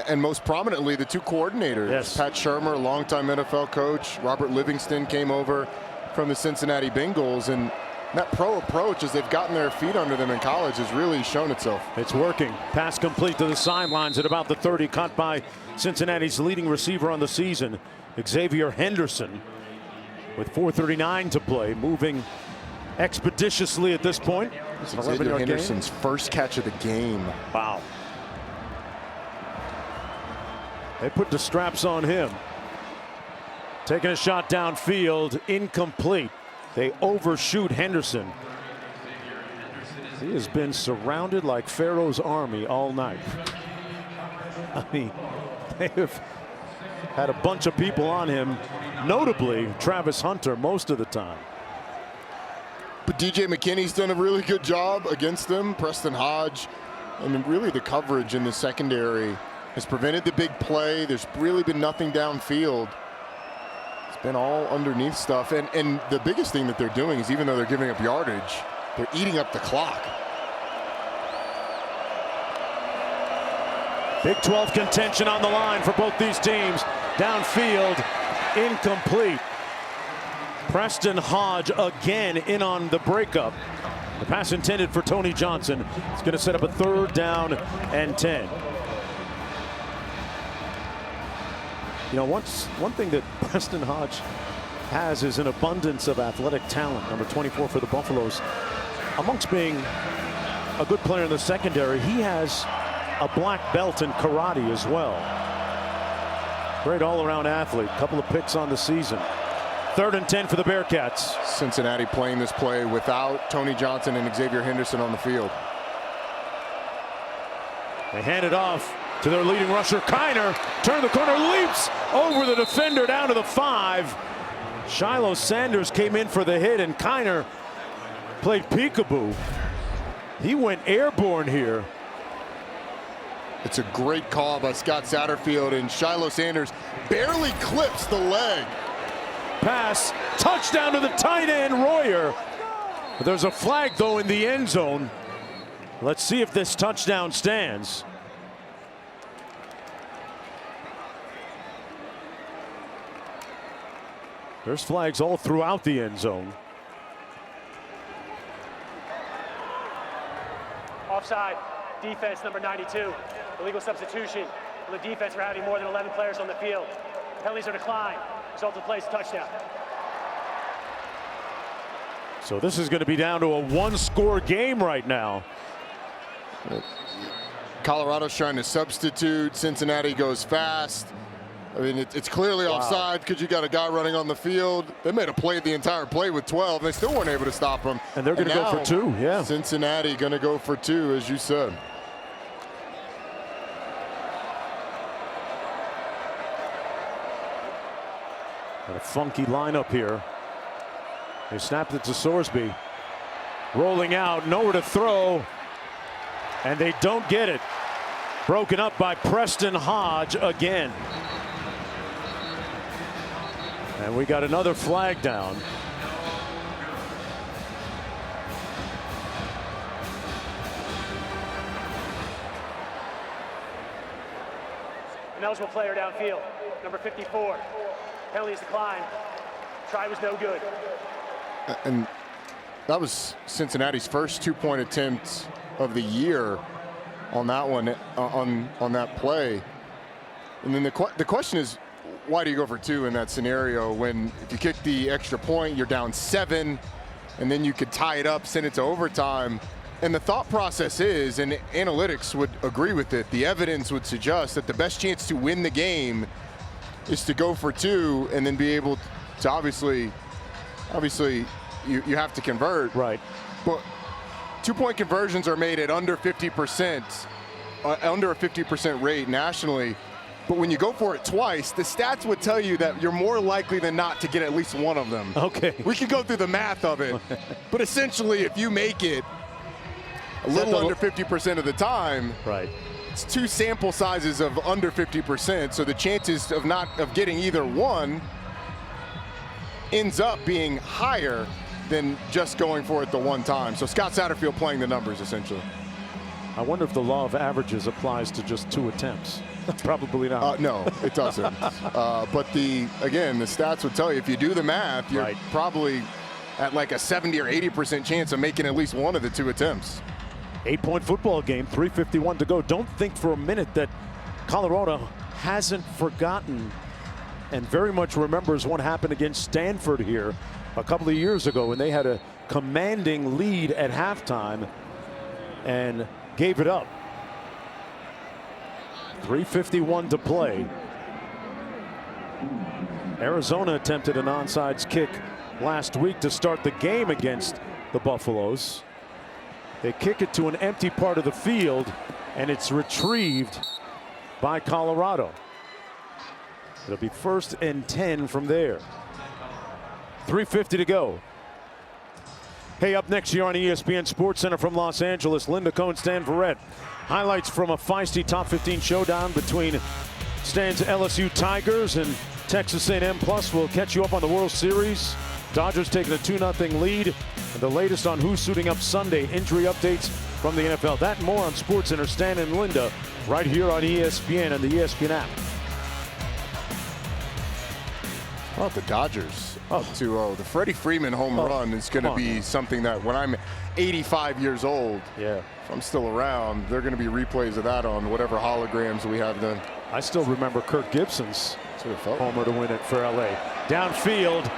And most prominently, the 2 coordinators. Yes. Pat Shermer, longtime NFL coach. Robert Livingston came over from the Cincinnati Bengals. And that pro approach, as they've gotten their feet under them in college, has really shown itself. It's working. Pass complete to the sidelines at about the 30, caught by Cincinnati's leading receiver on the season, Xavier Henderson, with 4:39 to play, moving expeditiously at this point. It's Xavier Henderson's first catch of the game. Wow. They put the straps on him. Taking a shot downfield, incomplete. They overshoot Henderson. He has been surrounded like Pharaoh's army all night. I mean, they have had a bunch of people on him, notably Travis Hunter most of the time. But DJ McKinney's done a really good job against them. Preston Hodge, and really the coverage in the secondary has prevented the big play. There's really been nothing downfield. It's been all underneath stuff. And the biggest thing that they're doing is, even though they're giving up yardage, they're eating up the clock. Big 12 contention on the line for both these teams. Downfield, incomplete. Preston Hodge again in on the breakup. The pass intended for Tony Johnson. It's going to set up a 3rd down and 10. You know, one thing that Preston Hodge has is an abundance of athletic talent. Number 24 for the Buffaloes. Amongst being a good player in the secondary, he has a black belt in karate as well. Great all-around athlete. Couple of picks on the season. 3rd and 10 for the Bearcats. Cincinnati playing this play without Tony Johnson and Xavier Henderson on the field. They hand it off to their leading rusher, Kiner. Turn the corner, leaps over the defender down to the 5. Shiloh Sanders came in for the hit, and Kiner played peekaboo. He went airborne here. It's a great call by Scott Satterfield, and Shiloh Sanders barely clips the leg. Pass, touchdown to the tight end, Royer. There's a flag, though, in the end zone. Let's see if this touchdown stands. There's flags all throughout the end zone. Offside. Defense number 92. Illegal substitution. The defense for having more than 11 players on the field. Penalties are declined. Result of the play is a touchdown. So this is going to be down to a 1-score game right now. Colorado's trying to substitute. Cincinnati goes fast. I mean, it's clearly offside because you got a guy running on the field. They made a play the entire play with 12. They still weren't able to stop him. And they're going to go for 2, yeah. Cincinnati going to go for 2, as you said. Got a funky lineup here. They snapped it to Sorsby. Rolling out, nowhere to throw. And they don't get it. Broken up by Preston Hodge again. And we got another flag down. An eligible player downfield, number 54. Penalty is declined. Try was no good. And that was Cincinnati's first 2-point attempt of the year on that one, on that play. And then the question is, why do you go for 2 in that scenario when if you kick the extra point, you're down 7, and then you could tie it up, send it to overtime? And the thought process is, and analytics would agree with it, the evidence would suggest that the best chance to win the game is to go for 2 and then be able to obviously you have to convert. Right. But 2-point conversions are made at under 50%, under a 50% rate nationally. But when you go for it twice, the stats would tell you that you're more likely than not to get at least one of them. Okay. We can go through the math of it. But essentially, if you make it a little under 50% of the time, right, it's 2 sample sizes of under 50%. So the chances of getting either one ends up being higher than just going for it the one time. So Scott Satterfield playing the numbers, essentially. I wonder if the law of averages applies to just 2 attempts. Probably not. No, it doesn't. But the stats would tell you if you do the math, you're probably at like a 70 or 80% chance of making at least one of the 2 attempts. 8-point football game, 3:51 to go. Don't think for a minute that Colorado hasn't forgotten and very much remembers what happened against Stanford here a couple of years ago when they had a commanding lead at halftime and gave it up. 3:51 to play. Arizona attempted an onside kick last week to start the game against the Buffaloes. They kick it to an empty part of the field, and it's retrieved by Colorado. It'll be 1st and 10 from there. 3:50 to go. Hey, up next here on ESPN Sports Center from Los Angeles, Linda Cohn, Stan Verrett. Highlights from a feisty top 15 showdown between Stan's LSU Tigers and Texas A&M. Plus, we'll catch you up on the World Series. Dodgers taking a 2-0 lead. And the latest on who's suiting up Sunday. Injury updates from the NFL. That and more on Sports Center. Stan and Linda right here on ESPN and the ESPN app. How about the Dodgers? 2-0. The Freddie Freeman home run is going to be something that when I'm 85 years old, if I'm still around, they're going to be replays of that on whatever holograms we have then. I still remember Kirk Gibson's homer to win it for LA. Downfield,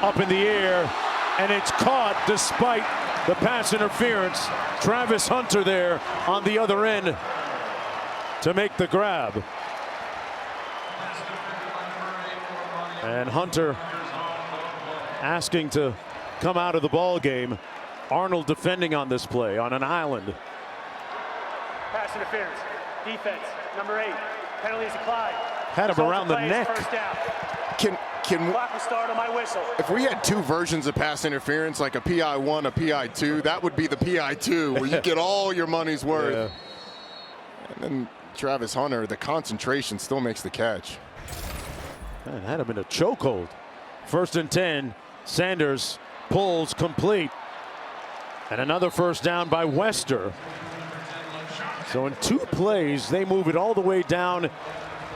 up in the air, and it's caught despite the pass interference. Travis Hunter there on the other end to make the grab. And Hunter asking to come out of the ball game. Arnold defending on this play on an island. Pass interference. Defense. Number 8. Penalties applied. Had him around the neck. First down. Clock will start on my whistle. If we had 2 versions of pass interference, like a PI1, a PI2, that would be the PI2, where you get all your money's worth. Yeah. And then Travis Hunter, the concentration still makes the catch. Man, had him in a chokehold. 1st and 10. Sanders pulls complete. And another first down by Wester. So in 2 plays, they move it all the way down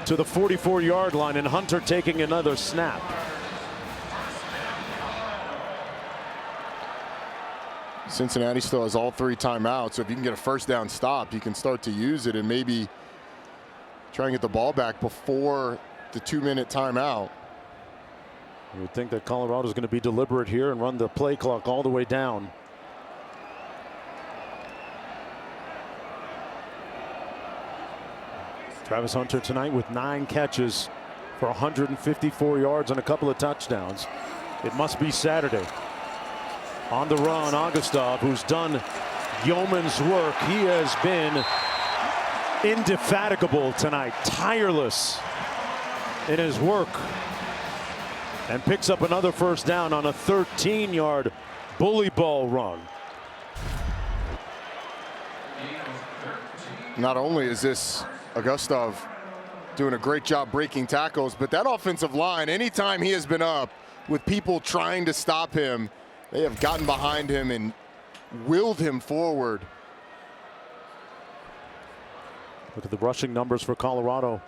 to the 44-yard line, and Hunter taking another snap. Cincinnati still has all 3 timeouts, so if you can get a first down stop, you can start to use it and maybe try and get the ball back before the 2-minute timeout. You would think that Colorado's going to be deliberate here and run the play clock all the way down. Travis Hunter tonight with 9 catches for 154 yards and a couple of touchdowns. It must be Saturday. On the run, Augustov, who's done yeoman's work. He has been indefatigable tonight, tireless in his work, and picks up another first down on a 13-yard bully ball run. Not only is this Augustov doing a great job breaking tackles, but that offensive line, anytime he has been up with people trying to stop him, they have gotten behind him and willed him forward. Look at the rushing numbers for Colorado.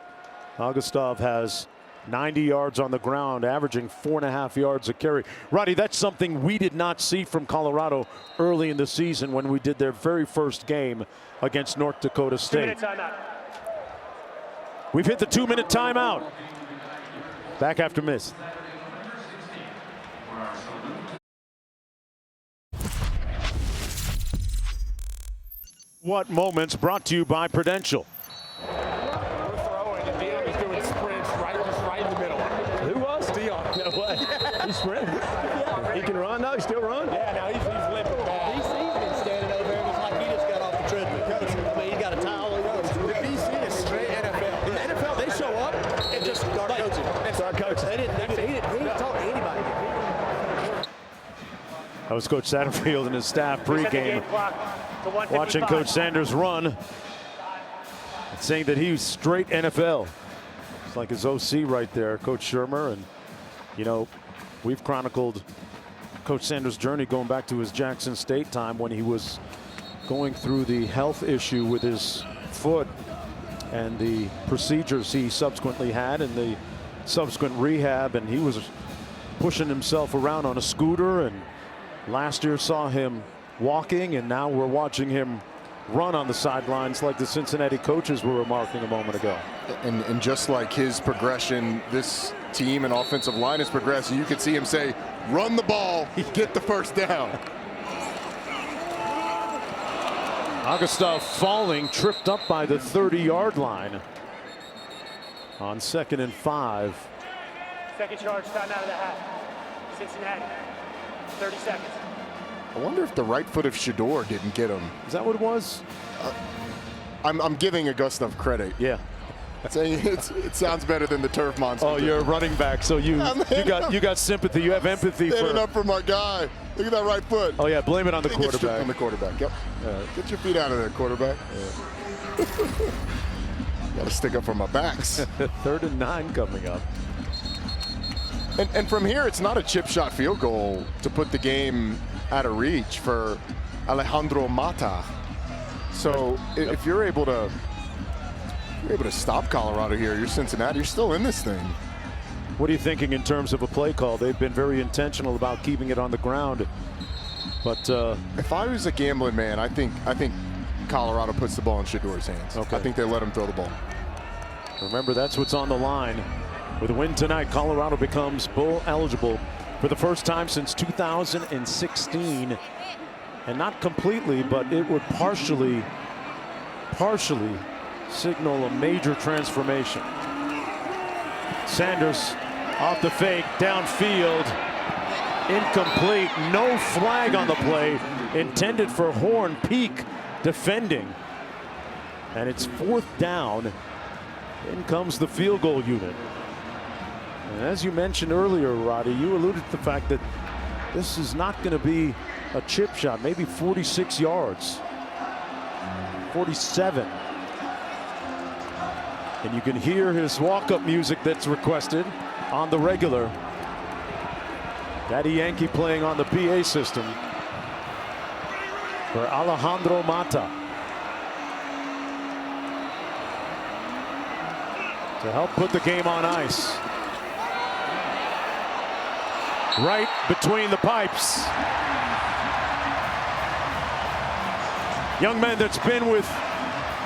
Augustov has 90 yards on the ground, averaging 4.5 yards a carry. Roddy, that's something we did not see from Colorado early in the season when we did their very first game against North Dakota State. 2-minute timeout. We've hit the 2-minute timeout. Back after miss. What Moments brought to you by Prudential. We're throwing, and Dion is doing sprints right in the middle. Who was? Dion. No way. He's sprinting. Yeah. He can run now? He still run? Yeah, now he's limping back. He's been standing over there. It's like he just got off the treadmill. Coach, I mean, he got a towel. The BC is straight NFL. In the NFL, they show up and just start coaching. Start coaching. He didn't talk to anybody. That was Coach Satterfield and his staff pregame, watching Coach Sanders run and saying that he's straight NFL. It's like his OC right there, Coach Shermer. And, you know, we've chronicled Coach Sanders' journey going back to his Jackson State time when he was going through the health issue with his foot and the procedures he subsequently had and the subsequent rehab. And he was pushing himself around on a scooter, and last year saw him walking, and now we're watching him run on the sidelines like the Cincinnati coaches were remarking a moment ago. And just like his progression, this team and offensive line is progressing. You could see him say, run the ball, get the first down. Augustov falling, tripped up by the 30-yard line on 2nd and 5. Second charge, time out of the half. Cincinnati. 30 seconds. I wonder if the right foot of Shador didn't get him. Is that what it was? I'm giving Augustov credit. Yeah. It sounds better than the turf monster. Oh, you're a running back, so you got sympathy. You have empathy Standing up for my guy. Look at that right foot. Oh yeah, blame it on the quarterback. Get on the quarterback. Yep. Get your feet out of there, quarterback. Yeah. Got to stick up for my backs. 3rd and 9 coming up. And from here, it's not a chip shot field goal to put the game out of reach for Alejandro Mata. So if you're able to stop Colorado here, you're Cincinnati, you're still in this thing. What are you thinking in terms of a play call? They've been very intentional about keeping it on the ground. But if I was a gambling man, I think Colorado puts the ball in Shador's hands. Okay. I think they let him throw the ball. Remember, that's what's on the line. With a win tonight, Colorado becomes bowl eligible for the first time since 2016. And not completely, but it would partially signal a major transformation. Sanders Off the fake, downfield, incomplete, no flag on the play, intended for Horn. Peak defending. And it's 4th down. In comes the field goal unit. And as you mentioned earlier, Roddy, you alluded to the fact that this is not going to be a chip shot, maybe 46 yards, 47. And you can hear his walk-up music that's requested on the regular. Daddy Yankee playing on the PA system for Alejandro Mata. To help put the game on ice. Right between the pipes. Young man that's been with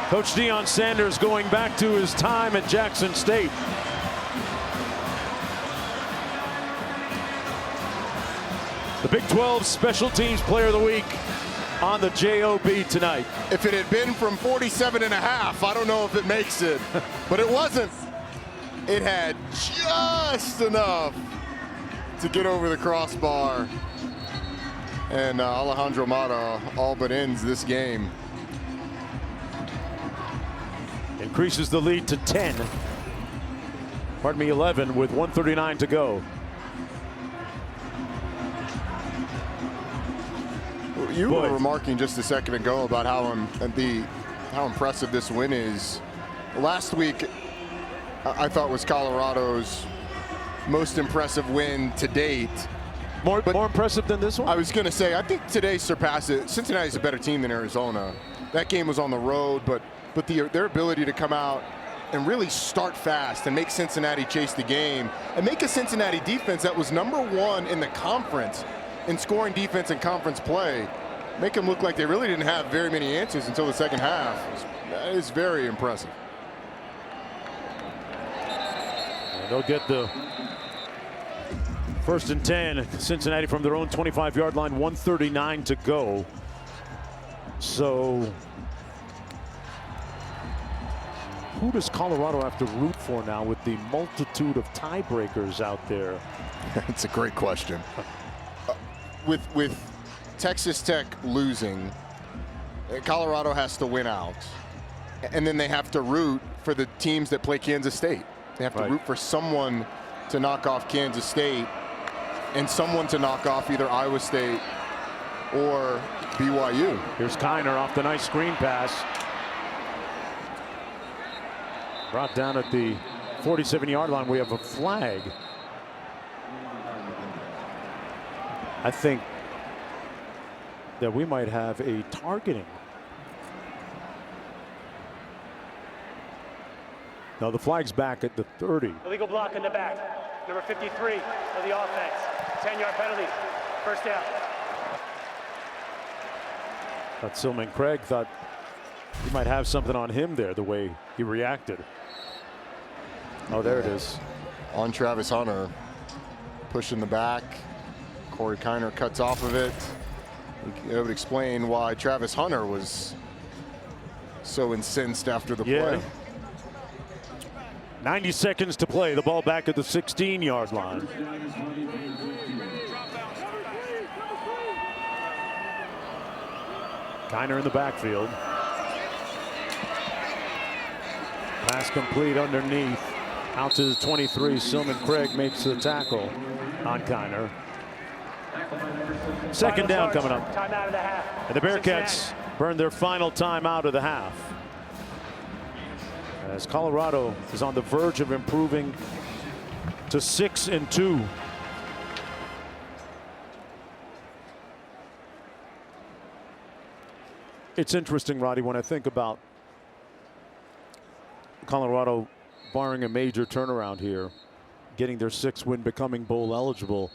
Coach Deion Sanders going back to his time at Jackson State. The Big 12 Special Teams Player of the Week on the JOB tonight. If it had been from 47.5, I don't know if it makes it, but it wasn't. It had just enough to get over the crossbar. And Alejandro Mata all but ends this game. Increases the lead to 10. Pardon me, 11 with 1:39 to go. You were remarking just a second ago about how impressive this win is. Last week, I thought was Colorado's most impressive win to date. More impressive than this one? I was going to say, I think today surpassed it. Cincinnati's a better team than Arizona. That game was on the road, but their ability to come out and really start fast and make Cincinnati chase the game and make a Cincinnati defense that was #1 in the conference in scoring defense and conference play, make them look like they really didn't have very many answers until the second half. That is very impressive. And they'll get the 1st and 10. Cincinnati from their own 25-yard line, 1:39 to go. So who does Colorado have to root for now with the multitude of tiebreakers out there? It's a great question. With Texas Tech losing, Colorado has to win out. And then they have to root for the teams that play Kansas State. They have to root for someone to knock off Kansas State and someone to knock off either Iowa State or BYU. Here's Kiner off the nice screen pass. Brought down at the 47-yard line. We have a flag. I think that we might have a targeting. Now the flag's back at the 30. Illegal block in the back. Number 53 of the offense. 10-yard penalty. 1st down. Thought Silman Craig thought he might have something on him there, the way he reacted. Oh, there it is. On Travis Hunter. Pushing the back. Corey Kiner cuts off of it. It would explain why Travis Hunter was so incensed after the play. 90 seconds to play. The ball back at the 16-yard line. Kiner in the backfield. Pass complete underneath. Out to the 23. Silman Craig makes the tackle on Kiner. 2nd down coming up. Time out of the half. And the Bearcats burn their final time out of the half. As Colorado is on the verge of improving to 6-2. It's interesting, Roddy, when I think about Colorado barring a major turnaround here, getting their 6th win, becoming bowl eligible.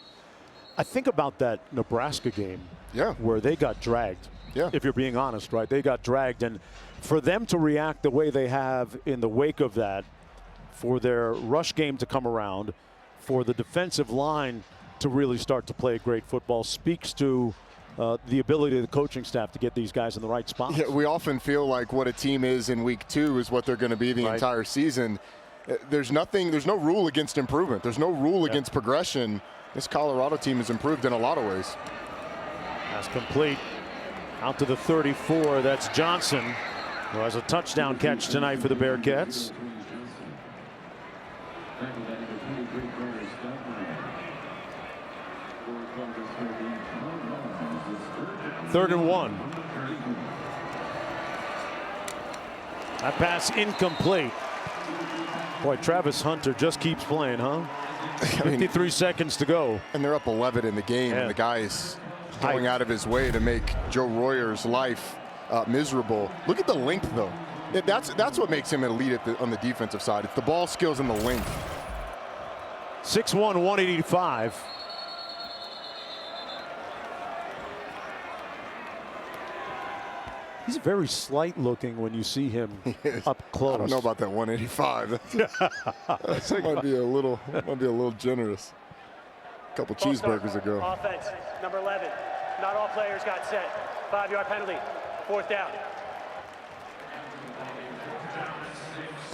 I think about that Nebraska game where they got dragged. If you're being honest, right? They got dragged. And for them to react the way they have in the wake of that, for their rush game to come around, for the defensive line to really start to play great football, speaks to the ability of the coaching staff to get these guys in the right spots. Yeah, we often feel like what a team is in week 2 is what they're going to be the entire season. there's no rule against improvement. There's no rule against progression. This Colorado team has improved in a lot of ways. That's complete. Out to the 34. That's Johnson, who has a touchdown catch tonight for the Bearcats. Third and 1. That pass incomplete. Boy, Travis Hunter just keeps playing, huh? 53 seconds to go. And they're up 11 in the game, and the guy is going out of his way to make Joe Royer's life miserable. Look at the length, though. That's what makes him elite on the defensive side. It's the ball skills and the length. 6'1", 185. He's very slight looking when you see him up close. I don't know about that 185. That might be a little generous. A couple cheeseburgers ago. Offense, number 11. Not all players got set. 5-yard penalty. 4th down.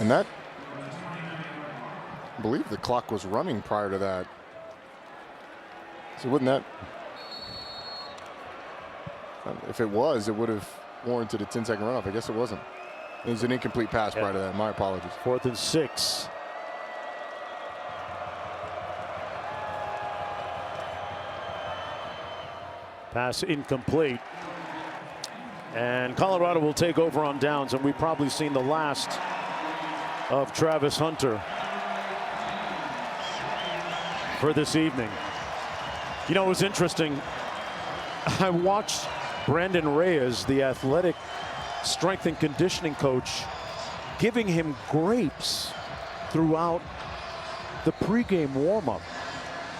And that, I believe the clock was running prior to that. So wouldn't that, if it was, it would have warranted a 10-second runoff. I guess it wasn't. It was an incomplete pass prior to that. My apologies. 4th and 6. Pass incomplete. And Colorado will take over on downs, and we've probably seen the last of Travis Hunter for this evening. You know, it was interesting. I watched Brandon Reyes, the athletic strength and conditioning coach, giving him grapes throughout the pregame warm-up.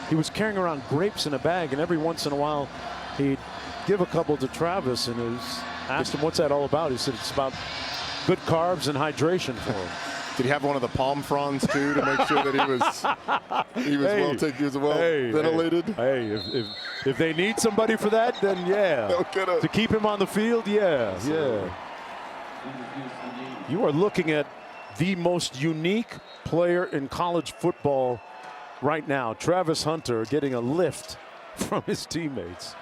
He was carrying around grapes in a bag, and every once in a while he'd give a couple to Travis, and asked him what's that all about. He said it's about good carbs and hydration for him. Did he have one of the palm fronds too to make sure that he was well ventilated? Hey, if they need somebody for that, then yeah. To keep him on the field, yeah. You are looking at the most unique player in college football right now. Travis Hunter getting a lift from his teammates.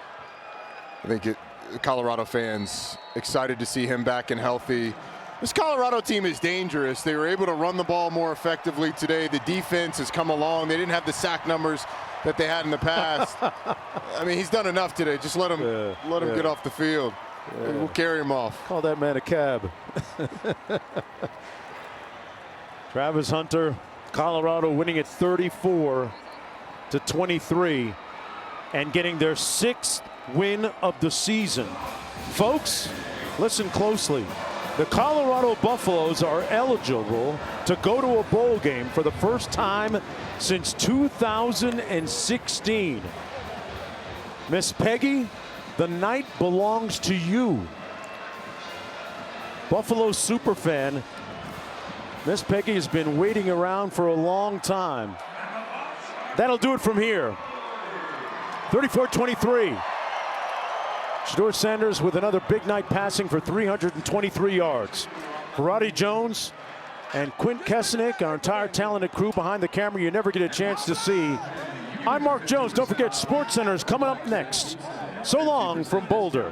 I think Colorado fans excited to see him back and healthy. This Colorado team is dangerous. They were able to run the ball more effectively today. The defense has come along. They didn't have the sack numbers that they had in the past. I mean, he's done enough today. Just let him get off the field. We'll carry him off. Call that man a cab. Travis Hunter, Colorado winning at 34-23 and getting their 6th win of the season. Folks, listen closely. The Colorado Buffaloes are eligible to go to a bowl game for the first time since 2016. Miss Peggy, the night belongs to you. Buffalo superfan, Miss Peggy has been waiting around for a long time. That'll do it from here. 34-23. Shedeur Sanders with another big night passing for 323 yards. Roddy Jones and Quint Kesenick, our entire talented crew behind the camera you never get a chance to see. I'm Mark Jones. Don't forget, SportsCenter is coming up next. So long from Boulder.